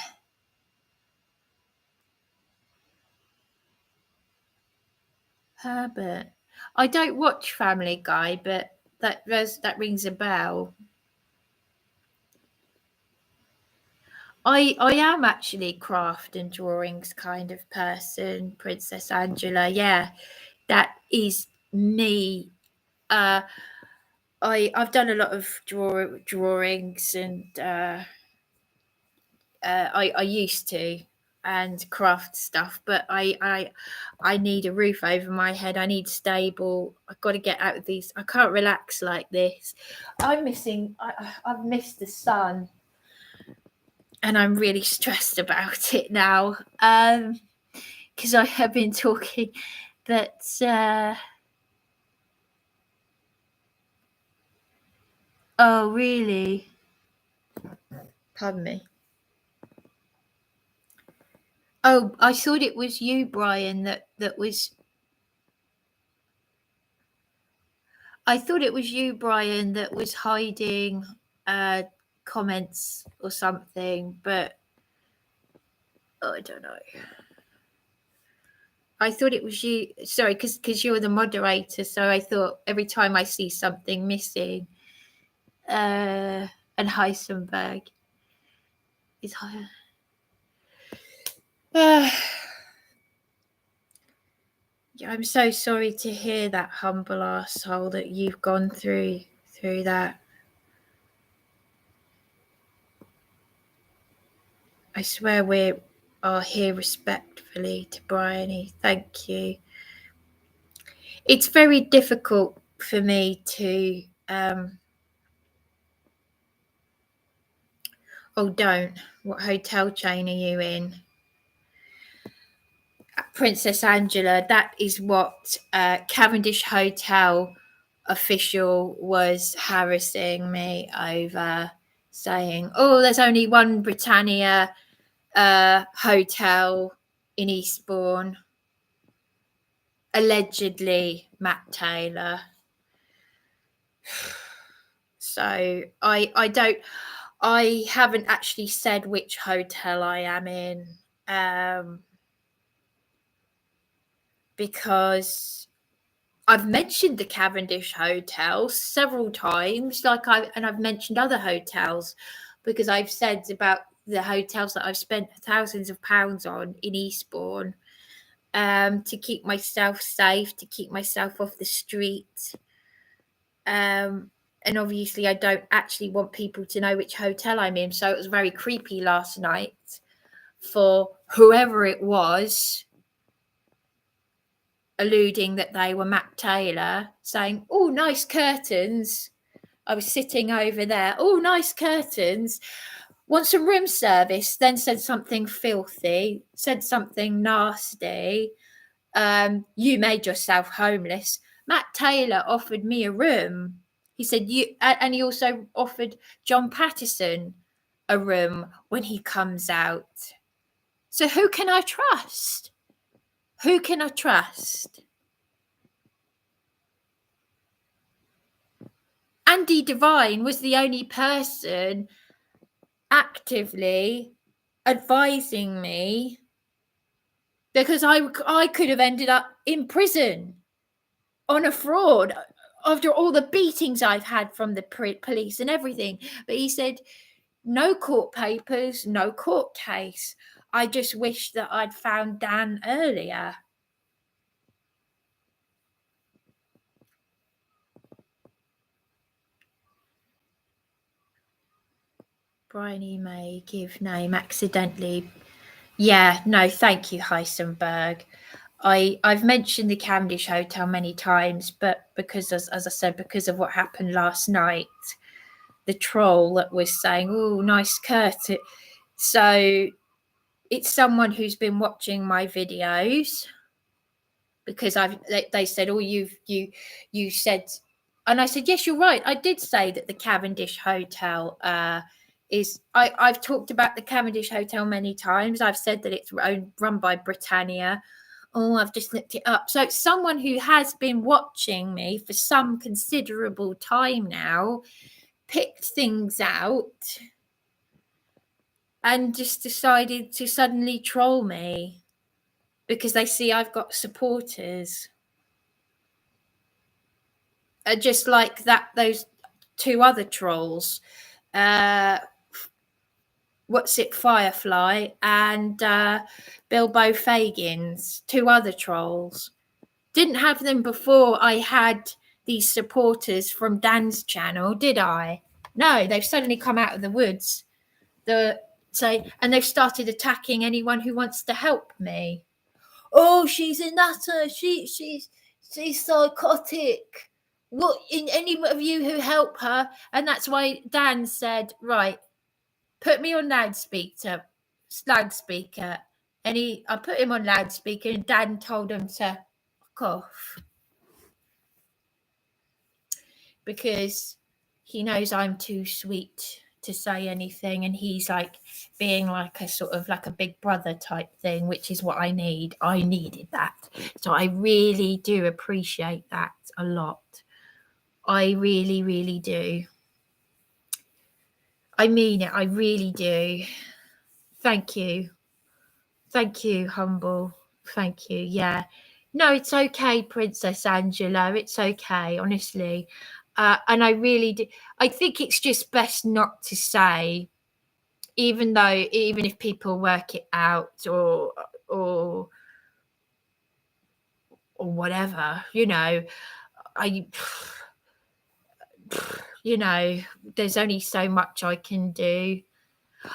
Herbert. I don't watch Family Guy, but that rings a bell. I am actually craft and drawings kind of person, Princess Angela. Yeah, that is me. I've done a lot of drawings, and I used to, and craft stuff, but I need a roof over my head. I need stable. I've got to get out of these. I can't relax like this. I've missed the sun, and I'm really stressed about it now. Because I have been talking that. Oh, really? Pardon me. Oh, I thought it was you, Brian, that was. I thought it was you, Brian, that was hiding comments or something, but I don't know. I thought it was you. Sorry, because you're the moderator, so I thought every time I see something missing, and Heisenberg is higher. Yeah, I'm so sorry to hear that, humble arsehole, that you've gone through that. I swear we are here respectfully to Bryony. Thank you. It's very difficult for me to oh, don't. What hotel chain are you in? Princess Angela, that is what Cavendish Hotel official was harassing me over, saying, oh, there's only one Britannia hotel in Eastbourne. Allegedly, Matt Taylor. So I haven't actually said which hotel I am in, because I've mentioned the Cavendish Hotel several times, and I've mentioned other hotels, because I've said about the hotels that I've spent thousands of pounds on in Eastbourne, to keep myself safe, to keep myself off the street. And obviously I don't actually want people to know which hotel I'm in. So it was very creepy last night for whoever it was, alluding that they were Matt Taylor, saying, oh, nice curtains. I was sitting over there. Oh, nice curtains. Want some room service? Then said something filthy, said something nasty. You made yourself homeless. Matt Taylor offered me a room. He said and he also offered John Patterson a room when he comes out. So who can I trust? Who can I trust? Andy Devine was the only person actively advising me, because I could have ended up in prison on a fraud after all the beatings I've had from the police and everything. But he said, no court papers, no court case. I just wish that I'd found Dan earlier. Bryony may give name accidentally. Yeah, no, thank you, Heisenberg. I've mentioned the Cavendish Hotel many times, but because, as I said, because of what happened last night, the troll that was saying, oh, nice curtain. So it's someone who's been watching my videos, because they said, oh, you said, and I said, yes, you're right. I did say that the Cavendish Hotel I've talked about the Cavendish Hotel many times. I've said that it's run by Britannia. Oh, I've just looked it up. So it's someone who has been watching me for some considerable time now, picked things out, and just decided to suddenly troll me because they see I've got supporters. Just like that, those two other trolls, Firefly and Bilbo Fagins, two other trolls. Didn't have them before I had these supporters from Dan's channel, did I? No, they've suddenly come out of the woods. And they've started attacking anyone who wants to help me. Oh, she's a nutter. She's psychotic. What, in any of you who help her? And that's why Dan said, right, put me on loudspeaker. And I put him on loudspeaker, and Dan told him to fuck off. Because he knows I'm too sweet to say anything, and he's like being like a sort of like a big brother type thing, which is what I need. I needed that. So I really do appreciate that a lot. I really, really do. I mean it. I really do. Thank you. Thank you, Humble. Thank you. Yeah. No, it's okay, Princess Angela. It's okay, honestly. And I really do. I think it's just best not to say, even if people work it out or whatever, there's only so much I can do.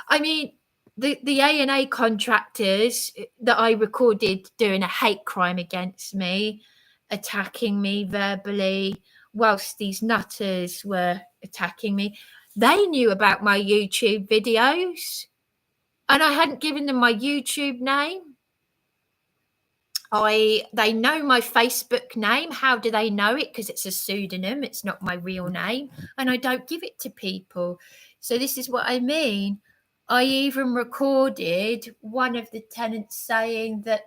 I mean, the A&A contractors that I recorded doing a hate crime against me, attacking me verbally, whilst these nutters were attacking me, they knew about my YouTube videos, and I hadn't given them my YouTube name. They know my Facebook name. How do they know it? Because it's a pseudonym. It's not my real name, and I don't give it to people. So this is what I mean. I even recorded one of the tenants saying that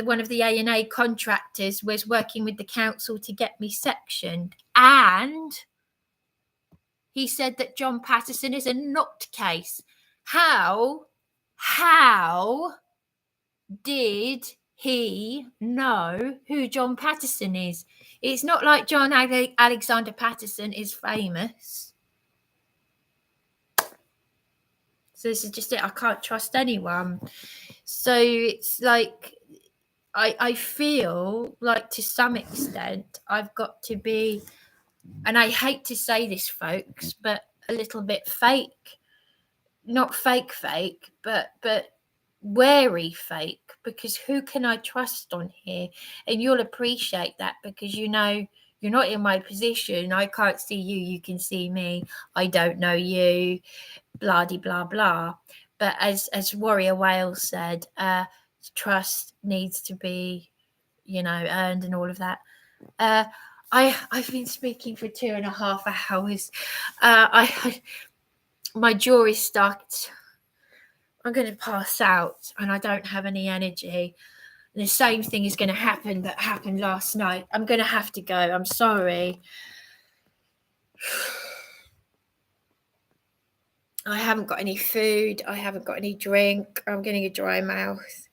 one of the A&A contractors was working with the council to get me sectioned, and he said that John Patterson is a nutcase. How did he know who John Patterson is? It's not like John Alexander Patterson is famous. So this is just it. I can't trust anyone. So it's like I feel like to some extent I've got to be, and I hate to say this, folks, but a little bit fake. Not fake, but wary fake, because who can I trust on here? And you'll appreciate that, because you're not in my position. I can't see you, you can see me. I don't know you, blah de blah blah. But as Warrior Wales said, trust needs to be earned and all of that. I've been speaking for 2.5 hours. My jaw is stuck. I'm going to pass out, and I don't have any energy. And the same thing is going to happen that happened last night. I'm going to have to go. I'm sorry. I haven't got any food. I haven't got any drink. I'm getting a dry mouth.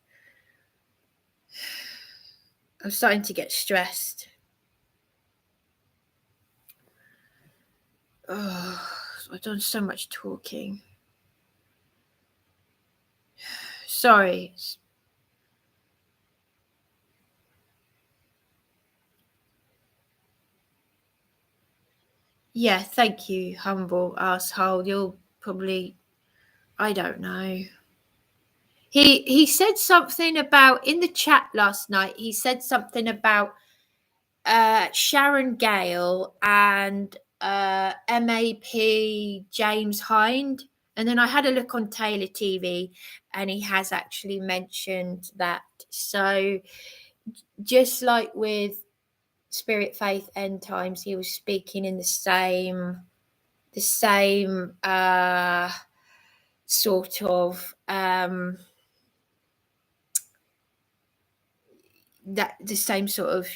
I'm starting to get stressed. Oh, I've done so much talking. Sorry. Yeah, thank you, humble asshole. You'll probably, I don't know. He said something about, in the chat last night, he said something about Sharon Gale and MAP James Hind. And then I had a look on Taylor TV, and he has actually mentioned that. So just like with Spirit, Faith, End Times, he was speaking in the same sort of that the same sort of,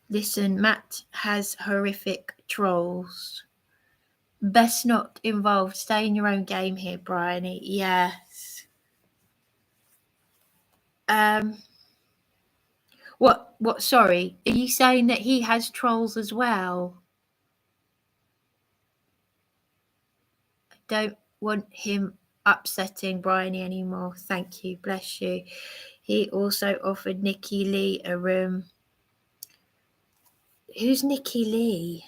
Listen, Matt has horrific trolls. Best not involved. Stay in your own game here, Bryony. Yes. What, sorry, are you saying that he has trolls as well? I don't want him upsetting Bryony anymore. Thank you. Bless you. He also offered Nikki Lee a room. Who's Nikki Lee?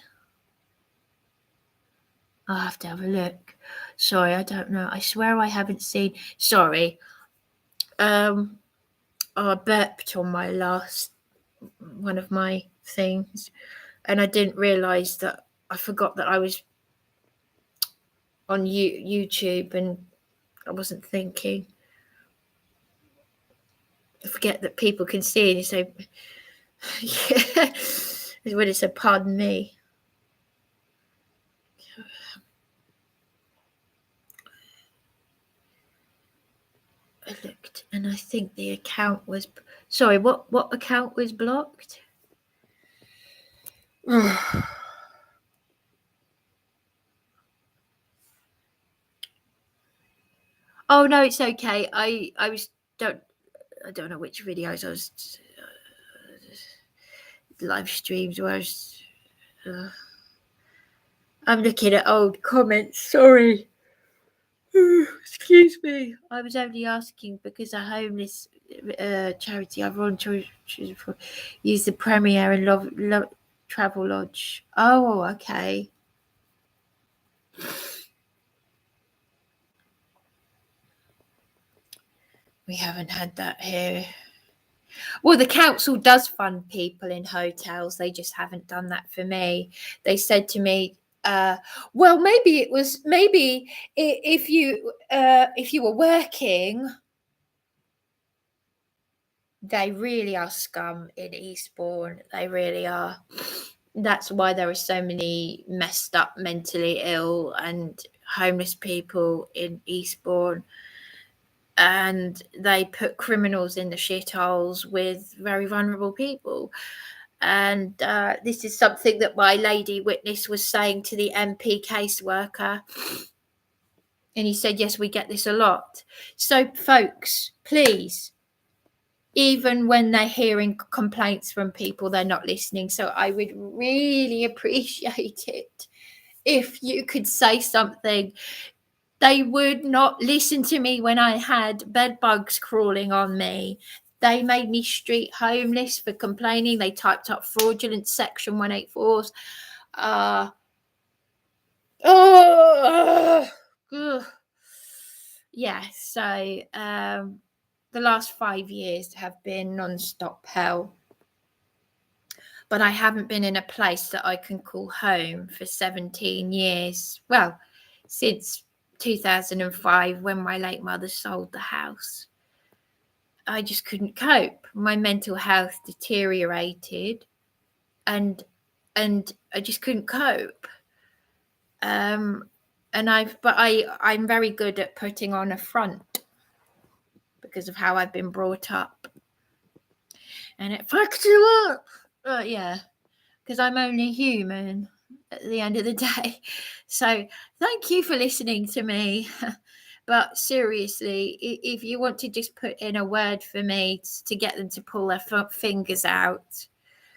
I'll have to have a look. Sorry, I don't know. I swear I haven't seen. Sorry. I burped on my last one of my things, and I didn't realise that I forgot that I was on YouTube, and I wasn't thinking. I forget that people can see, and you say, yeah, when it said, pardon me. I looked, and I think the account was, sorry, what account was blocked? Oh no, it's okay. I don't know which videos I was live streams where I was. I'm looking at old comments. Sorry. Excuse me. I was only asking because a homeless charity I volunteered for use the Premier and Travel Lodge. Oh, okay. We haven't had that here. Well, the council does fund people in hotels. They just haven't done that for me. They said to me, well, maybe if you were working, they really are scum in Eastbourne. They really are. That's why there are so many messed up, mentally ill and homeless people in Eastbourne. And they put criminals in the shitholes with very vulnerable people. And this is something that my lady witness was saying to the MP caseworker. And he said, yes, we get this a lot. So, folks, please, even when they're hearing complaints from people, they're not listening. So I would really appreciate it if you could say something. They would not listen to me when I had bed bugs crawling on me. They made me street homeless for complaining. They typed up fraudulent Section 184s. Yeah, so the last 5 years have been non-stop hell. But I haven't been in a place that I can call home for 17 years. Well, since 2005, when my late mother sold the house. I just couldn't cope. My mental health deteriorated, and I just couldn't cope. I'm very good at putting on a front because of how I've been brought up, and it fucks you up. Yeah, because I'm only human at the end of the day. So thank you for listening to me. But seriously, if you want to just put in a word for me to get them to pull their fingers out,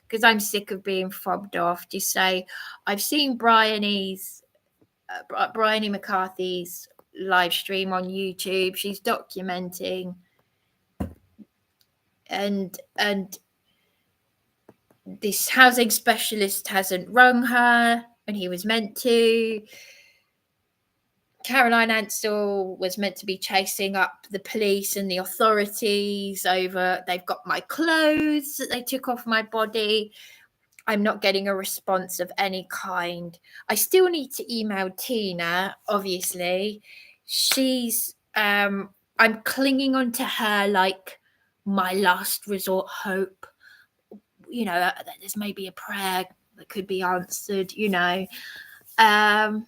because I'm sick of being fobbed off, just say, I've seen Bryony McCarthy's live stream on YouTube. She's documenting, and this housing specialist hasn't rung her, and he was meant to. Caroline Ansell was meant to be chasing up the police and the authorities over, they've got my clothes that they took off my body. I'm not getting a response of any kind. I still need to email Tina, obviously. She's, I'm clinging on to her like my last resort hope. You know, there's maybe a prayer that could be answered, you know. There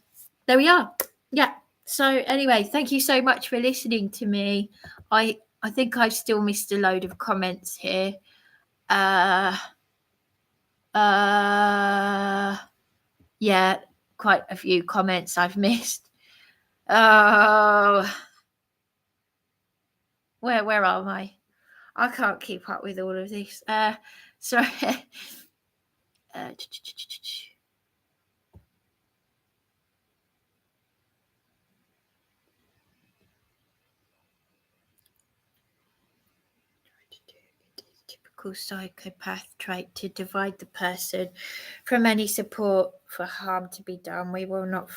we are. Yeah. So anyway, thank you so much for listening to me. I think I've still missed a load of comments here. Yeah, quite a few comments I've missed. Oh, where are I can't keep up with all of this. Sorry. typical psychopath trait to divide the person from any support for harm to be done. We will not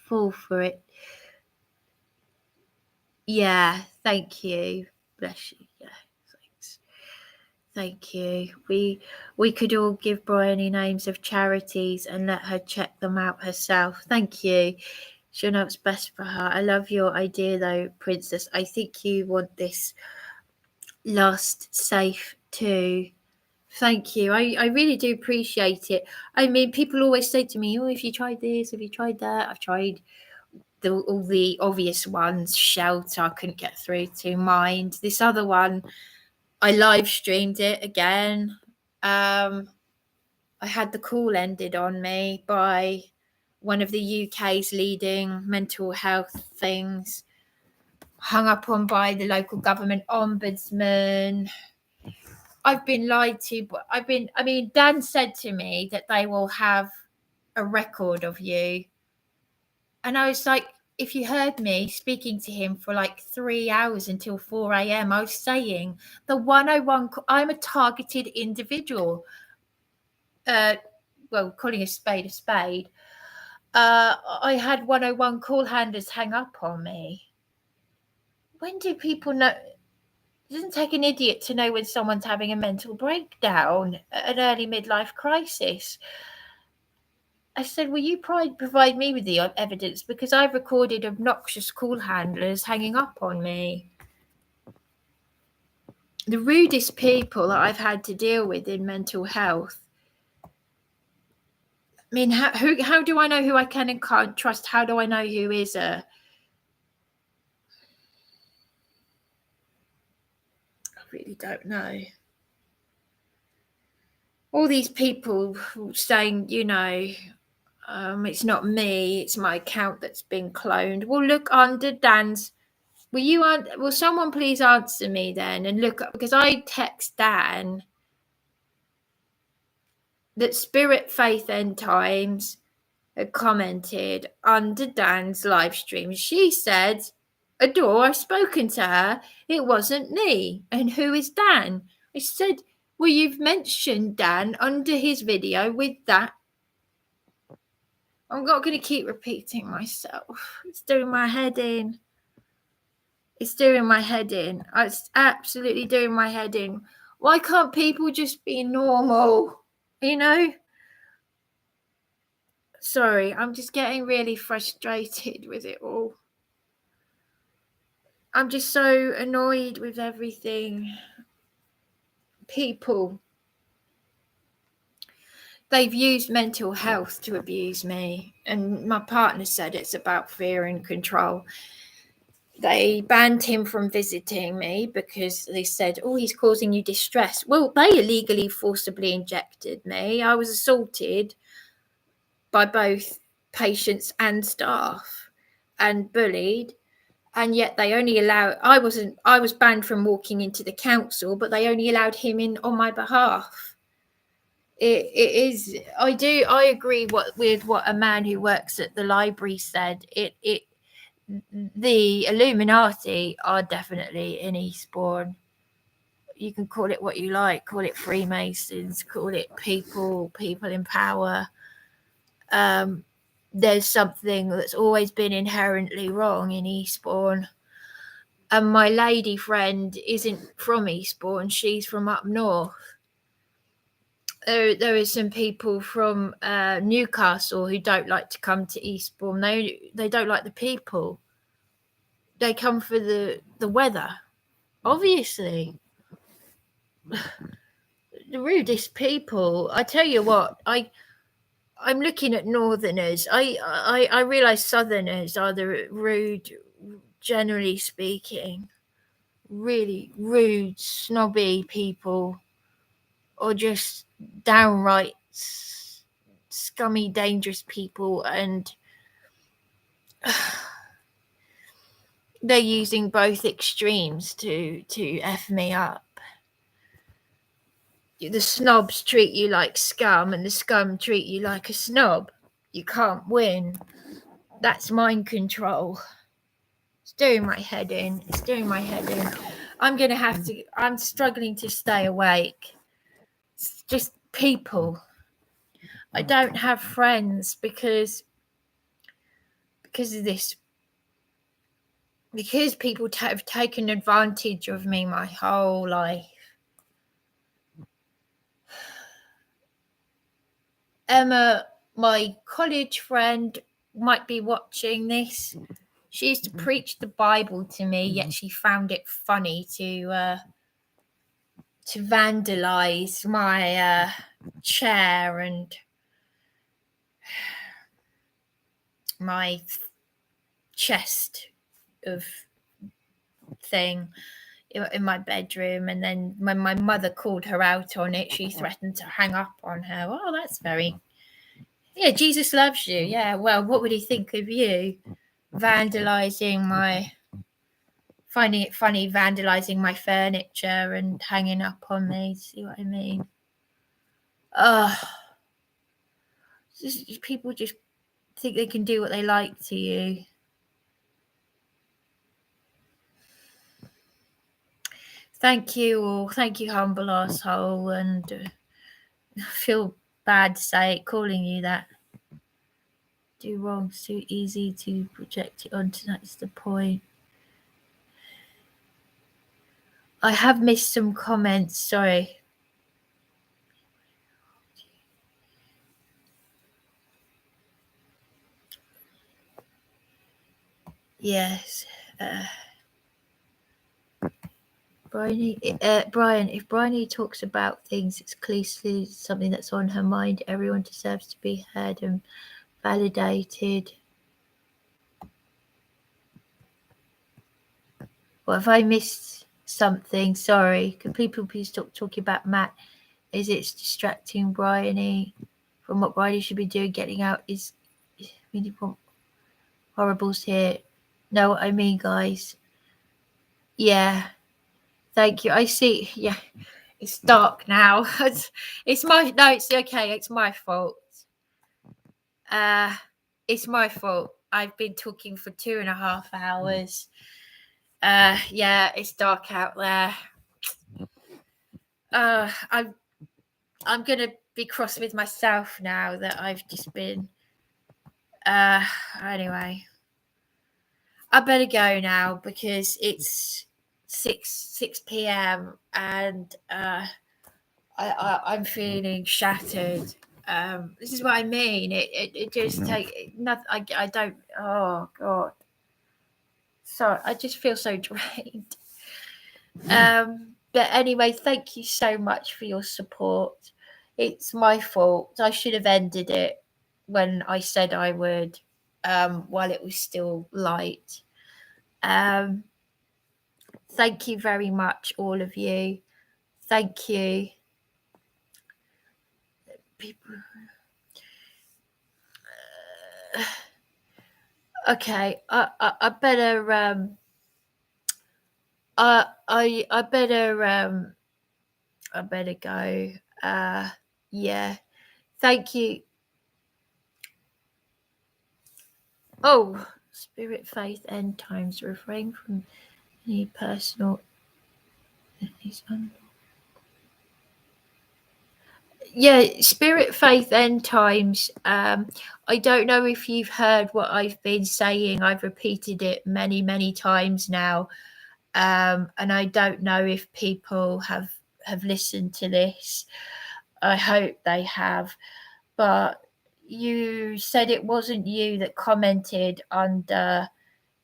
fall for it. Yeah, thank you. Bless you. Yeah, thanks. Thank you. We could all give Bryony names of charities and let her check them out herself. Thank you. She'll know what's best for her. I love your idea though, Princess. I think you want this lost safe too. Thank you. I really do appreciate it. I mean, people always say to me, oh, have you tried this? Have you tried that? I've tried all the obvious ones. Shelter, I couldn't get through to. Mind. This other one, I live streamed it again. I had the call ended on me by one of the UK's leading mental health things, hung up on by the local government ombudsman. I've been lied to, but Dan said to me that they will have a record of you. And I was like, if you heard me speaking to him for like 3 hours until 4 a.m., I was saying the 101, I'm a targeted individual. Well, calling a spade a spade. I had 101 call handlers hang up on me. When do people know? It doesn't take an idiot to know when someone's having a mental breakdown, an early midlife crisis. I said, will you provide me with the evidence? Because I've recorded obnoxious call handlers hanging up on me. The rudest people that I've had to deal with in mental health. I mean, how do I know who I can and can't trust? How do I know who is a... I really don't know. All these people saying, it's not me, it's my account that's been cloned. Well, look under Dan's. Will someone please answer me then and look up, because I text Dan that Spirit Faith End Times had commented under Dan's live stream. She said, Adore, I've spoken to her. It wasn't me. And who is Dan? I said, well, you've mentioned Dan under his video with that. I'm not going to keep repeating myself. It's doing my head in. It's doing my head in. It's absolutely doing my head in. Why can't people just be normal? Sorry, I'm just getting really frustrated with it all. I'm just so annoyed with everything. People. They've used mental health to abuse me. And my partner said it's about fear and control. They banned him from visiting me because they said, oh, he's causing you distress. Well, they illegally forcibly injected me. I was assaulted by both patients and staff and bullied. And yet they only I was banned from walking into the council, but they only allowed him in on my behalf. It is, I agree with what a man who works at the library said. The Illuminati are definitely in Eastbourne. You can call it what you like, call it Freemasons, call it people in power. There's something that's always been inherently wrong in Eastbourne. And my lady friend isn't from Eastbourne, she's from up north. There is some people from Newcastle who don't like to come to Eastbourne. They don't like the people. They come for the weather, obviously. The rudest people. I tell you what, I'm looking at Northerners. I realise Southerners are the rude, generally speaking, really rude, snobby people, or just downright scummy, dangerous people, and they're using both extremes to F me up. The snobs treat you like scum and the scum treat you like a snob. You can't win. That's mind control. It's doing my head in. I'm struggling to stay awake. It's just people. I don't have friends because of this. Because people have taken advantage of me my whole life. Emma, my college friend, might be watching this. She used to preach the Bible to me, yet she found it funny to vandalize my chair and my chest of thing in my bedroom. And then when my mother called her out on it, she threatened to hang up on her. Oh, that's very... Yeah, Jesus loves you. Yeah, well, what would he think of you vandalizing finding it funny vandalizing my furniture and hanging up on me? See what I mean? People just think they can do what they like to you. Thank you all. Thank you, humble asshole. And I feel bad calling you that. Do wrong, it's too easy to project it onto. That's the point. I have missed some comments. Sorry. Yes. Brian, if Bryony talks about things, it's clearly something that's on her mind. Everyone deserves to be heard and validated. Well, if I missed something, sorry. Can people please stop talking about Matt? Is it's distracting Bryony from what Bryony should be doing? Getting out is really horribles here. Know what I mean, guys? Yeah. Thank you. I see. Yeah. It's dark now. It's okay. It's my fault. It's my fault. I've been talking for 2.5 hours. Yeah, it's dark out there. I'm gonna be cross with myself now that I've just been. Anyway, I better go now because it's 6 p.m. and I'm feeling shattered. This is what I mean. It just take nothing. I don't. Oh God. Sorry, I just feel so drained. But anyway, thank you so much for your support. It's my fault. I should have ended it when I said I would, while it was still light. Thank you very much, all of you. Thank you. People. Okay, I better I better go. Yeah. Thank you. Oh, spirit, faith, end times. Refrain from any personal. Yeah, spirit, faith, end times. I don't know if you've heard what I've been saying. I've repeated it many, many times now. And I don't know if people have listened to this. I hope they have. But you said it wasn't you that commented under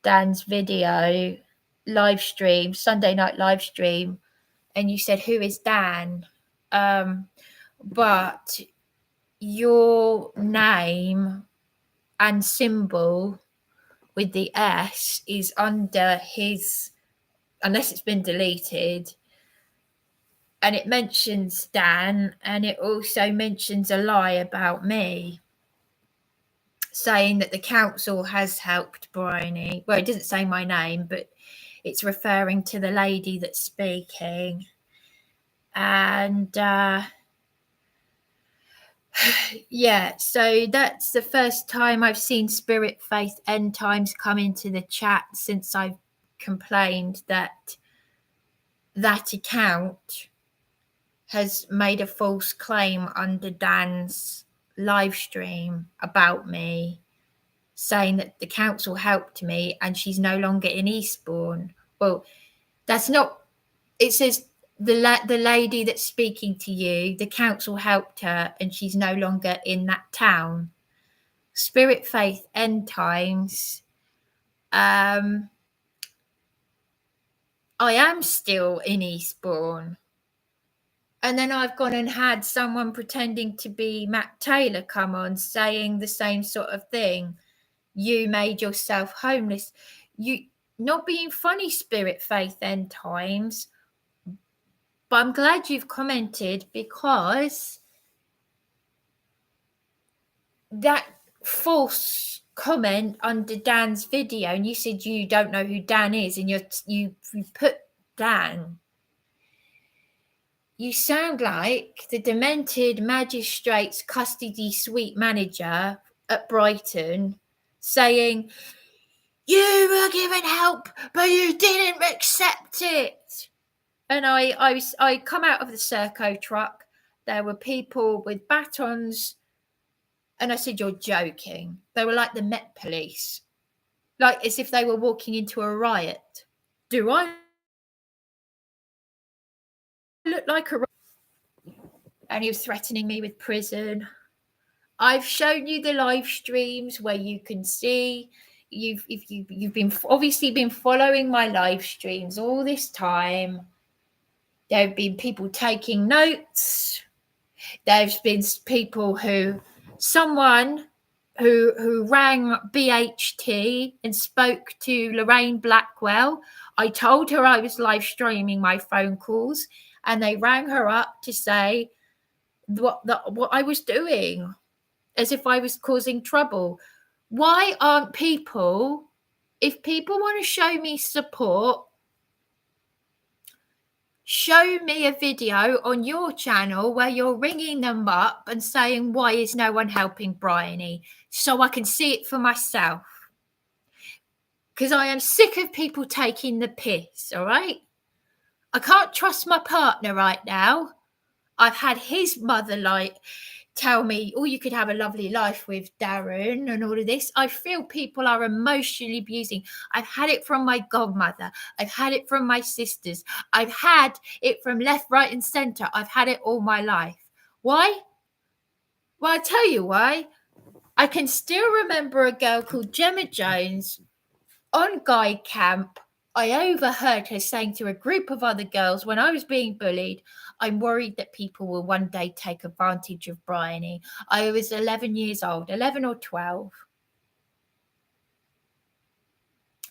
Dan's video live stream, Sunday night live stream, and you said, who is Dan? But your name and symbol with the S is under his, unless it's been deleted, and it mentions Dan, and it also mentions a lie about me, saying that the council has helped Bryony. Well, it doesn't say my name, but it's referring to the lady that's speaking. And yeah, so that's the first time I've seen Spirit, Faith, End Times come into the chat since I've complained that that account has made a false claim under Dan's live stream about me, saying that the council helped me and she's no longer in Eastbourne. Well, that's not, it says the lady that's speaking to you, the council helped her and she's no longer in that town. Spirit Faith End Times. I am still in Eastbourne. And then I've gone and had someone pretending to be Matt Taylor come on saying the same sort of thing. You made yourself homeless. You not being funny, Spirit Faith End Times. But I'm glad you've commented, because that false comment under Dan's video, and you said you don't know who Dan is, and you put Dan. You sound like the demented magistrate's custody suite manager at Brighton saying, you were given help, but you didn't accept it. And I come out of the Serco truck. There were people with batons. And I said, you're joking. They were like the Met Police. Like as if they were walking into a riot. Do I look like a riot? And he was threatening me with prison. I've shown you the live streams where you can see, you've been obviously been following my live streams all this time. There have been people taking notes. There's been people someone who rang BHT and spoke to Lorraine Blackwell. I told her I was live streaming my phone calls, and they rang her up to say what I was doing, as if I was causing trouble. Why aren't people, if people want to show me support, show me a video on your channel where you're ringing them up and saying, why is no one helping Bryony? So I can see it for myself. Because I am sick of people taking the piss, all right? I can't trust my partner right now. I've had his mother tell me, oh, you could have a lovely life with Darren and all of this. I feel people are emotionally abusing. I've had it from my godmother. I've had it from my sisters. I've had it from left, right, and centre. I've had it all my life. Why? Well, I'll tell you why. I can still remember a girl called Gemma Jones on Guide Camp. I overheard her saying to a group of other girls when I was being bullied, I'm worried that people will one day take advantage of Bryony. I was 11 years old, 11 or 12.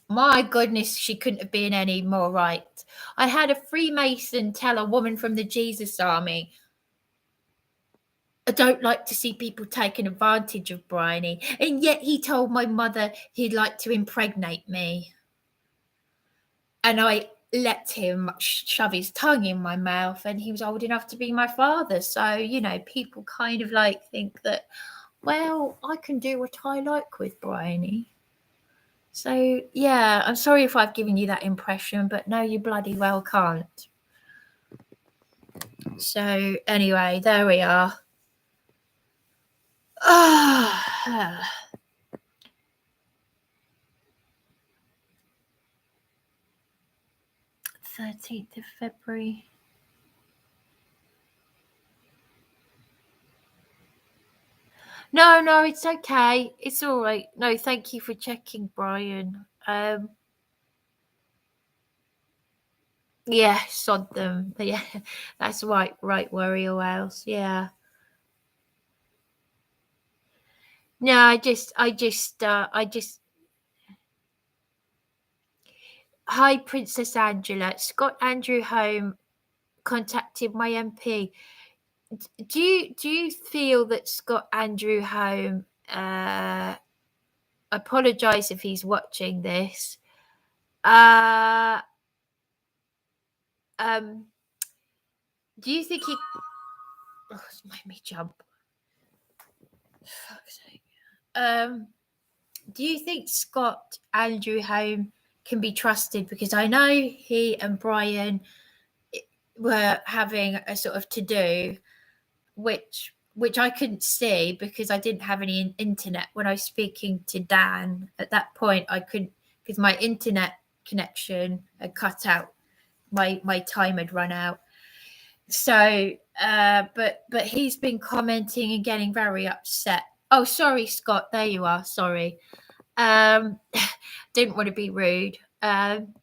My goodness, she couldn't have been any more right. I had a Freemason tell a woman from the Jesus Army, I don't like to see people taking advantage of Bryony. And yet he told my mother he'd like to impregnate me. And I let him shove his tongue in my mouth, and he was old enough to be my father. So, you know, people kind of think that, well, I can do what I like with Bryony. So, yeah, I'm sorry if I've given you that impression, but no, you bloody well can't. So, anyway, there we are. 13th of February. No, it's okay. It's all right. No, thank you for checking, Brian. Yeah, sod them. Yeah, that's right, Warrior Wales. Yeah. No, I just. Hi, Princess Angela. Scott Andrew Home contacted my MP. Do you feel that Scott Andrew Home? Apologise if he's watching this. Do you think he? Oh, it's made me jump. Fuck's sake. Do you think Scott Andrew Home can be trusted? Because I know he and Brian were having a sort of to-do, which I couldn't see because I didn't have any internet when I was speaking to Dan. At that point, I couldn't, because my internet connection had cut out. My time had run out. So, but he's been commenting and getting very upset. Oh, sorry, Scott. There you are. Sorry. Didn't want to be rude. And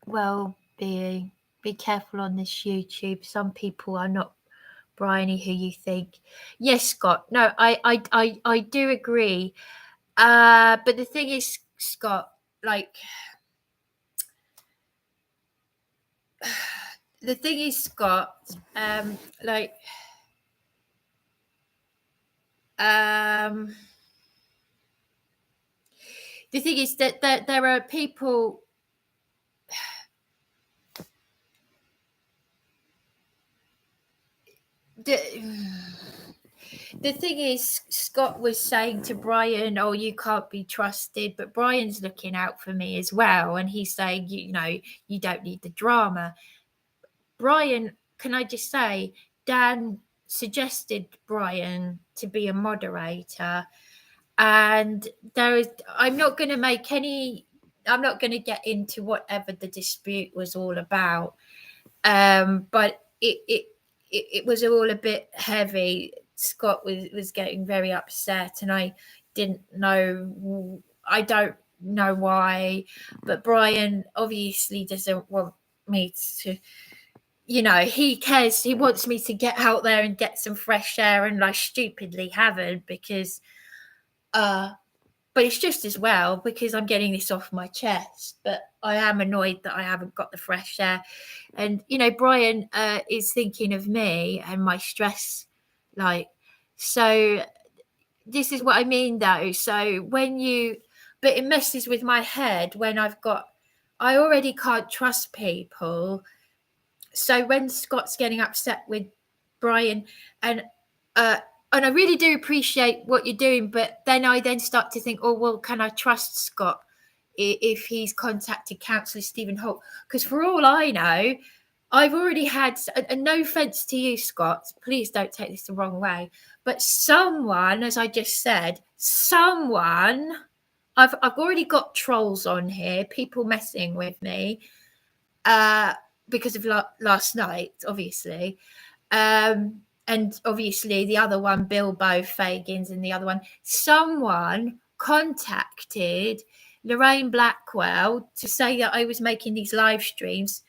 well, be careful on this YouTube. Some people are not Bryony who you think. Yes, Scott. No, I do agree. But the thing is, Scott, like the thing is, Scott, like the thing is that there are people. The thing is, Scott was saying to Brian, "Oh, you can't be trusted," but Brian's looking out for me as well, and he's saying, "You know, you don't need the drama." Brian, can I just say, Dan suggested Brian to be a moderator, and I'm not going to get into whatever the dispute was all about, but it was all a bit heavy. Scott was getting very upset, and I don't know why, but Brian obviously doesn't want me to, he cares. He wants me to get out there and get some fresh air, and I stupidly haven't because, but it's just as well because I'm getting this off my chest. But I am annoyed that I haven't got the fresh air. And, Brian is thinking of me and my stress. So this is what I mean, though. So but it messes with my head when I already can't trust people. So when Scott's getting upset with Brian and I really do appreciate what you're doing, but then I start to think, oh, well, can I trust Scott if he's contacted Councillor Stephen Holt? Because for all I know, I've already had, and no offence to you, Scott, please don't take this the wrong way, but someone, as I just said, I've already got trolls on here, people messing with me because of last night, obviously. And obviously the other one, Bilbo Fagins, and the other one, someone contacted Lorraine Blackwell to say that I was making these live streams.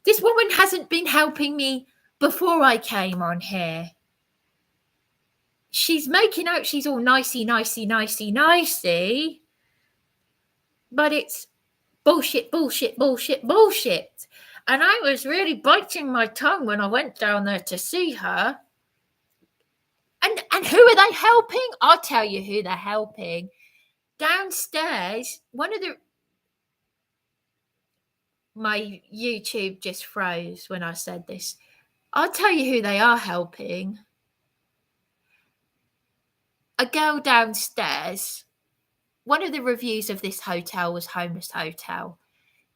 This woman hasn't been helping me before I came on here. She's making out she's all nicey, but it's bullshit. And I was really biting my tongue when I went down there to see her. And who are they helping? I'll tell you who they're helping. Downstairs, my YouTube just froze when I said this. I'll tell you who they are helping. A girl downstairs. One of the reviews of this hotel was Homeless Hotel.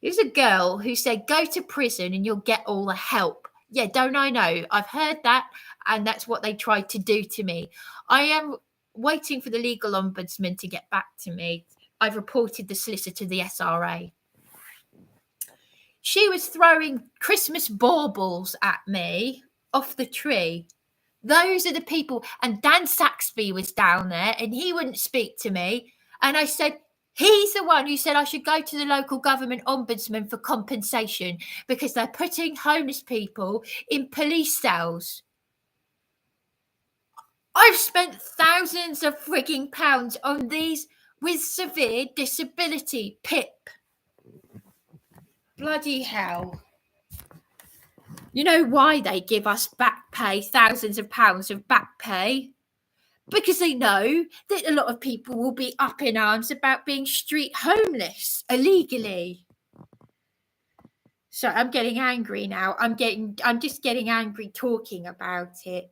There's a girl who said, go to prison and you'll get all the help. Yeah, don't I know? I've heard that, and that's what they tried to do to me. I am waiting for the legal ombudsman to get back to me. I've reported the solicitor to the SRA. She was throwing Christmas baubles at me off the tree. Those are the people. And Dan Saxby was down there and he wouldn't speak to me. And I said, he's the one who said I should go to the local government ombudsman for compensation because they're putting homeless people in police cells. I've spent thousands of frigging pounds on these with severe disability. Pip. Bloody hell. You know why they give us back pay, thousands of pounds of back pay? Because they know that a lot of people will be up in arms about being street homeless illegally. So I'm getting angry now. I'm just getting angry talking about it.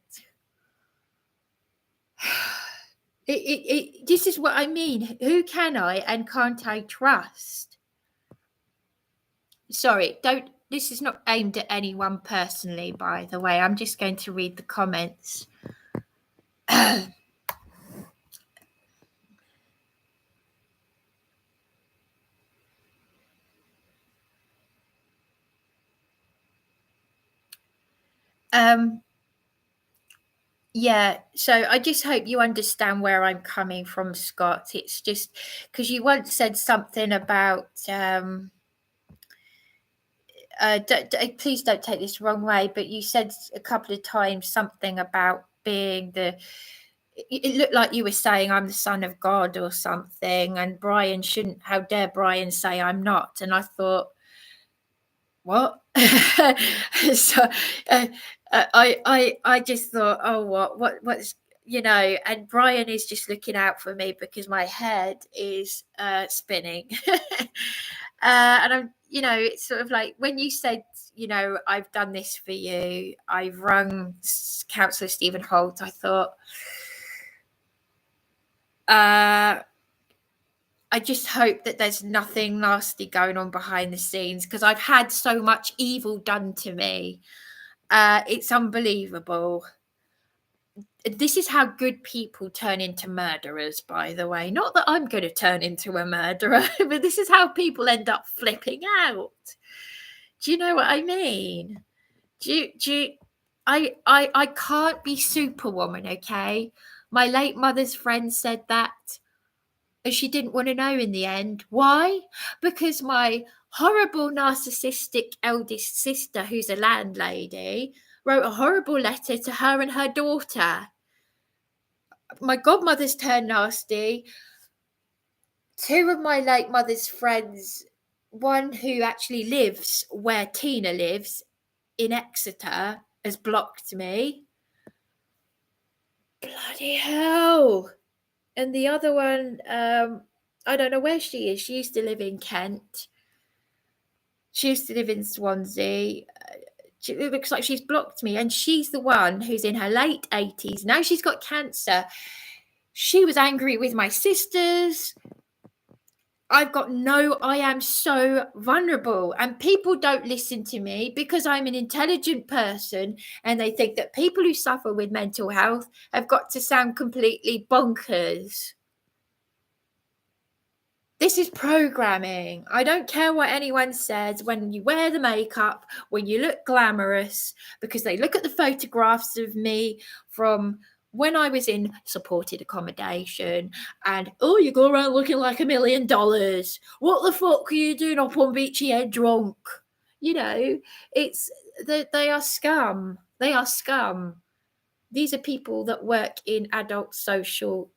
This is what I mean. Who can I and can't I trust? sorry, don't. This is not aimed at anyone personally, by the way. I'm just going to read the comments. Yeah, so I just hope you understand where I'm coming from, Scott. It's just because you once said something about please don't take this the wrong way, but you said a couple of times something about being it looked like you were saying I'm the son of God or something, and Brian shouldn't, how dare Brian say I'm not? And I thought, what? So I just thought, oh, what's, you know, and Brian is just looking out for me because my head is spinning. And I'm, you know, it's sort of like when you said, you know, I've done this for you, I've rung Councillor Stephen Holt, I thought, I just hope that there's nothing nasty going on behind the scenes, because I've had so much evil done to me. It's unbelievable. This is how good people turn into murderers, by the way. Not that I'm going to turn into a murderer, but this is how people end up flipping out. Do you know what I mean? I can't be Superwoman, okay? My late mother's friend said that, and she didn't want to know in the end. Why? Because my horrible narcissistic eldest sister, who's a landlady, wrote a horrible letter to her and her daughter. My godmother's turned nasty. Two of my late mother's friends, one who actually lives where Tina lives in Exeter, has blocked me. Bloody hell. And the other one, I don't know where she is. She used to live in Kent. She used to live in Swansea. It looks like she's blocked me. And she's the one who's in her late 80s. Now she's got cancer. She was angry with my sisters. I am so vulnerable, and people don't listen to me because I'm an intelligent person, and they think that people who suffer with mental health have got to sound completely bonkers. This is programming. I don't care what anyone says. When you wear the makeup, when you look glamorous, because they look at the photographs of me from when I was in supported accommodation, and you go around looking like $1 million. What the fuck are you doing up on Beachy Head drunk? You know, they are scum. They are scum. These are people that work in adult social,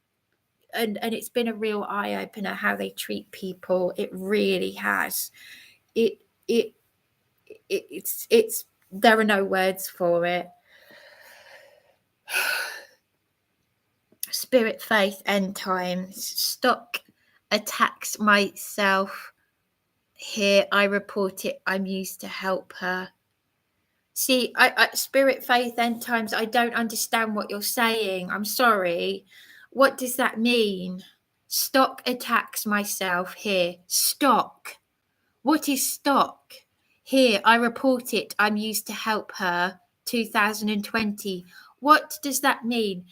and it's been a real eye-opener how they treat people. It really has. It's there are no words for it. Spirit, faith, end times. Stock attacks myself. Here, I report it. I'm used to help her. See, I spirit, faith, end times. I don't understand what you're saying. I'm sorry. What does that mean? Stock attacks myself. Here, stock. What is stock? Here, I report it. I'm used to help her. 2020. What does that mean?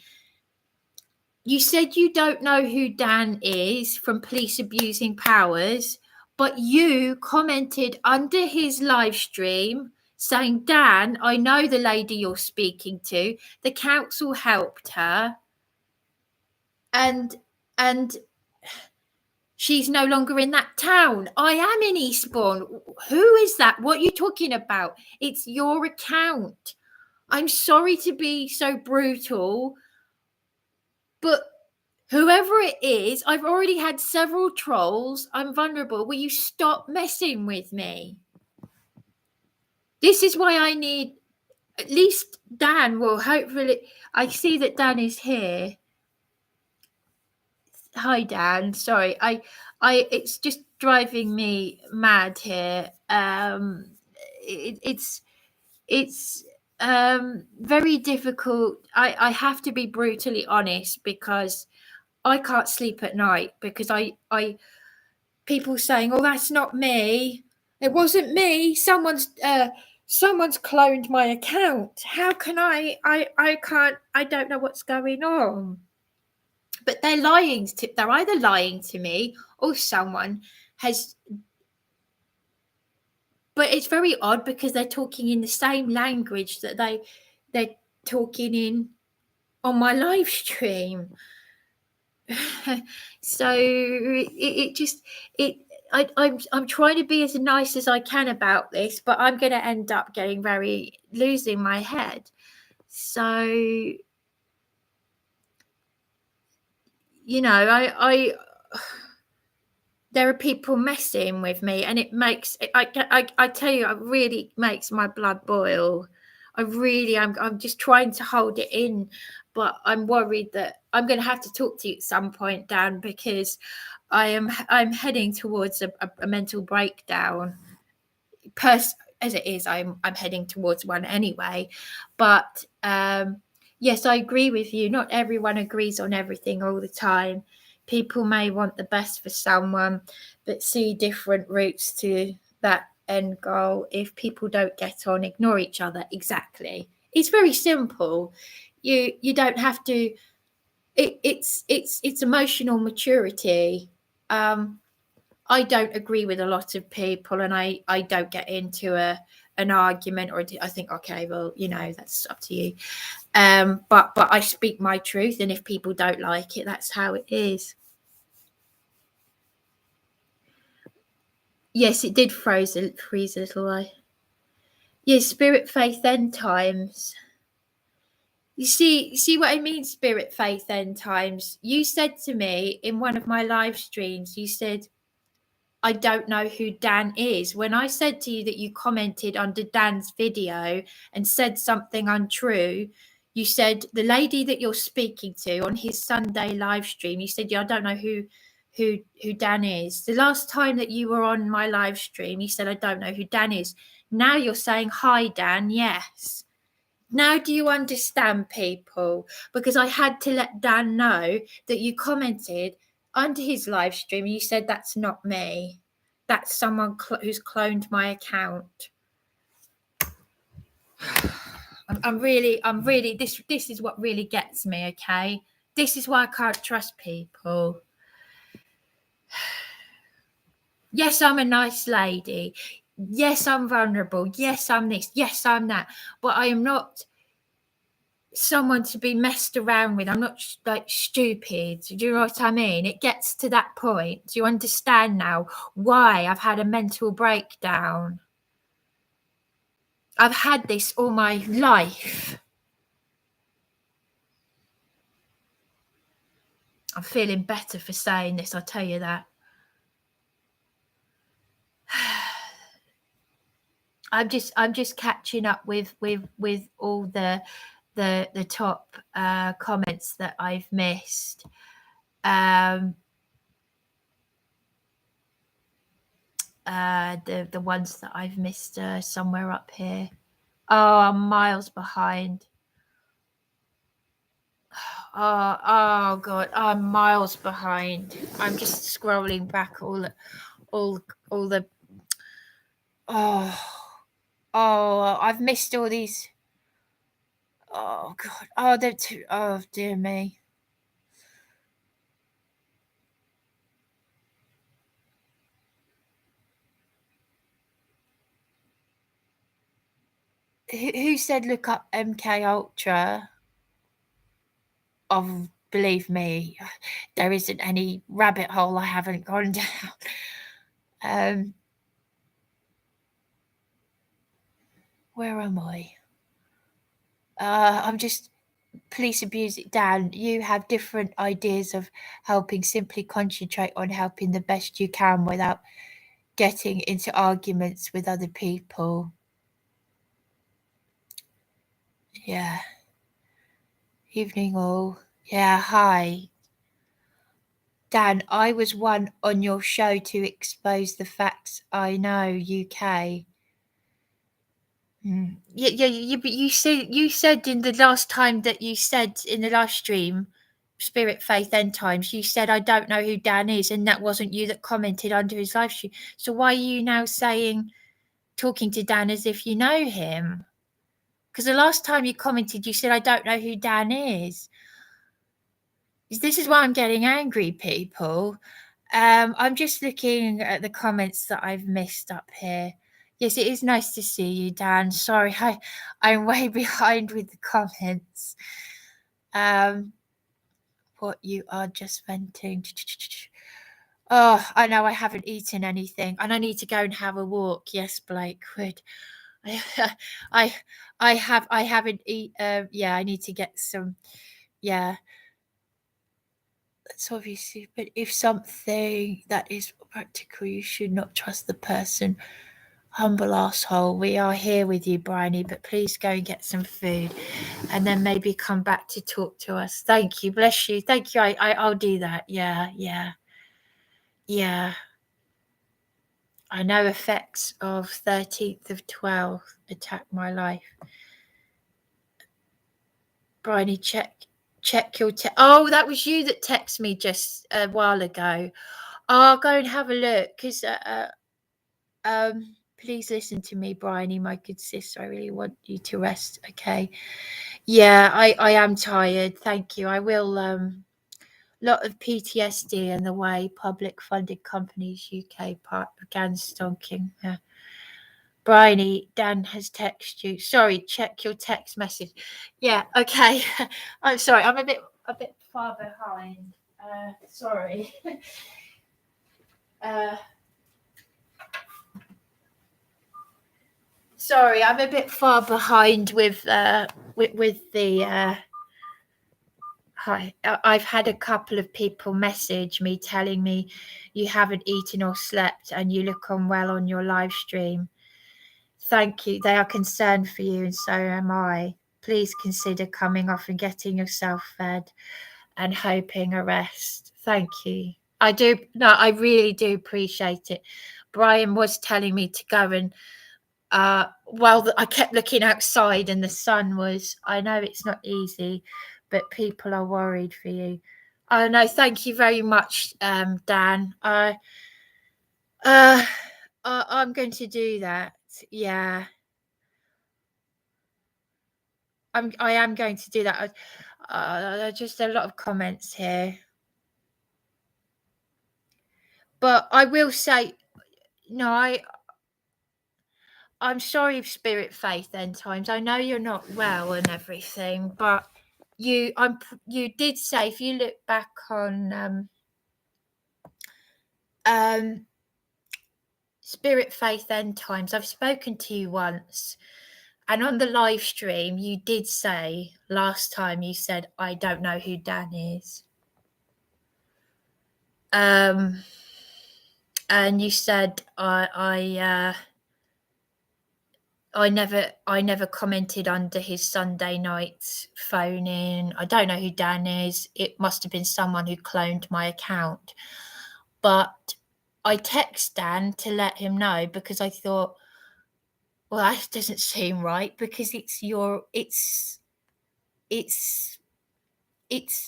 You said you don't know who Dan is from Police Abusing Powers, but you commented under his live stream saying, Dan, I know the lady you're speaking to. The council helped her. And she's no longer in that town. I am in Eastbourne. Who is that? What are you talking about? It's your account. I'm sorry to be so brutal, but whoever it is, I've already had several trolls. I'm vulnerable. Will you stop messing with me? This is why I need, at least Dan will hopefully, I see that Dan is here. Hi, Dan. Sorry. It's just driving me mad here. It's very difficult. I have to be brutally honest, because I can't sleep at night, because I people saying, oh, that's not me. It wasn't me. Someone's cloned my account. How can I can't, I don't know what's going on. But they're lying they're either lying to me or someone has. But it's very odd because they're talking in the same language that they're talking in on my live stream. So I'm trying to be as nice as I can about this, but I'm going to end up losing my head. So, you know, I there are people messing with me, and it makes I tell you, it really makes my blood boil. I'm just trying to hold it in, but I'm worried that I'm going to have to talk to you at some point, Dan, because I'm heading towards a mental breakdown. As it is, I'm heading towards one anyway. But yes, I agree with you. Not everyone agrees on everything all the time. People may want the best for someone, but see different routes to that end goal. If people don't get on, ignore each other. Exactly. It's very simple. You don't have to. It's emotional maturity. I don't agree with a lot of people, and I don't get into an argument, or I think, okay, well, you know, that's up to you. But I speak my truth, and if people don't like it, that's how it is. Yes, it did freeze a little while. Yes, spirit, faith, end times. You see what I mean, spirit, faith, end times. You said to me in one of my live streams, you said, I don't know who Dan is. When I said to you that you commented under Dan's video and said something untrue, you said the lady that you're speaking to on his Sunday live stream, you said, yeah, I don't know who Dan is. The last time that you were on my live stream, you said, I don't know who Dan is. Now you're saying, hi, Dan. Yes. Now do you understand, people? Because I had to let Dan know that you commented under his live stream. You said, that's not me. That's someone who's cloned my account. I'm really, this is what really gets me, okay? This is why I can't trust people. Yes, I'm a nice lady. Yes, I'm vulnerable. Yes, I'm this. Yes, I'm that. But I am not someone to be messed around with. I'm not like stupid. Do you know what I mean? It gets to that point. Do you understand now why I've had a mental breakdown? I've had this all my life. I'm feeling better for saying this, I'll tell you that. I'm just catching up with all the top comments that I've missed. The ones that I've missed somewhere up here. Oh, I'm miles behind. Oh God, I'm miles behind. I'm just scrolling back all the I've missed all these. Oh God. Oh, they're too. Oh dear me. Who said look up MK Ultra? Oh, believe me, there isn't any rabbit hole I haven't gone down. Where am I? I'm just. Police abuse it down. You have different ideas of helping. Simply concentrate on helping the best you can without getting into arguments with other people. Yeah. Evening all. Yeah, hi. Dan, I was one on your show to expose the facts. I know, UK. Yeah, but you said in the last time that you said in the last stream, Spirit Faith End Times, you said, I don't know who Dan is, and that wasn't you that commented under his live stream. So why are you now talking to Dan as if you know him? Because the last time you commented, you said, I don't know who Dan is. This is why I'm getting angry, people. I'm just looking at the comments that I've missed up here. Yes, it is nice to see you, Dan. Sorry, I'm way behind with the comments. What you are just venting. Oh, I know I haven't eaten anything, and I need to go and have a walk. Yes, Blakewood. I haven't eaten. Yeah, I need to get some. Yeah, that's obviously. But if something that is practical, you should not trust the person. Humble asshole. We are here with you, Bryony, but please go and get some food, and then maybe come back to talk to us. Thank you. Bless you. Thank you. I'll do that. Yeah. I know effects of 13th of 12th attack my life. Bryony, check your oh, that was you that texted me just a while ago. I'll go and have a look, because please listen to me, Bryony, my good sister. I really want you to rest. Okay. Yeah, I am tired. Thank you. I will lot of PTSD and the way public funded companies UK began stonking. Yeah. Bryony, Dan has texted you. Sorry, check your text message. Yeah, okay. I'm sorry, I'm a bit far behind. Sorry. Sorry, I'm a bit far behind with the hi. I've had a couple of people message me telling me you haven't eaten or slept and you look unwell on your live stream. Thank you. They are concerned for you, and so am I. Please consider coming off and getting yourself fed and hoping a rest. Thank you. I do. No, I really do appreciate it. Brian was telling me to go and I kept looking outside and the sun was, I know it's not easy, but people are worried for you. Oh no, thank you very much, Dan. I'm going to do that. Yeah. I am going to do that. Just a lot of comments here. But I will say, no, I'm sorry, Spirit Faith End Times. I know you're not well and everything, but you did say, if you look back on Spirit Faith End Times, I've spoken to you once, and on the live stream you did say last time, you said, I don't know who Dan is. And you said I never commented under his Sunday night phone in. I don't know who Dan is. It must have been someone who cloned my account. But I text Dan to let him know, because I thought, well, that doesn't seem right, because it's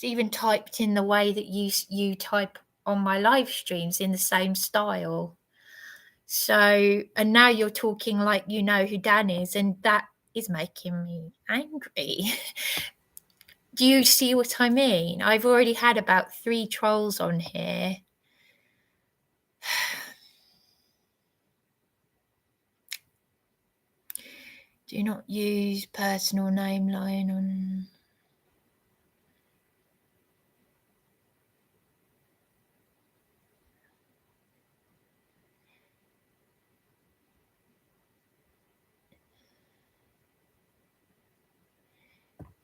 even typed in the way that you type on my live streams, in the same style. So, and now you're talking like you know who Dan is, and that is making me angry. Do you see what I mean? I've already had about 3 trolls on here. Do not use personal name line on...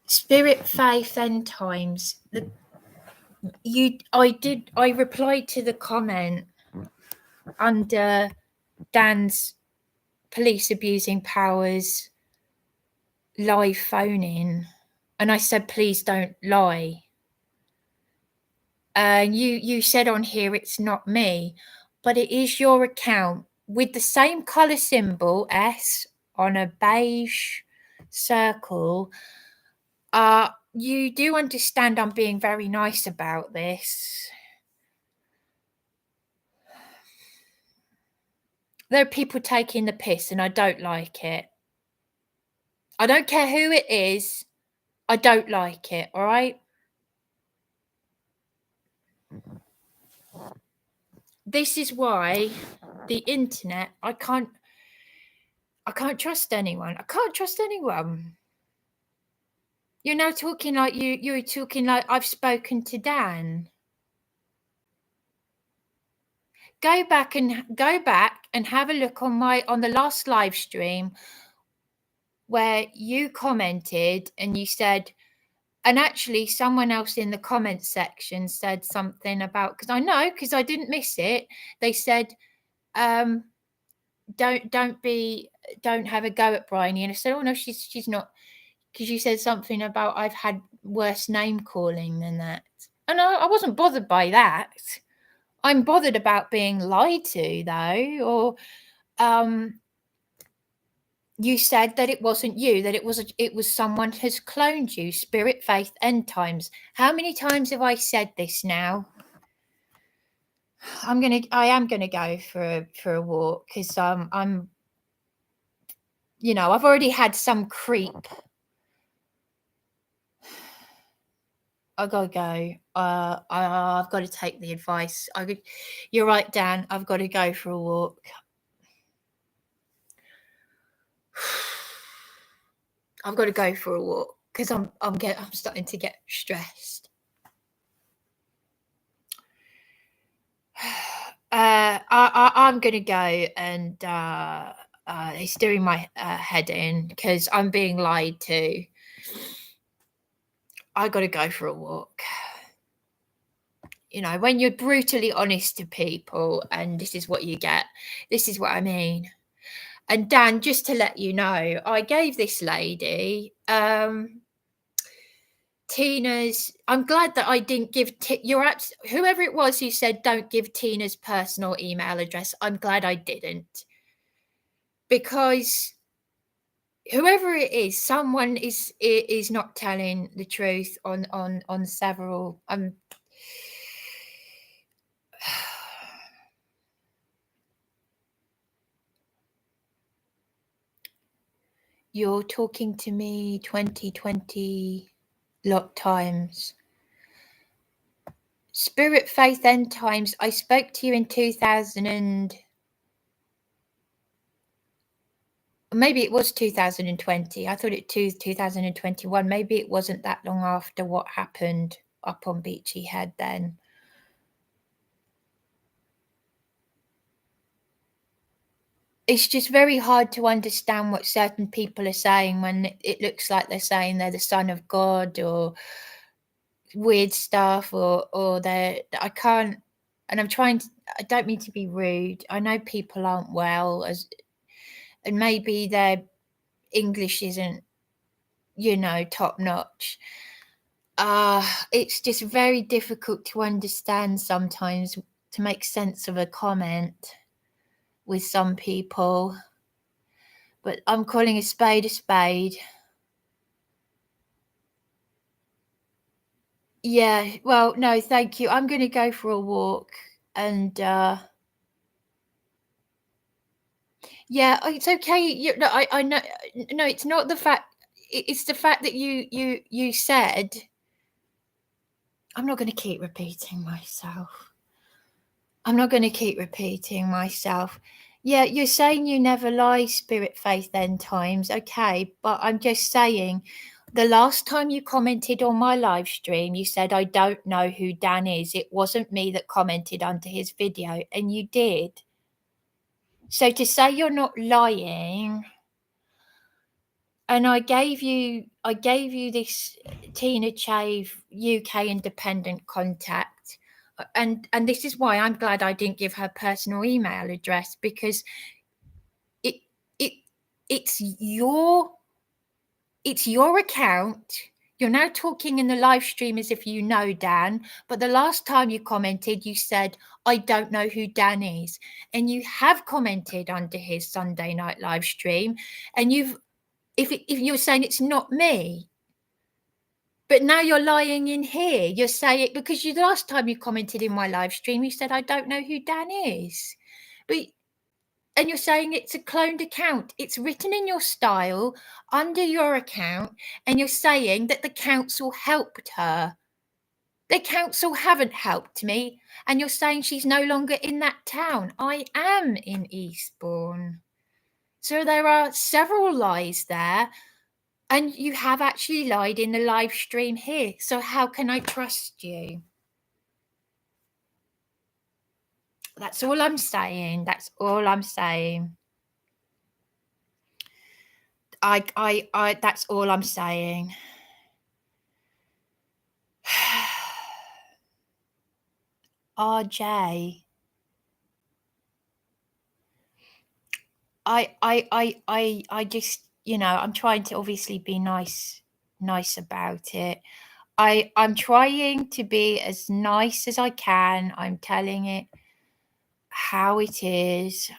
Spirit Faith End Times. I replied to the comment under Dan's police abusing powers live phone in, and I said, please don't lie. You said on here it's not me, but it is your account with the same color symbol S on a beige circle. You do understand I'm being very nice about this. There are people taking the piss and I don't like it. I don't care who it is. I don't like it, all right? This is why the internet, I can't trust anyone. I can't trust anyone. You're now talking like you're talking like I've spoken to Dan. Go back and have a look on the last live stream where you commented and you said, and actually someone else in the comment section said something about, because I didn't miss it. They said, don't have a go at Bryony. And I said, oh no, she's not, because you said something about I've had worse name calling than that. And I wasn't bothered by that. I'm bothered about being lied to, though. Or you said that it wasn't you, that it was someone has cloned you. Spirit, faith, end times. How many times have I said this now? I am gonna go for a walk because I'm, you know, I've already had some creep. I gotta go. I've got to take the advice. You're right, Dan. I've got to go for a walk. I've got to go for a walk because I'm starting to get stressed. I'm gonna go and it's doing my head in because I'm being lied to. I got to go for a walk. You know, when you're brutally honest to people, and this is what you get. This is what I mean. And Dan, just to let you know, I gave this lady Tina's. I'm glad that I didn't give whoever it was who said don't give Tina's personal email address. I'm glad I didn't, because whoever it is, someone is not telling the truth on several. You're talking to me 2020 lot times. Spirit, faith, end times. I spoke to you in 2000 and maybe it was 2020. I thought it was 2021. Maybe it wasn't that long after what happened up on Beachy Head then. It's just very hard to understand what certain people are saying when it looks like they're saying they're the son of God or weird stuff, or I can't, and I don't mean to be rude. I know people aren't well, and maybe their English isn't, you know, top notch. It's just very difficult to understand sometimes, to make sense of a comment with some people. But I'm calling a spade a spade. Yeah, well, no, thank you. I'm going to go for a walk and yeah, it's okay. No, I know. No, it's not the fact. It's the fact that you said. I'm not going to keep repeating myself. Yeah, you're saying you never lie, spirit, faith, end times. Okay, but I'm just saying, the last time you commented on my live stream, you said, I don't know who Dan is. It wasn't me that commented under his video, and you did. So to say you're not lying, and I gave you this Tina Chave UK independent contact, and this is why I'm glad I didn't give her personal email address, because it's your account. You're now talking in the live stream as if you know Dan, but the last time you commented, you said, I don't know who Dan is. And you have commented under his Sunday night live stream, and if you're saying it's not me, But now you're lying in here. You're saying, because the last time you commented in my live stream, you said, I don't know who Dan is. And you're saying it's a cloned account. It's written in your style under your account, and you're saying that the council helped her. The council haven't helped me, and you're saying she's no longer in that town. I am in Eastbourne. So there are several lies there, and you have actually lied in the live stream here. So how can I trust you? That's all I'm saying. That's all I'm saying. That's all I'm saying. RJ. I just, I'm trying to obviously be nice about it. I'm trying to be as nice as I can. I'm telling it how it is.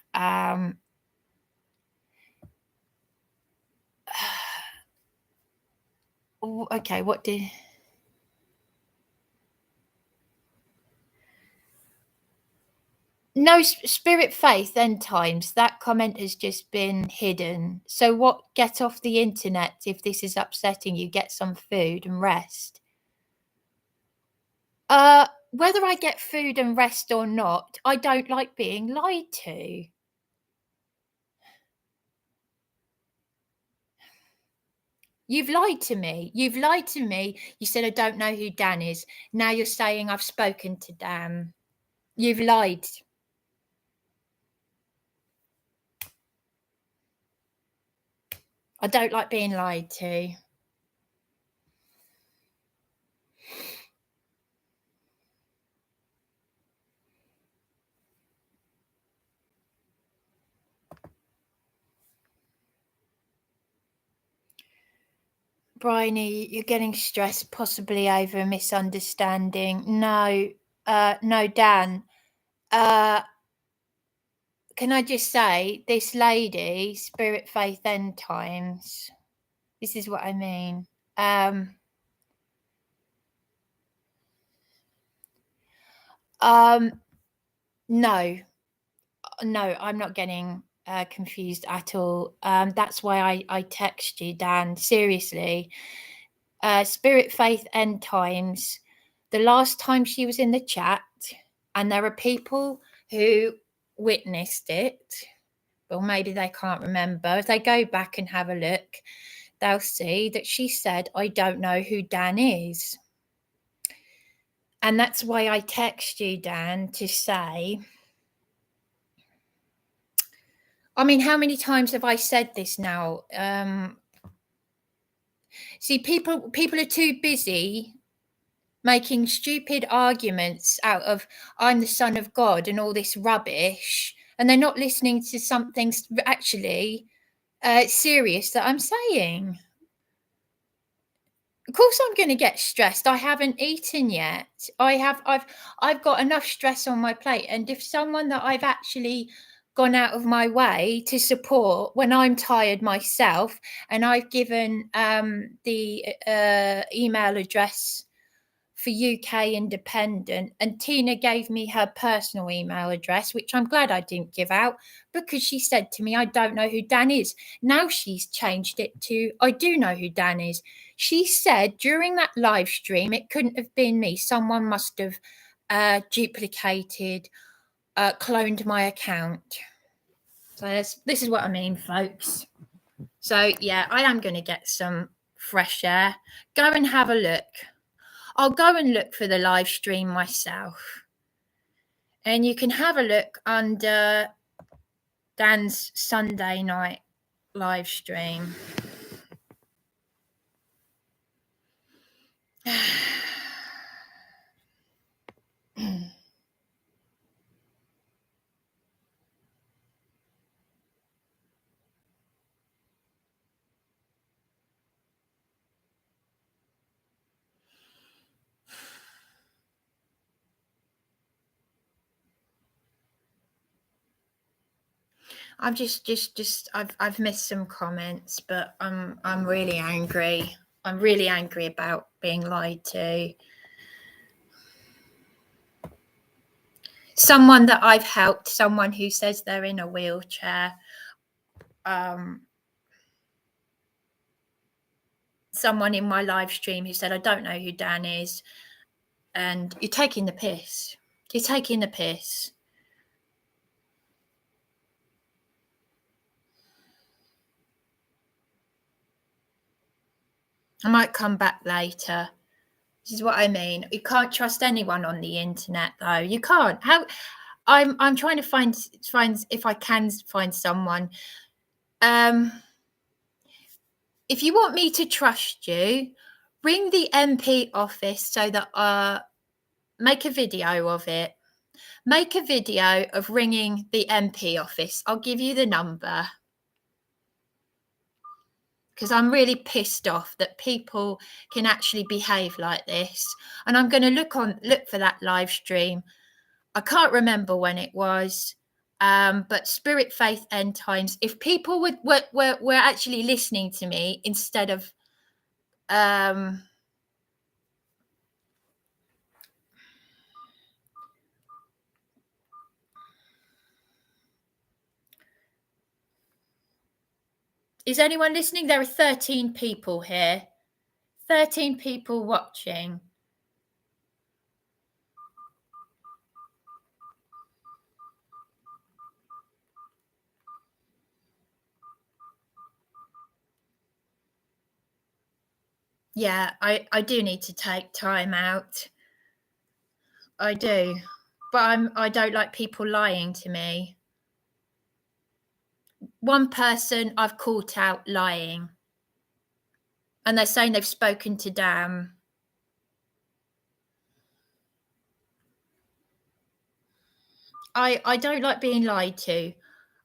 Okay, what did... No, Spirit Faith End Times, that comment has just been hidden. So what, get off the internet if this is upsetting you, get some food and rest. Whether I get food and rest or not, I don't like being lied to. You've lied to me. You've lied to me. You said, I don't know who Dan is. Now you're saying I've spoken to Dan. You've lied. I don't like being lied to. Bryony, you're getting stressed, possibly over a misunderstanding. No, Dan. Can I just say, this lady, Spirit Faith End Times, this is what I mean. No, I'm not getting confused at all. That's why I text you, Dan. Seriously, Spirit Faith End Times. The last time she was in the chat, and there are people who witnessed it, well, maybe they can't remember. If they go back and have a look, they'll see that she said, I don't know who Dan is. And that's why I text you, Dan, to say, I mean, how many times have I said this now? See, people are too busy making stupid arguments out of I'm the son of God and all this rubbish, and they're not listening to something actually serious that I'm saying. Of course I'm going to get stressed. I haven't eaten yet. I've got enough stress on my plate, and if someone that I've actually gone out of my way to support when I'm tired myself, and I've given the email address for UK Independent, and Tina gave me her personal email address, which I'm glad I didn't give out, because she said to me, I don't know who Dan is. Now she's changed it to, I do know who Dan is. She said during that live stream, it couldn't have been me. Someone must have duplicated, cloned my account. So this is what I mean, folks. So yeah, I am going to get some fresh air. Go and have a look. I'll go and look for the live stream myself. And you can have a look under Dan's Sunday night live stream. I've just I've missed some comments, but I'm really angry. I'm really angry about being lied to. Someone that I've helped, someone who says they're in a wheelchair, someone in my live stream who said, I don't know who Dan is, and you're taking the piss. You're taking the piss. I might come back later. This is what I mean. You can't trust anyone on the internet, though. You can't. How? I'm trying to find if I can find someone. If you want me to trust you, ring the MP office so that make a video of it. Make a video of ringing the MP office. I'll give you the number. Because I'm really pissed off that people can actually behave like this. And I'm going to look for that live stream. I can't remember when it was, but Spirit, Faith, End Times. If people were actually listening to me instead of is anyone listening? There are 13 people here. 13 people watching. Yeah, I do need to take time out. I do. But I don't like people lying to me. One person I've caught out lying. And they're saying they've spoken to Dan. I don't like being lied to.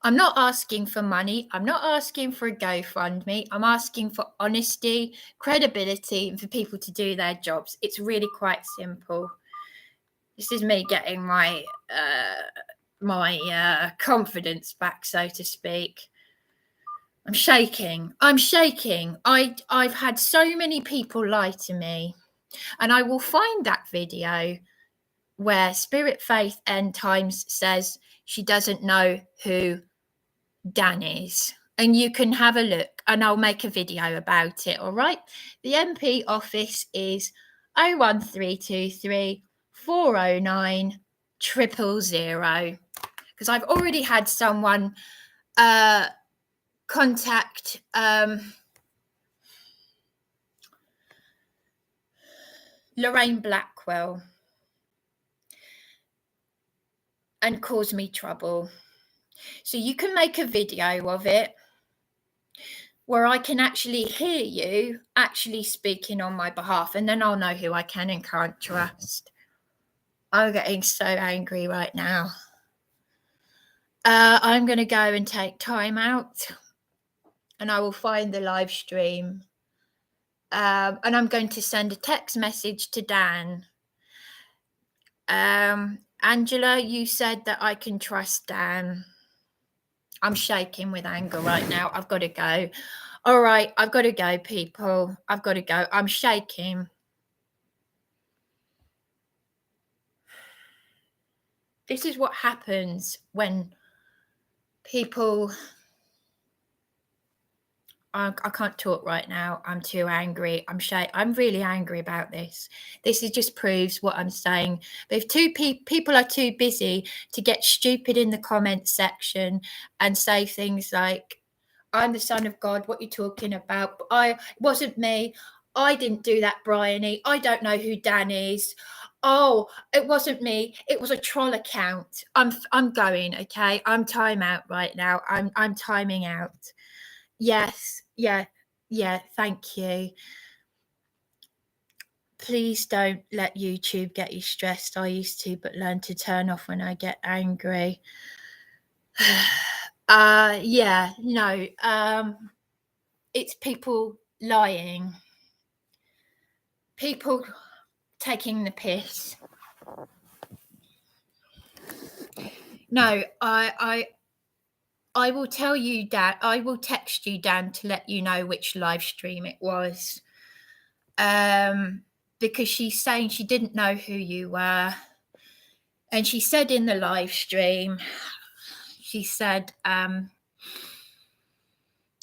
I'm not asking for money. I'm not asking for a GoFundMe. I'm asking for honesty, credibility, and for people to do their jobs. It's really quite simple. This is me getting my confidence back, so to speak. I'm shaking. I've had so many people lie to me, and I will find that video where Spirit, Faith, End Times says she doesn't know who Dan is. And you can have a look and I'll make a video about it, all right? The MP office is 01323 409 000. Because I've already had someone contact Lorraine Blackwell and cause me trouble. So you can make a video of it where I can actually hear you actually speaking on my behalf, and then I'll know who I can and can't trust. I'm getting so angry right now. I'm going to go and take time out, and I will find the live stream. And I'm going to send a text message to Dan. Angela, you said that I can trust Dan. I'm shaking with anger right now. I've got to go. All right, I've got to go, people. I've got to go. I'm shaking. This is what happens when people... I can't talk right now. I'm too angry. I'm really angry about this. This just proves what I'm saying. But if people are too busy to get stupid in the comments section and say things like, I'm the son of God, what are you talking about? It wasn't me. I didn't do that, Bryony. I don't know who Dan is. Oh, it wasn't me. It was a troll account. I'm going, okay? I'm time out right now. I'm timing out. Yes, yeah, thank you. Please don't let YouTube get you stressed. I used to, but learn to turn off when I get angry. It's people lying. People taking the piss. No, I will tell you, Dan. I will text you, Dan, to let you know which live stream it was. because she's saying she didn't know who you were. And she said in the live stream, she said,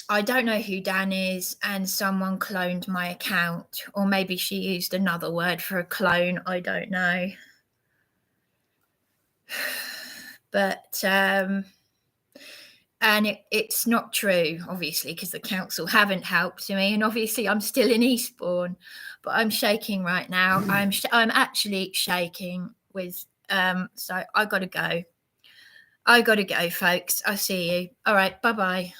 I don't know who Dan is, and someone cloned my account. Or maybe she used another word for a clone. I don't know. But, and it's not true, obviously, because the council haven't helped me. And obviously, I'm still in Eastbourne, but I'm shaking right now. I'm actually shaking with, so I got to go. I got to go, folks. I'll see you. All right. Bye-bye.